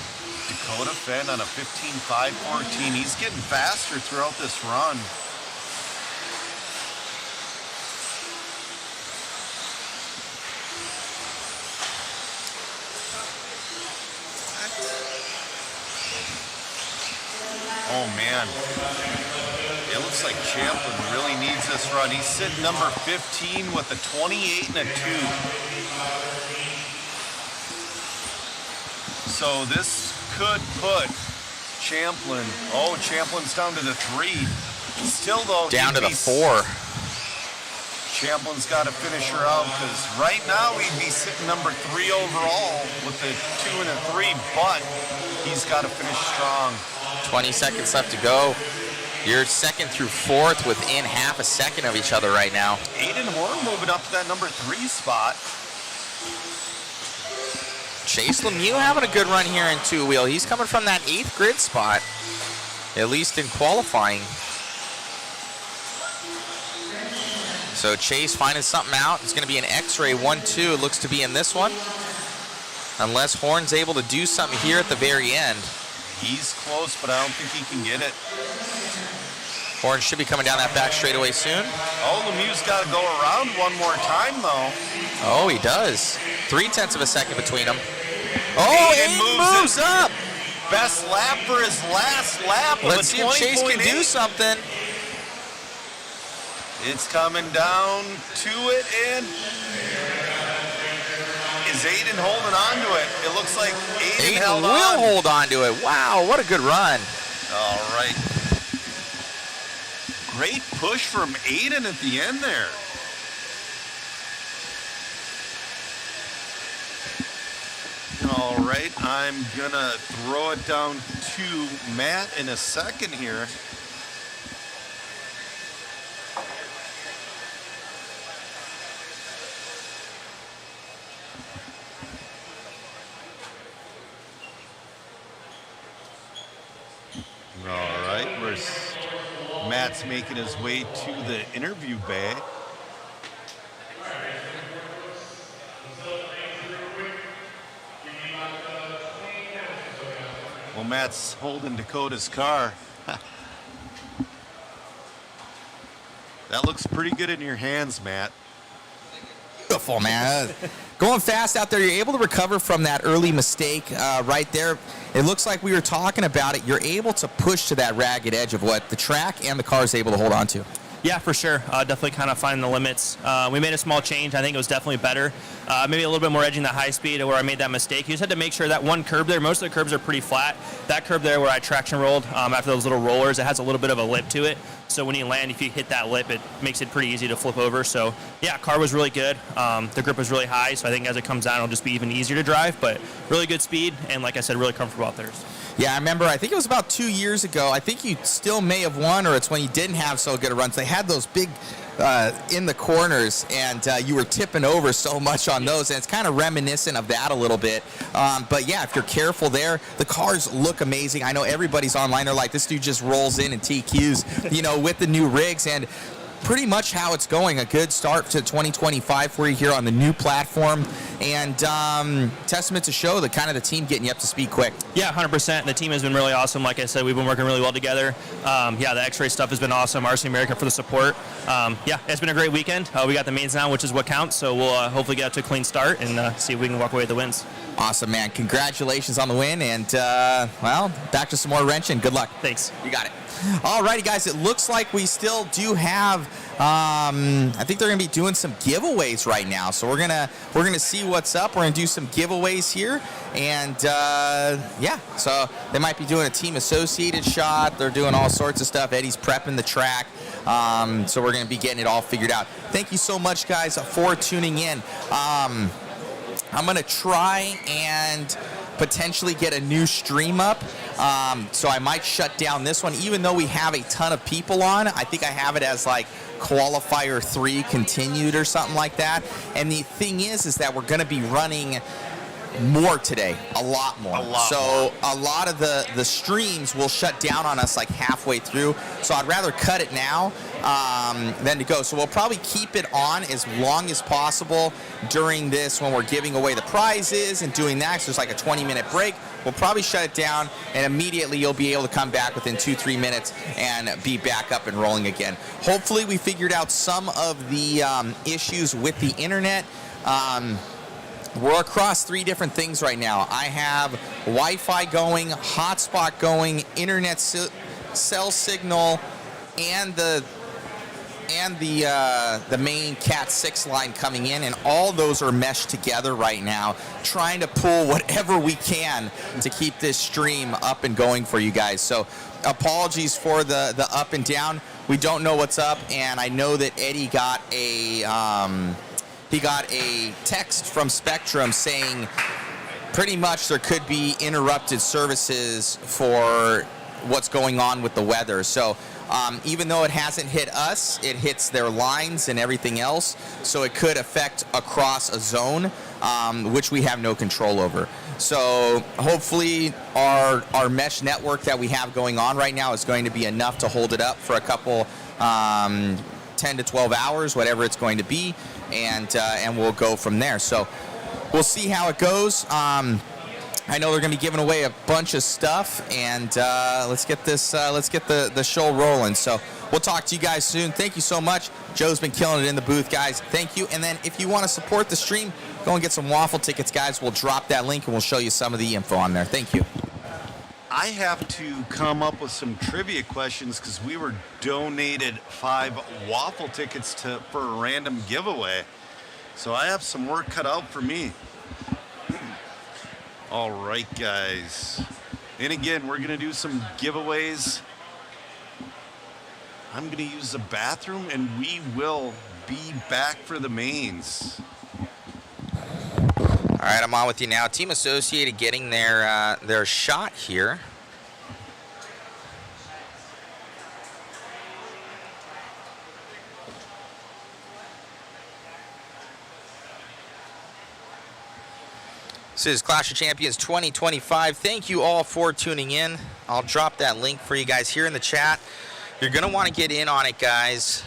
S1: Dakota Fenn on a 15.5.14. He's getting faster throughout this run. Oh man, it looks like Champlin really needs this run. He's sitting number 15 with a 28 and a 2. So this could put Champlin, Champlin's down to the 3. Still though,
S2: down to the 4.
S1: Champlin's got to finish her out because right now he'd be sitting number 3 overall with a 2 and a 3, but he's got to finish strong.
S2: 20 seconds left to go. You're 2nd through 4th within half a second of each other right now.
S1: Aiden Horn moving up to that number 3 spot.
S2: Chase Lemieux having a good run here in 2-wheel. He's coming from that 8th grid spot, at least in qualifying. So Chase finding something out. It's going to be an X-ray 1-2. It looks to be in this one. Unless Horn's able to do something here at the very end.
S1: He's close, but I don't think he can get it.
S2: Horn should be coming down that back straightaway soon.
S1: Oh, Lemieux's got to go around one more time, though.
S2: Oh, he does. 0.3 of a second between them. Oh, Aiden moves up.
S1: Best lap for his last lap.
S2: Let's see if Chase can do something.
S1: It's coming down to it, and is Aiden holding on to it? It looks like Aiden held on.
S2: Will hold on to it. Wow, what a good run.
S1: All right. Great push from Aiden at the end there. All right, I'm gonna throw it down to Matt in a second here. All right, Matt's making his way to the interview bay. Well, Matt's holding Dakota's car. That looks pretty good in your hands, Matt.
S2: Beautiful, man. Going fast out there. You're able to recover from that early mistake right there. It looks like we were talking about it. You're able to push to that ragged edge of what the track and the car is able to hold on to.
S4: Yeah, for sure. Definitely kind of finding the limits. We made a small change. I think it was definitely better. Maybe a little bit more edging the high speed where I made that mistake. You just had to make sure that one curb there, most of the curbs are pretty flat. That curb there where I traction rolled after those little rollers, it has a little bit of a lip to it. So when you land, if you hit that lip, it makes it pretty easy to flip over. So yeah, car was really good. The grip was really high. So I think as it comes down, it'll just be even easier to drive, but really good speed. And like I said, really comfortable out there.
S2: Yeah, I remember, I think it was about 2 years ago. I think you still may have won, or it's when you didn't have so good a runs. They had those big in the corners, and you were tipping over so much on those, and it's kind of reminiscent of that a little bit. But yeah, if you're careful there, the cars look amazing. I know everybody's online. They're like, this dude just rolls in TQs, you know, with the new rigs, and pretty much how it's going. A good start to 2025 for you here on the new platform, and testament to show the kind of the team getting you up to speed quick.
S4: Yeah, 100%. The team has been really awesome. Like I said, we've been working really well together. Yeah, the X-ray stuff has been awesome. RC America for the support. Yeah, it's been a great weekend. We got the mains now, which is what counts. So we'll hopefully get out to a clean start and see if we can walk away with the wins.
S2: Awesome, man. Congratulations on the win, and well, back to some more wrenching. Good luck.
S4: Thanks.
S2: You got it. Alrighty, guys, it looks like we still do have. I think they're gonna be doing some giveaways right now, so we're gonna see what's up. We're gonna do some giveaways here, and yeah, so they might be doing a team associated shot. They're doing all sorts of stuff. Eddie's prepping the track, so we're gonna be getting it all figured out. Thank you so much, guys, for tuning in. I'm gonna try and potentially get a new stream up, so I might shut down this one, even though we have a ton of people on. I think I have it as like Qualifier 3 continued or something like that. And the thing is that we're going to be running more today, a lot more. A lot of the streams will shut down on us like halfway through, so I'd rather cut it now than to go. So we'll probably keep it on as long as possible during this when we're giving away the prizes and doing that. So there's like a 20-minute break. We'll probably shut it down, and immediately you'll be able to come back within 2-3 minutes and be back up and rolling again. Hopefully we figured out some of the issues with the internet. We're across 3 different things right now. I have Wi-Fi going, hotspot going, internet cell signal, and the main Cat 6 line coming in, and all those are meshed together right now, trying to pull whatever we can to keep this stream up and going for you guys. So apologies for the up and down. We don't know what's up, and I know that Eddie got a text from Spectrum saying pretty much there could be interrupted services for what's going on with the weather. So even though it hasn't hit us, it hits their lines and everything else, so it could affect across a zone, which we have no control over. So hopefully our mesh network that we have going on right now is going to be enough to hold it up for a couple 10 to 12 hours, whatever it's going to be, and we'll go from there. So we'll see how it goes. I know they're going to be giving away a bunch of stuff, and let's get the show rolling. So we'll talk to you guys soon. Thank you so much. Joe's been killing it in the booth, guys. Thank you. And then if you want to support the stream, go and get some waffle tickets, guys. We'll drop that link and we'll show you some of the info on there. Thank you.
S1: I have to come up with some trivia questions because we were donated 5 waffle tickets for a random giveaway. So I have some work cut out for me. All right, guys. And again, we're going to do some giveaways. I'm going to use the bathroom, and we will be back for the mains.
S2: All right, I'm on with you now. Team Associated getting their shot here. This is Clash of Champions 2025. Thank you all for tuning in. I'll drop that link for you guys here in the chat. You're going to want to get in on it, guys.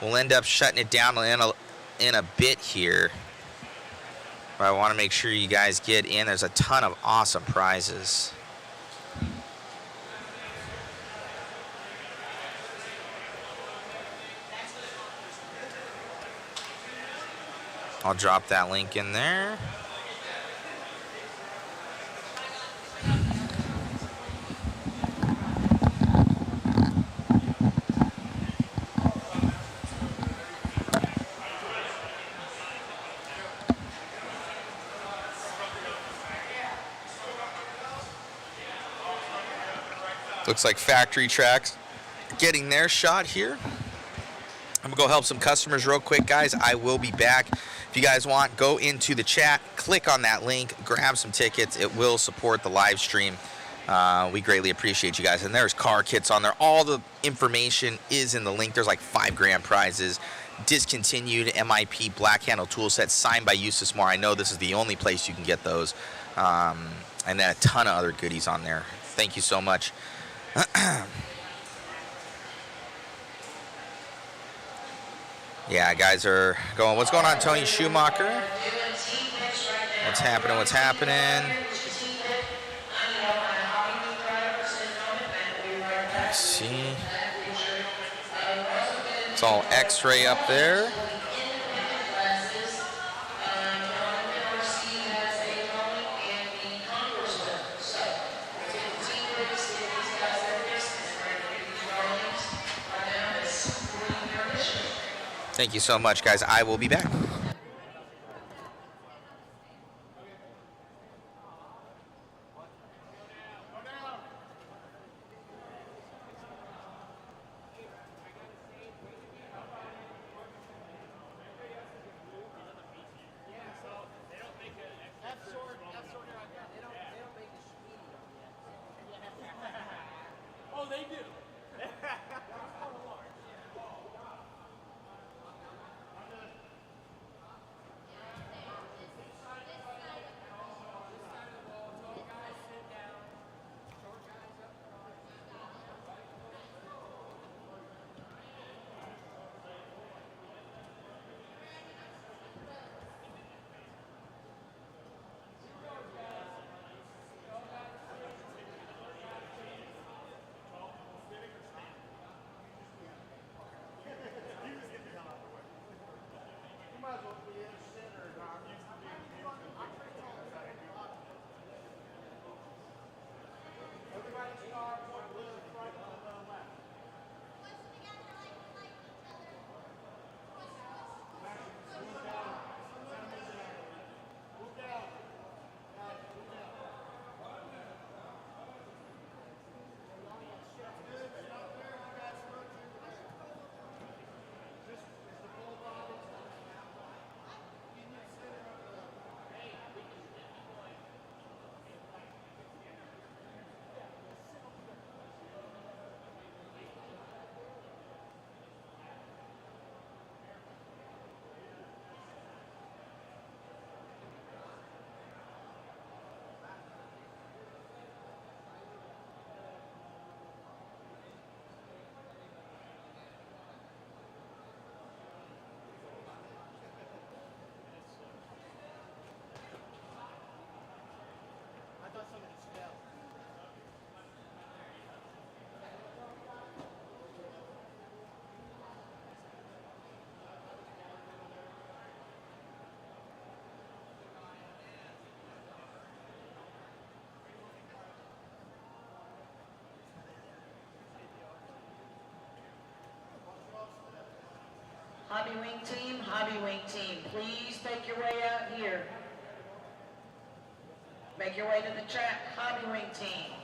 S2: We'll end up shutting it down in a bit here. But I want to make sure you guys get in. There's a ton of awesome prizes. I'll drop that link in there. Looks like Factory Tracks getting their shot here. I'm gonna go help some customers real quick, guys. I will be back. If you guys want, go into the chat, click on that link, grab some tickets. It will support the live stream. We greatly appreciate you guys. And there's car kits on there. All the information is in the link. There's like 5 grand prizes, discontinued MIP black handle tool sets signed by Eustace Moore. I know this is the only place you can get those. And then a ton of other goodies on there. Thank you so much. Yeah, guys are going, what's going on, Tony Schumacher? What's happening? What's happening? Let's see. It's all X-ray up there. Thank you so much, guys. I will be back.
S6: Hobby Wing team, please make your way out here. Make your way to the track, Hobby Wing team.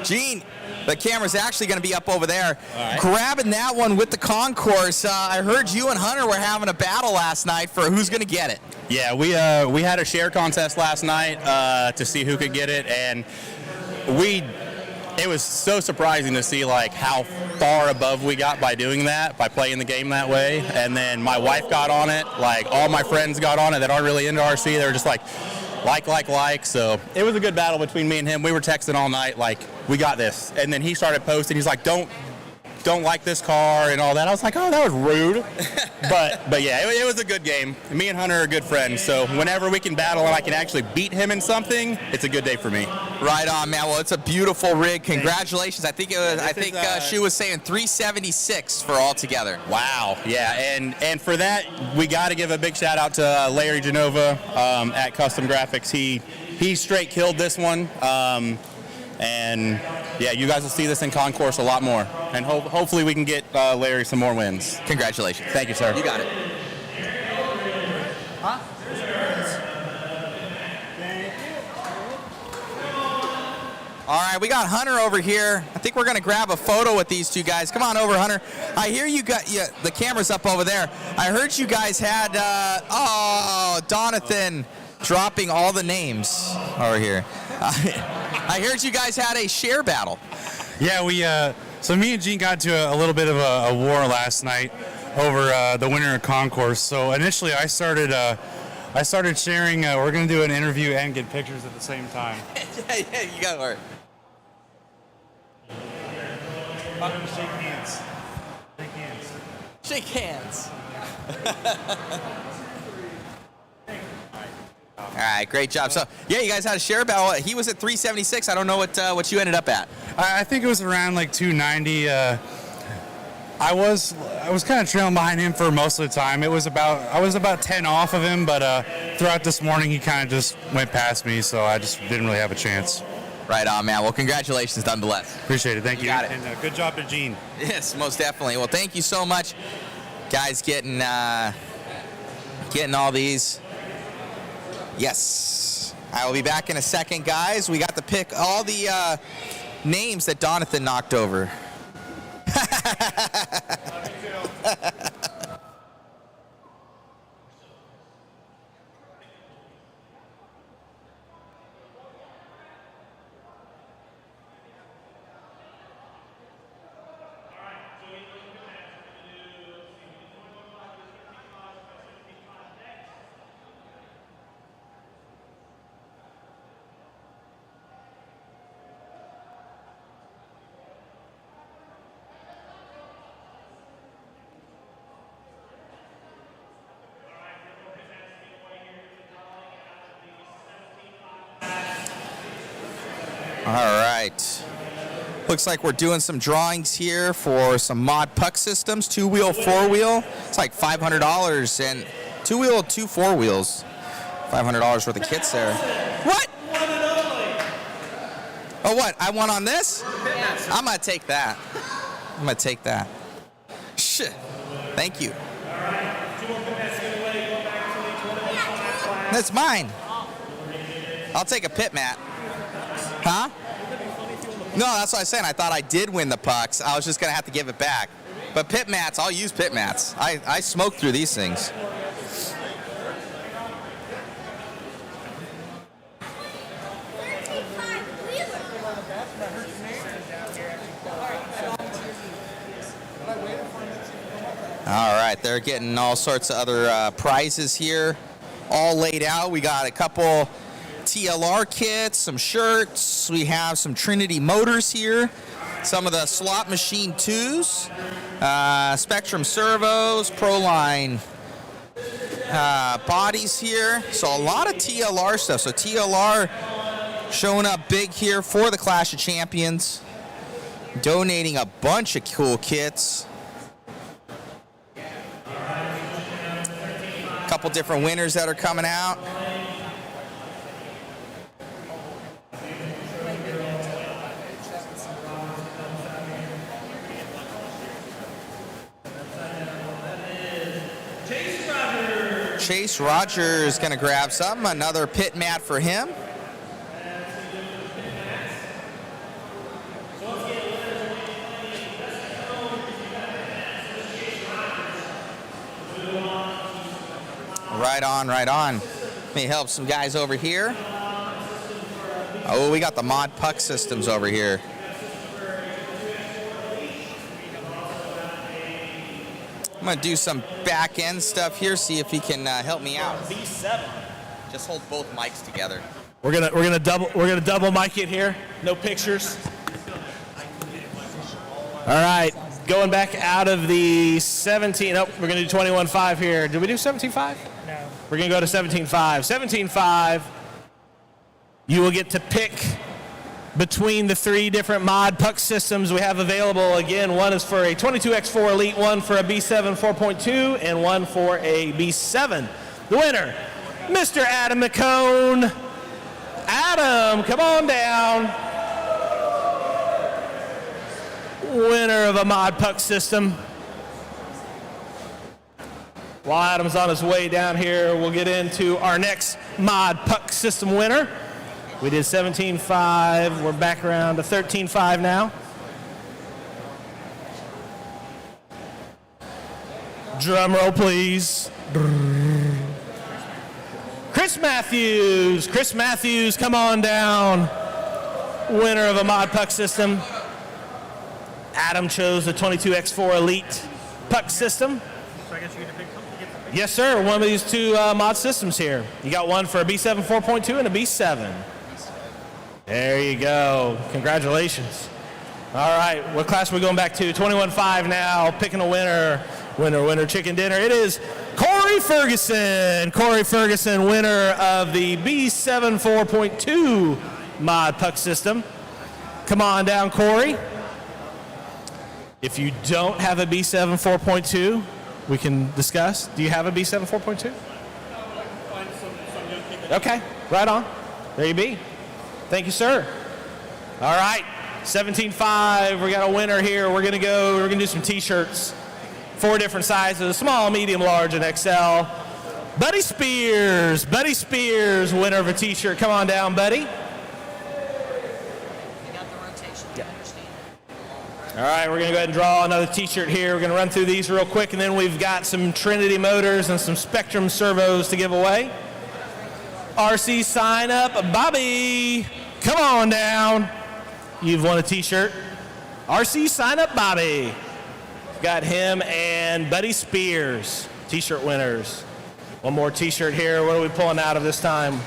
S2: Gene, the camera's actually going to be up over there.
S7: right.
S2: Grabbing that one with the concourse. I heard you and Hunter were having a battle last night for who's going to get it.
S7: Yeah, we had a share contest last night to see who could get it, and it was so surprising to see like how far above we got by doing that, by playing the game that way. And then my wife got on it, like all my friends got on it that aren't really into RC. They were just like. So it was a good battle between me and him. We were texting all night like, we got this. And then he started posting. He's like, don't like this car and all that. I was like, oh, that was rude. but yeah, it was a good game. Me and Hunter are good friends. So whenever we can battle and I can actually beat him in something, it's a good day for me.
S2: Right on, man. Well, it's a beautiful rig. Congratulations. I think she was saying 376 for all together.
S7: Wow. Yeah. And for that, we got to give a big shout out to Larry Genova at Custom Graphics. He straight killed this one. And yeah, you guys will see this in concourse a lot more. And hopefully we can get Larry some more wins.
S2: Congratulations.
S7: Thank you, sir.
S2: You got it. Huh? All right, we got Hunter over here. I think we're going to grab a photo with these two guys. Come on over, Hunter. I hear you got the camera's up over there. I heard you guys had, Donathan dropping all the names over here. I heard you guys had a share battle.
S8: Yeah, so me and Gene got into a little bit of a war last night over the winner of concourse. So initially I started sharing, we're going to do an interview and get pictures at the same time.
S2: yeah, you got to work.
S8: Shake hands. Shake hands.
S2: Shake hands. All right, great job. So, yeah, you guys had a share battle. He was at 376. I don't know what you ended up at.
S8: I think it was around like 290. I was kind of trailing behind him for most of the time. I was about 10 off of him, but throughout this morning he kind of just went past me, so I just didn't really have a chance.
S2: Right on, man. Well, congratulations nonetheless.
S8: Appreciate it. Thank you.
S2: Got it.
S8: And good job to Gene.
S2: Yes, most definitely. Well, thank you so much, guys, getting all these. Yes. I will be back in a second, guys. We got to pick all the names that Donathan knocked over. All right. Looks like we're doing some drawings here for some mod puck systems, 2-wheel, 4-wheel. It's like $500 and 2-wheel, 2 4-wheels. $500 worth of kits there. What? Oh, what? I won on this? I'm going to take that. I'm going to take that. Shit. Thank you. That's mine. I'll take a pit mat. Huh? No, that's what I said. I thought I did win the pucks. I was just going to have to give it back. But pit mats, I'll use pit mats. I smoke through these things. All right, they're getting all sorts of other prizes here, all laid out. We got a couple TLR kits, some shirts. We have some Trinity motors here, some of the slot machine 2s, Spectrum servos, Proline bodies here. So a lot of TLR stuff. So TLR showing up big here for the Clash of Champions, donating a bunch of cool kits. Couple different winners that are coming out. Chase Rogers is going to grab some, another pit mat for him. Right on, right on. Let me help some guys over here. Oh, we got the mod puck systems over here. I'm gonna do some back end stuff here, see if he can help me out.
S4: B7.
S2: Just hold both mics together.
S4: We're gonna double mic it here. No pictures. All right, going back out of the 17. Oh, we're gonna do 21.5 here. Did we do 17.5? No. We're gonna go to 17.5. 17.5. You will get to pick between the 3 different mod puck systems we have available. Again, one is for a 22x4 Elite, one for a B7 4.2, and one for a B7. The winner, Mr. Adam McCone. Adam, come on down. Winner of a mod puck system. While Adam's on his way down here, we'll get into our next mod puck system winner. We did 17.5. We're back around to 13.5 now. Drum roll, please. Chris Matthews. Chris Matthews, come on down. Winner of a mod puck system. Adam chose the 22x4 Elite puck system.
S9: So I guess you get to pick something.
S4: Yes, sir. One of these 2 mod systems here. You got one for a B7 4.2 and a B7. There you go. Congratulations. All right. What class are we going back to? 21.5 now. Picking a winner. Winner, chicken dinner. It is Corey Ferguson. Corey Ferguson, winner of the B7 4.2 mod puck system. Come on down, Corey. If you don't have a B7 4.2, we can discuss. Do you have a B7 4.2? Okay, right on. There you be. Thank you, sir. All right, 17.5. We got a winner here. We're gonna do some T-shirts. 4 different sizes: small, medium, large, and XL. Buddy Spears, winner of a T-shirt. Come on down, buddy. All right, we're going to go ahead and draw another T-shirt here. We're going to run through these real quick, and then we've got some Trinity motors and some Spectrum servos to give away. RC sign up, Bobby. Come on down. You've won a T-shirt. RC sign up, Bobby. Got him and Buddy Spears, T-shirt winners. One more T-shirt here. What are we pulling out of this time?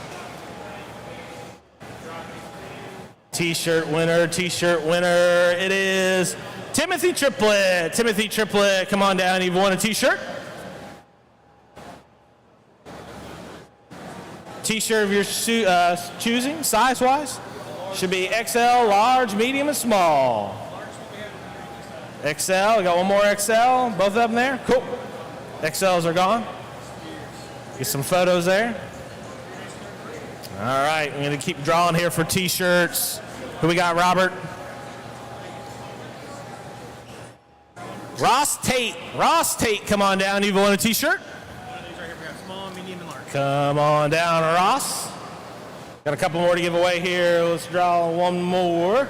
S4: T-shirt winner. It is Timothy Triplett. Timothy Triplett, come on down. You've won a T-shirt. T-shirt of your choosing, size-wise. Should be XL, large, medium, and small. XL, we got one more XL. Both of them there. Cool. XLs are gone. Get some photos there. All right, I'm going to keep drawing here for T-shirts. Who we got, Robert? Ross Tate. Ross Tate, come on down. You've won a T-shirt.
S9: Small, medium, and large.
S4: Come on down, Ross. Got a couple more to give away here. Let's draw one more.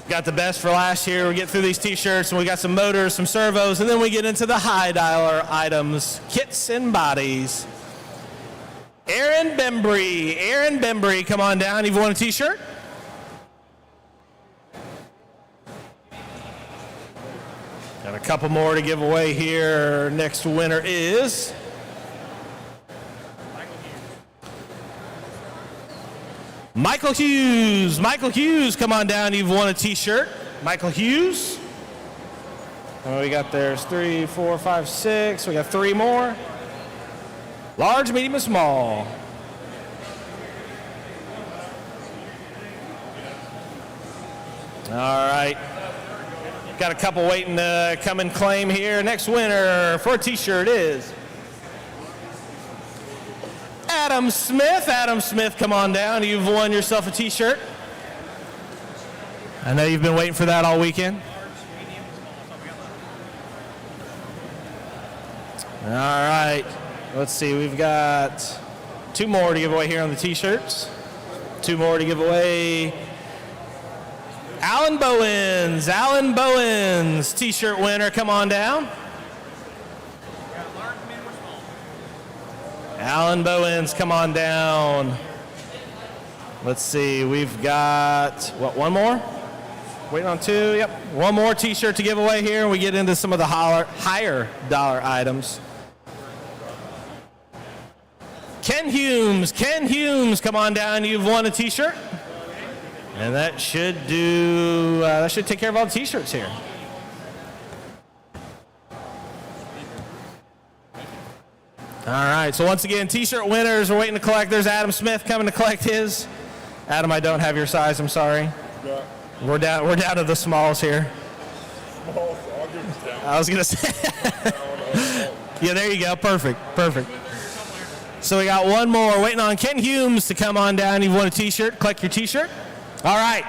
S4: Got the best for last here. We get through these T-shirts, and we got some motors, some servos, and then we get into the high dollar items, kits and bodies. Aaron Bembry, come on down. You've won a T-shirt. Got a couple more to give away here. Next winner is Michael Hughes. Michael Hughes, come on down. You've won a T-shirt. Michael Hughes. Oh, we got there's 3, 4, 5, 6. We got 3 more. Large, medium, and small. All right. Got a couple waiting to come and claim here. Next winner for a T-shirt is Adam Smith. Adam Smith, come on down. You've won yourself a T-shirt. I know you've been waiting for that all weekend. All right. Let's see. We've got 2 more to give away here on the T-shirts. 2 more to give away. Alan Bowens, T-shirt winner, come on down.
S10: Alan Bowens, come on down. Let's see, we've got, one more? Waiting on 2, yep. One more t-shirt to give away here, and we get into some of the higher dollar items. Ken Humes, come on down. You've won a t-shirt. And that should take care of all the t-shirts here. All right, so once again, t-shirt winners, we're waiting to collect. There's Adam Smith coming to collect his. Adam, I don't have your size, I'm sorry. We're down to the smalls here. I was going to say. Yeah, there you go. Perfect. So we got one more. Waiting on Ken Humes to come on down. You've won a t-shirt. Collect your t-shirt. All right.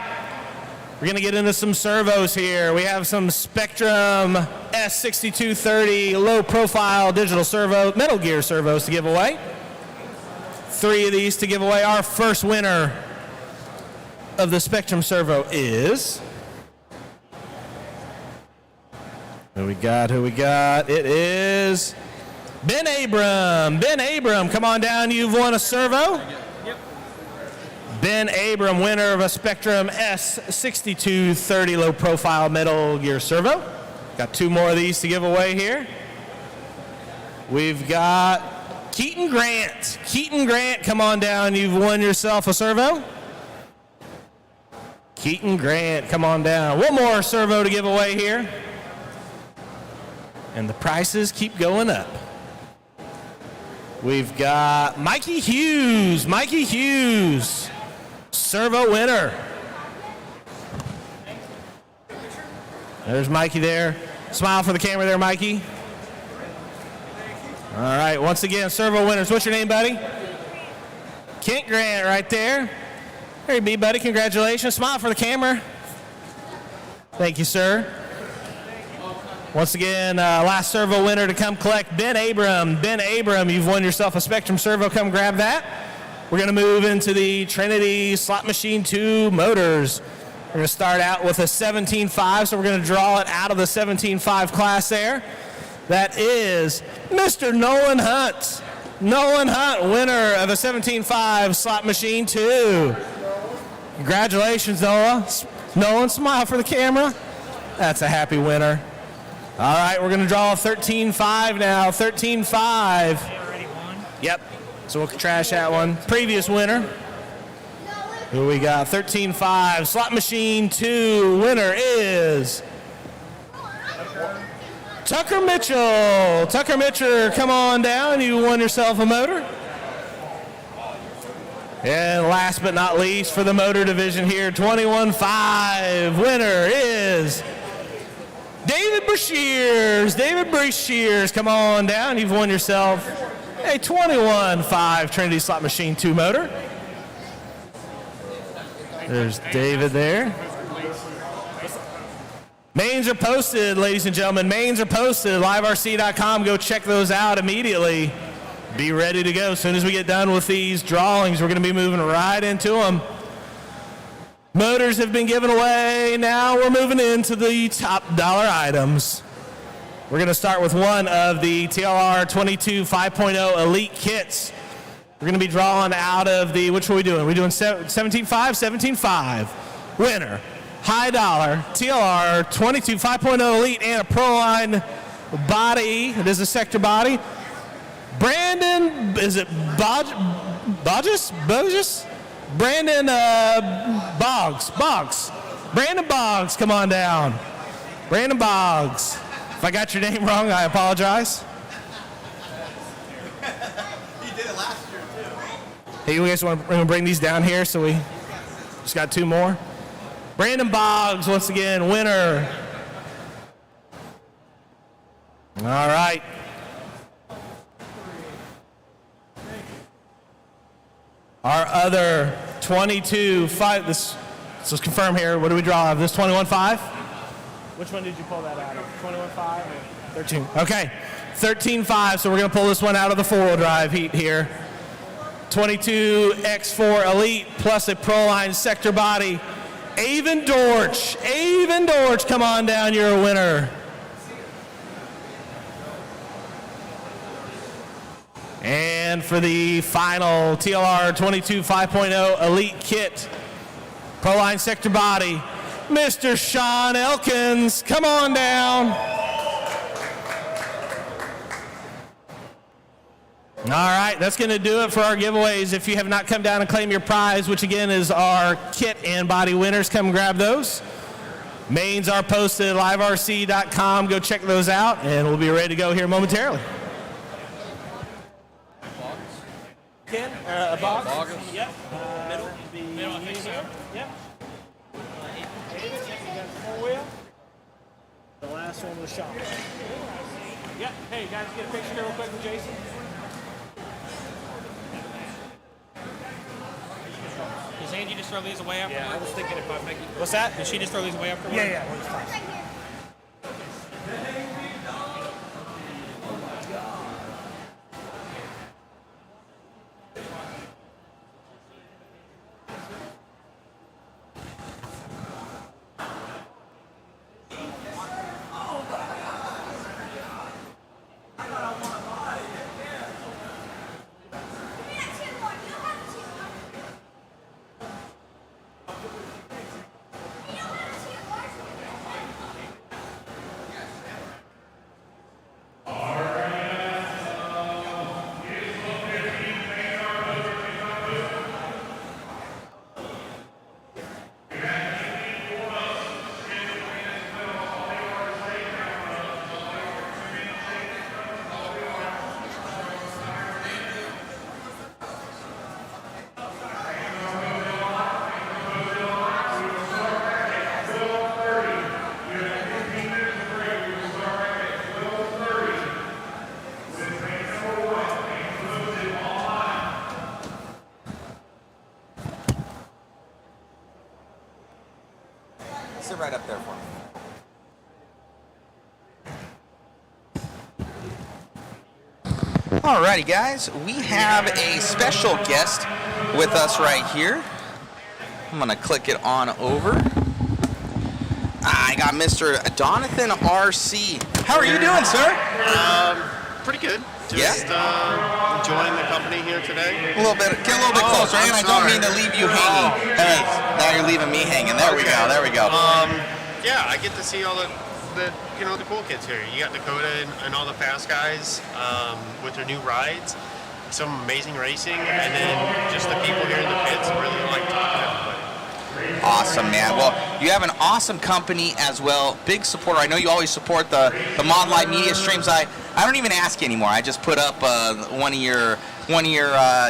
S10: We're going to get into some servos here. We have some Spectrum S6230 low-profile digital servo, Metal Gear servos to give away. 3 of these to give away. Our first winner of the Spectrum servo is... Who we got? It is Ben Abram. Ben Abram, come on down. You've won a servo. Ben Abram, winner of a Spectrum S6230 low-profile Metal Gear servo. Got 2 more of these to give away here. We've got Keaton Grant. Keaton Grant, come on down. You've won yourself a servo. Keaton Grant, come on down. One more servo to give away here. And the prices keep going up. We've got Mikey Hughes. Mikey Hughes, servo winner. There's Mikey there. Smile for the camera there, Mikey. All right, once again, servo winners. What's your name, buddy? Kent Grant right there. There you be, buddy. Congratulations. Smile for the camera. Thank you, sir. Once again, last servo winner to come collect, Ben Abram. Ben Abram, you've won yourself a Spectrum servo. Come grab that. We're going to move into the Trinity Slot Machine 2 motors. We're going to start out with a 17.5, so we're going to draw it out of the 17.5 class there. That is Mr. Nolan Hunt. Nolan Hunt, winner of a 17.5 Slot Machine 2. Congratulations, Noah. Nolan, smile for the camera. That's a happy winner. All right, we're going to draw a 13.5 now. 13.5. Yep. So we'll trash that one. Previous winner. Who we got? 13.5. Slot Machine 2. Winner is Tucker Mitchell. Tucker Mitchell, come on down. You won yourself a motor. And last but not least for the motor division here, 21.5. Winner is David Brashears. David Brashears, come on down. You've won yourself a 21.5 Trinity Slot Machine 2 motor. There's David there. Mains are posted, ladies and gentlemen. Mains are posted. LiveRC.com. Go check those out immediately. Be ready to go. As soon as we get done with these drawings, we're going to be moving right into them. Motors have been given away. Now we're moving into the top dollar items. We're going to start with one of the TLR 22 5.0 Elite kits. We're going to be drawing out of the, which are we doing? We're doing 17.5, 17.5. Winner, high dollar, TLR 22 5.0 Elite and a Proline body. It is a sector body. Brandon, is it Bogus? Brandon Boggs. Brandon Boggs, come on down. Brandon Boggs. If I got your name wrong, I apologize.
S2: He did it last year, too.
S10: Hey, you guys want to bring these down here so we just got 2 more? Brandon Boggs, once again, winner. All right. Our other 22.5, let's confirm here. What do we draw of this 21.5? Which one did you pull that out of? 21.5 or 13? Okay, 13.5, so we're going to pull this one out of the 4-wheel drive heat here. 22 X4 Elite plus a Proline sector body. Avon Dortch, come on down, you're a winner. And for the final TLR 22 5.0 Elite Kit, Proline Sector Body, Mr. Sean Elkins, come on down. All right, that's going to do it for our giveaways. If you have not come down and claim your prize, which again is our kit and body winners, come grab those. Mains are posted at liverc.com. Go check those out, and we'll be ready to go here momentarily. Ken, a box? Yep. Middle. Middle, I think so. Yep. The last one was Sean. Yep. Hey, guys, get a picture here real quick with Jason.
S9: Does Angie just throw these away after?
S10: Yeah, I was thinking if I make it.
S9: What's that? Did she just throw these away after?
S10: Yeah, we're just fine.
S2: Sit right up there for me. Alrighty, guys, we have a special guest with us right here. I'm gonna click it on over. I got Mr. Donathan RC. How are you doing, sir?
S11: Pretty good. Just enjoying the company here today.
S2: A little bit, get a little bit closer, and I don't mean to leave you hanging. Hey, now you're leaving me hanging. There we go. There we go.
S11: Yeah, I get to see all the cool kids here. You got Dakota and all the fast guys with their new rides, some amazing racing, and then just the people here in the pits really like talking to everybody.
S2: Awesome, man. Well, you have an awesome company as well. Big supporter. I know you always support the Mod Live media streams. I don't even ask you anymore. I just put up one of your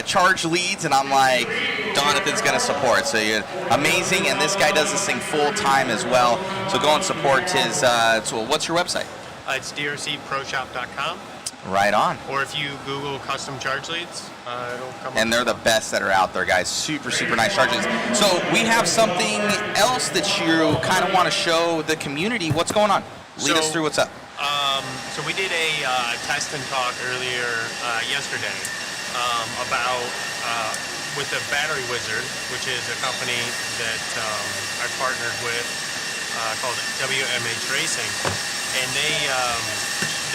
S2: charge leads, and I'm like, Donathan's gonna support. So you're amazing, and this guy does this thing full time as well. So go and support his. So what's your website?
S11: It's drcproshop.com.
S2: Right on.
S11: Or if you Google custom charge leads, it'll come up.
S2: And they're the best that are out there, guys. Super, super nice charge leads. So we have something else that you kind of want to show the community. What's going on? Lead us through what's up.
S11: So we did a test and talk earlier yesterday about with the Battery Wizard, which is a company that I partnered with called WMH Racing, and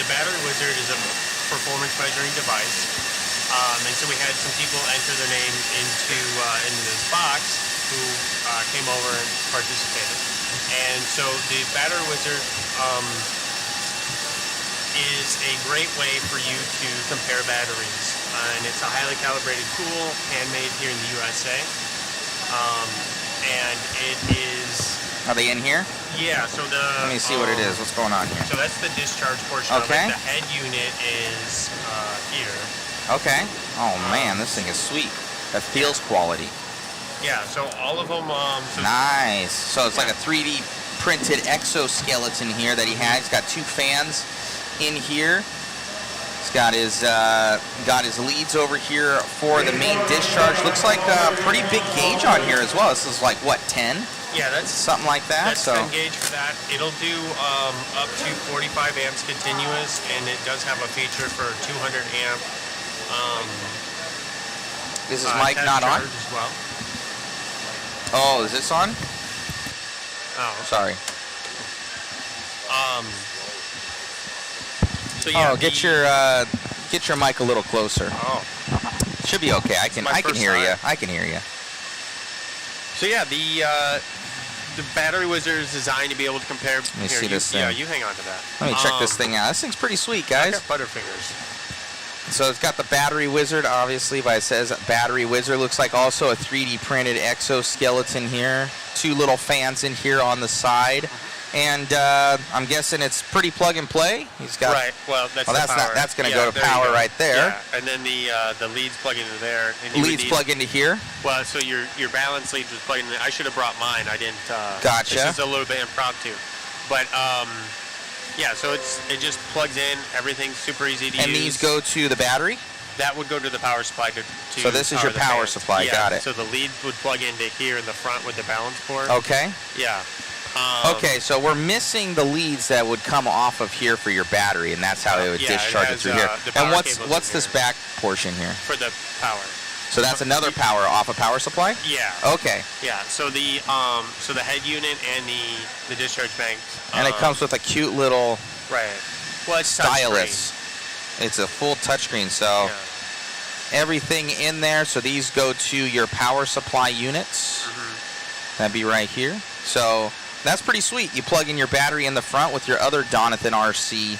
S11: the Battery Wizard is a performance measuring device, and so we had some people enter their name into this box who came over and participated, and so the Battery Wizard is a great way for you to compare batteries, and it's a highly calibrated tool, handmade here in the USA, and it is...
S2: Are they in here?
S11: Yeah, so
S2: Let me see what it is. What's going on here?
S11: So that's the discharge portion of it. The head unit is here.
S2: Okay. Oh, man, this thing is sweet. That feels quality.
S11: Yeah, so all of them...
S2: Nice. So it's like a 3D printed exoskeleton here that he has. He's got two fans in here. He's got his leads over here for the main discharge. Looks like a pretty big gauge on here as well. This is like, what, 10?
S11: Yeah, that's
S2: something like that.
S11: That's 10 gauge for that. It'll do up to 45 amps continuous, and it does have a feature for 200 amp.
S2: Is his mic not on?
S11: As well.
S2: Oh, is this on?
S11: Oh,
S2: sorry.
S11: So yeah,
S2: get your Get your mic a little closer.
S11: Oh.
S2: Should be okay. I can hear you. I can hear you.
S11: So yeah, the battery wizard is designed to be able to compare.
S2: Let me see this thing.
S11: Yeah, you hang on to that.
S2: Let me check this thing out. This thing's pretty sweet, guys.
S11: I got butterfingers.
S2: So it's got the battery wizard, obviously, but it says battery wizard. Looks like also a 3D printed exoskeleton here. 2 little fans in here on the side. And I'm guessing it's pretty plug and play. He's got
S11: Right. Well, that's the power.
S2: That's going to
S11: Yeah,
S2: go to
S11: there you
S2: power
S11: go.
S2: right there.
S11: Yeah. And then the leads plug into there. And you would
S2: Leads
S11: need-
S2: plug into here.
S11: Well, so your balance leads was plugged in. I should have brought mine. I didn't.
S2: Gotcha.
S11: It's just a little bit impromptu, but yeah. So it just plugs in. Everything's super easy to use.
S2: And these go to the battery.
S11: That would go to the power supply to
S2: So this is your
S11: the
S2: power
S11: fans.
S2: supply.
S11: Yeah,
S2: Got it.
S11: So the lead would plug into here in the front with the balance board.
S2: Okay.
S11: Yeah.
S2: Okay, so we're missing the leads that would come off of here for your battery, and that's how it would
S11: Yeah, it
S2: discharge it
S11: has,
S2: through here.
S11: the power
S2: And what's
S11: cables in
S2: this
S11: here.
S2: back portion here?
S11: For the power.
S2: So that's another power off a power supply?
S11: Yeah.
S2: Okay.
S11: Yeah. So the head unit and the discharge bank.
S2: And it comes with a cute little
S11: Right. Well, it's
S2: stylus. It's a full touchscreen, so everything in there. So these go to your power supply units. That'd be right here. So that's pretty sweet. You plug in your battery in the front with your other Donathan RC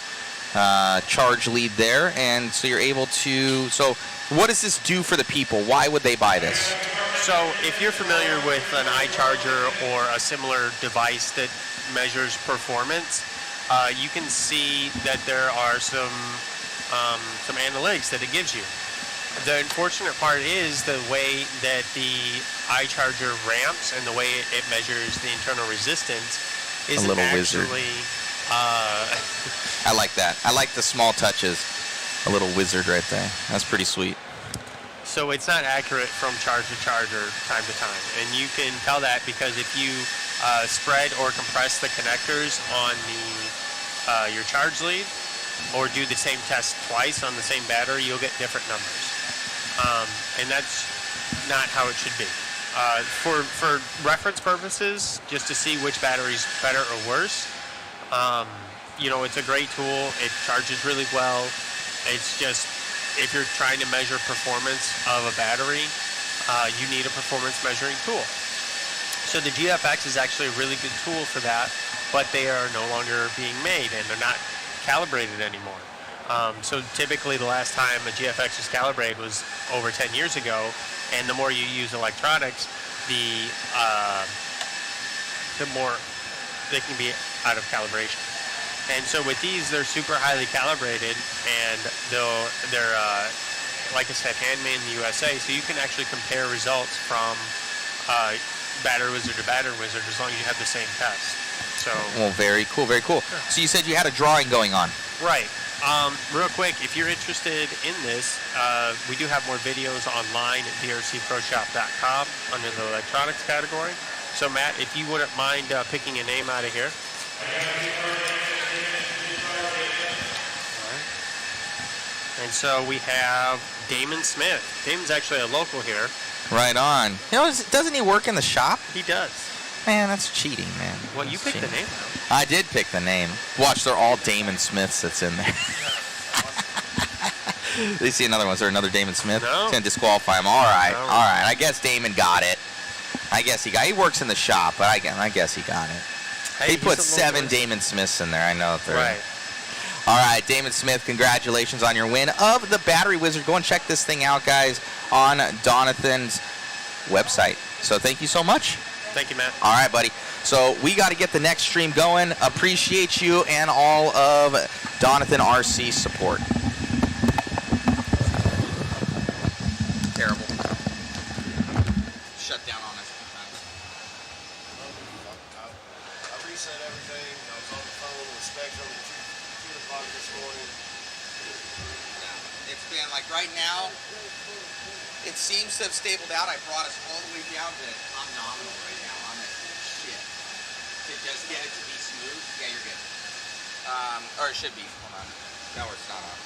S2: charge lead there, and so you're able to. So what does this do for the people? Why would they buy this?
S11: So if you're familiar with an iCharger or a similar device that measures performance, you can see that there are some analytics that it gives you. The unfortunate part is the way that the iCharger ramps and the way it measures the internal resistance isn't
S2: little wizard.
S11: actually.
S2: I like that. I like the small touches. A little wizard right there. That's pretty sweet.
S11: So it's not accurate from charge to charge or time to time. And you can tell that because if you spread or compress the connectors on your charge lead or do the same test twice on the same battery, you'll get different numbers. And that's not how it should be. For reference purposes, just to see which battery's better or worse, it's a great tool. It charges really well. It's just, if you're trying to measure performance of a battery, you need a performance measuring tool. So the GFX is actually a really good tool for that, but they are no longer being made and they're not calibrated anymore. So typically the last time a GFX was calibrated was over 10 years ago, and the more you use electronics, the more they can be out of calibration. And so with these, they're super highly calibrated, and they're like I said, handmade in the USA, so you can actually compare results from battery wizard to battery wizard as long as you have the same test. So.
S2: Well, very cool, very cool. So you said you had a drawing going on.
S11: Right. Real quick, if you're interested in this, we do have more videos online at drcproshop.com under the electronics category. So Matt, if you wouldn't mind picking a name out of here. And so we have Damon Smith. Damon's actually a local here.
S2: Right on. Doesn't he work in the shop?
S11: He does.
S2: Man, that's cheating, man.
S11: Well, you picked the name, though.
S2: I did pick the name. Watch, they're all Damon Smiths that's in there. They see another one. Is there another Damon Smith?
S11: No.
S2: It's going to disqualify him. All right.
S11: No.
S2: All right. I guess Damon got it. He works in the shop, but I guess he got it.
S11: Hey,
S2: He put
S11: he's a little
S2: 7 Damon Smiths in there. I know that they're...
S11: Right.
S2: All right, Damon Smith, congratulations on your win of the Battery Wizard. Go and check this thing out, guys, on Donathan's website. So thank you so much.
S11: Thank you, Matt.
S2: All right, buddy. So we got to get the next stream going. Appreciate you and all of Donathan RC support. Terrible. Shut down on us.
S3: I reset everything. I was on the phone with Spectrum at 2 o'clock this morning.
S2: It's been like right now, it seems to have stabled out. I brought us all the way down to, I'm nominal right now. I'm at shit. To just get it to be smooth. Yeah, you're good. Or it should be. Hold on. No, it's not on.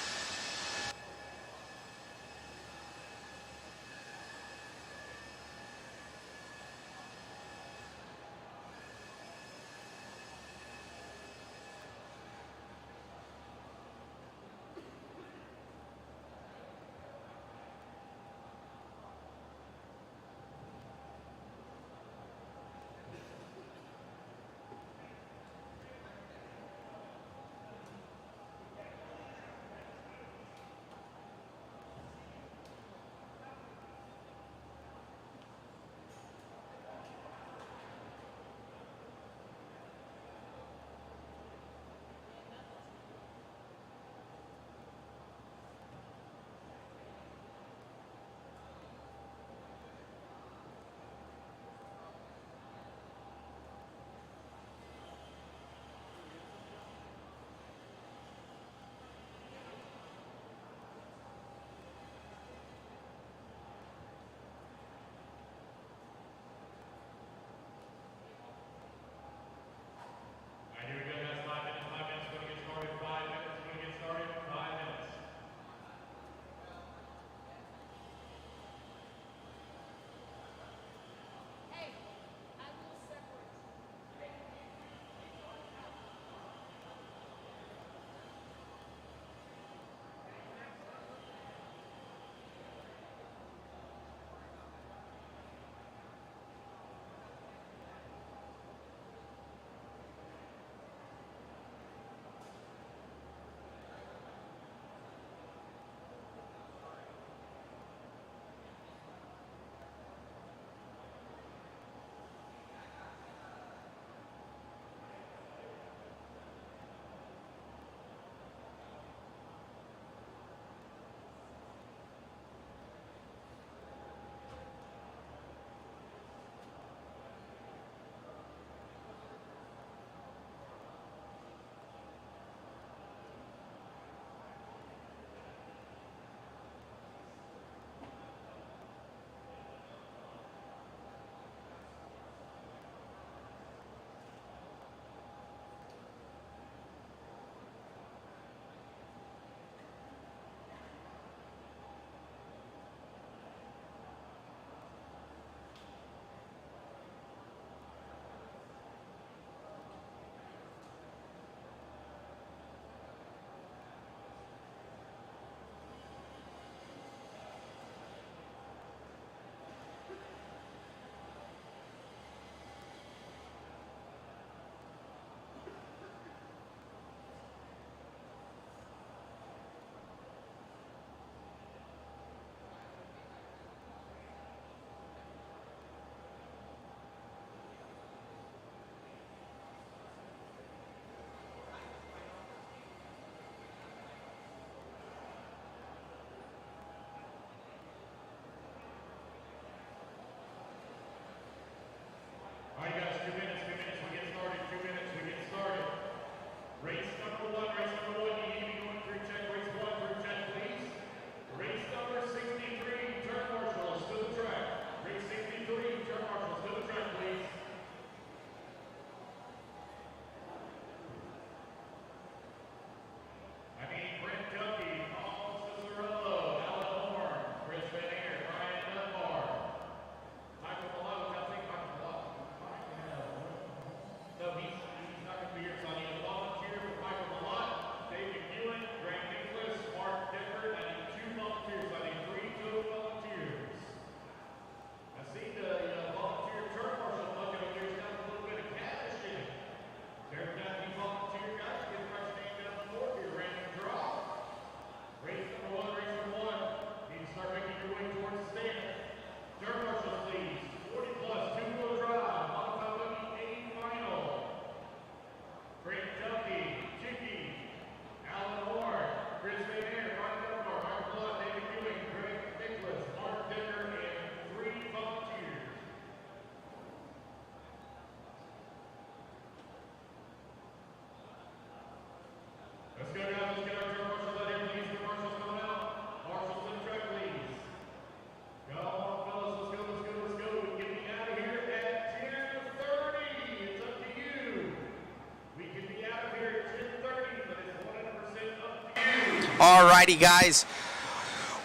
S2: Alrighty, guys.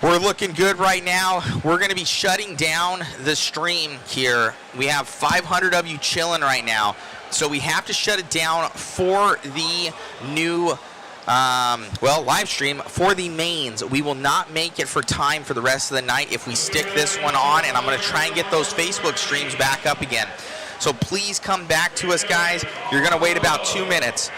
S2: We're looking good right now. We're going to be shutting down the stream here. We have 500 of you chilling right now. So we have to shut it down for the new, live stream for the mains. We will not make it for time for the rest of the night if we stick this one on, and I'm going to try and get those Facebook streams back up again. So please come back to us, guys. You're going to wait about 2 minutes.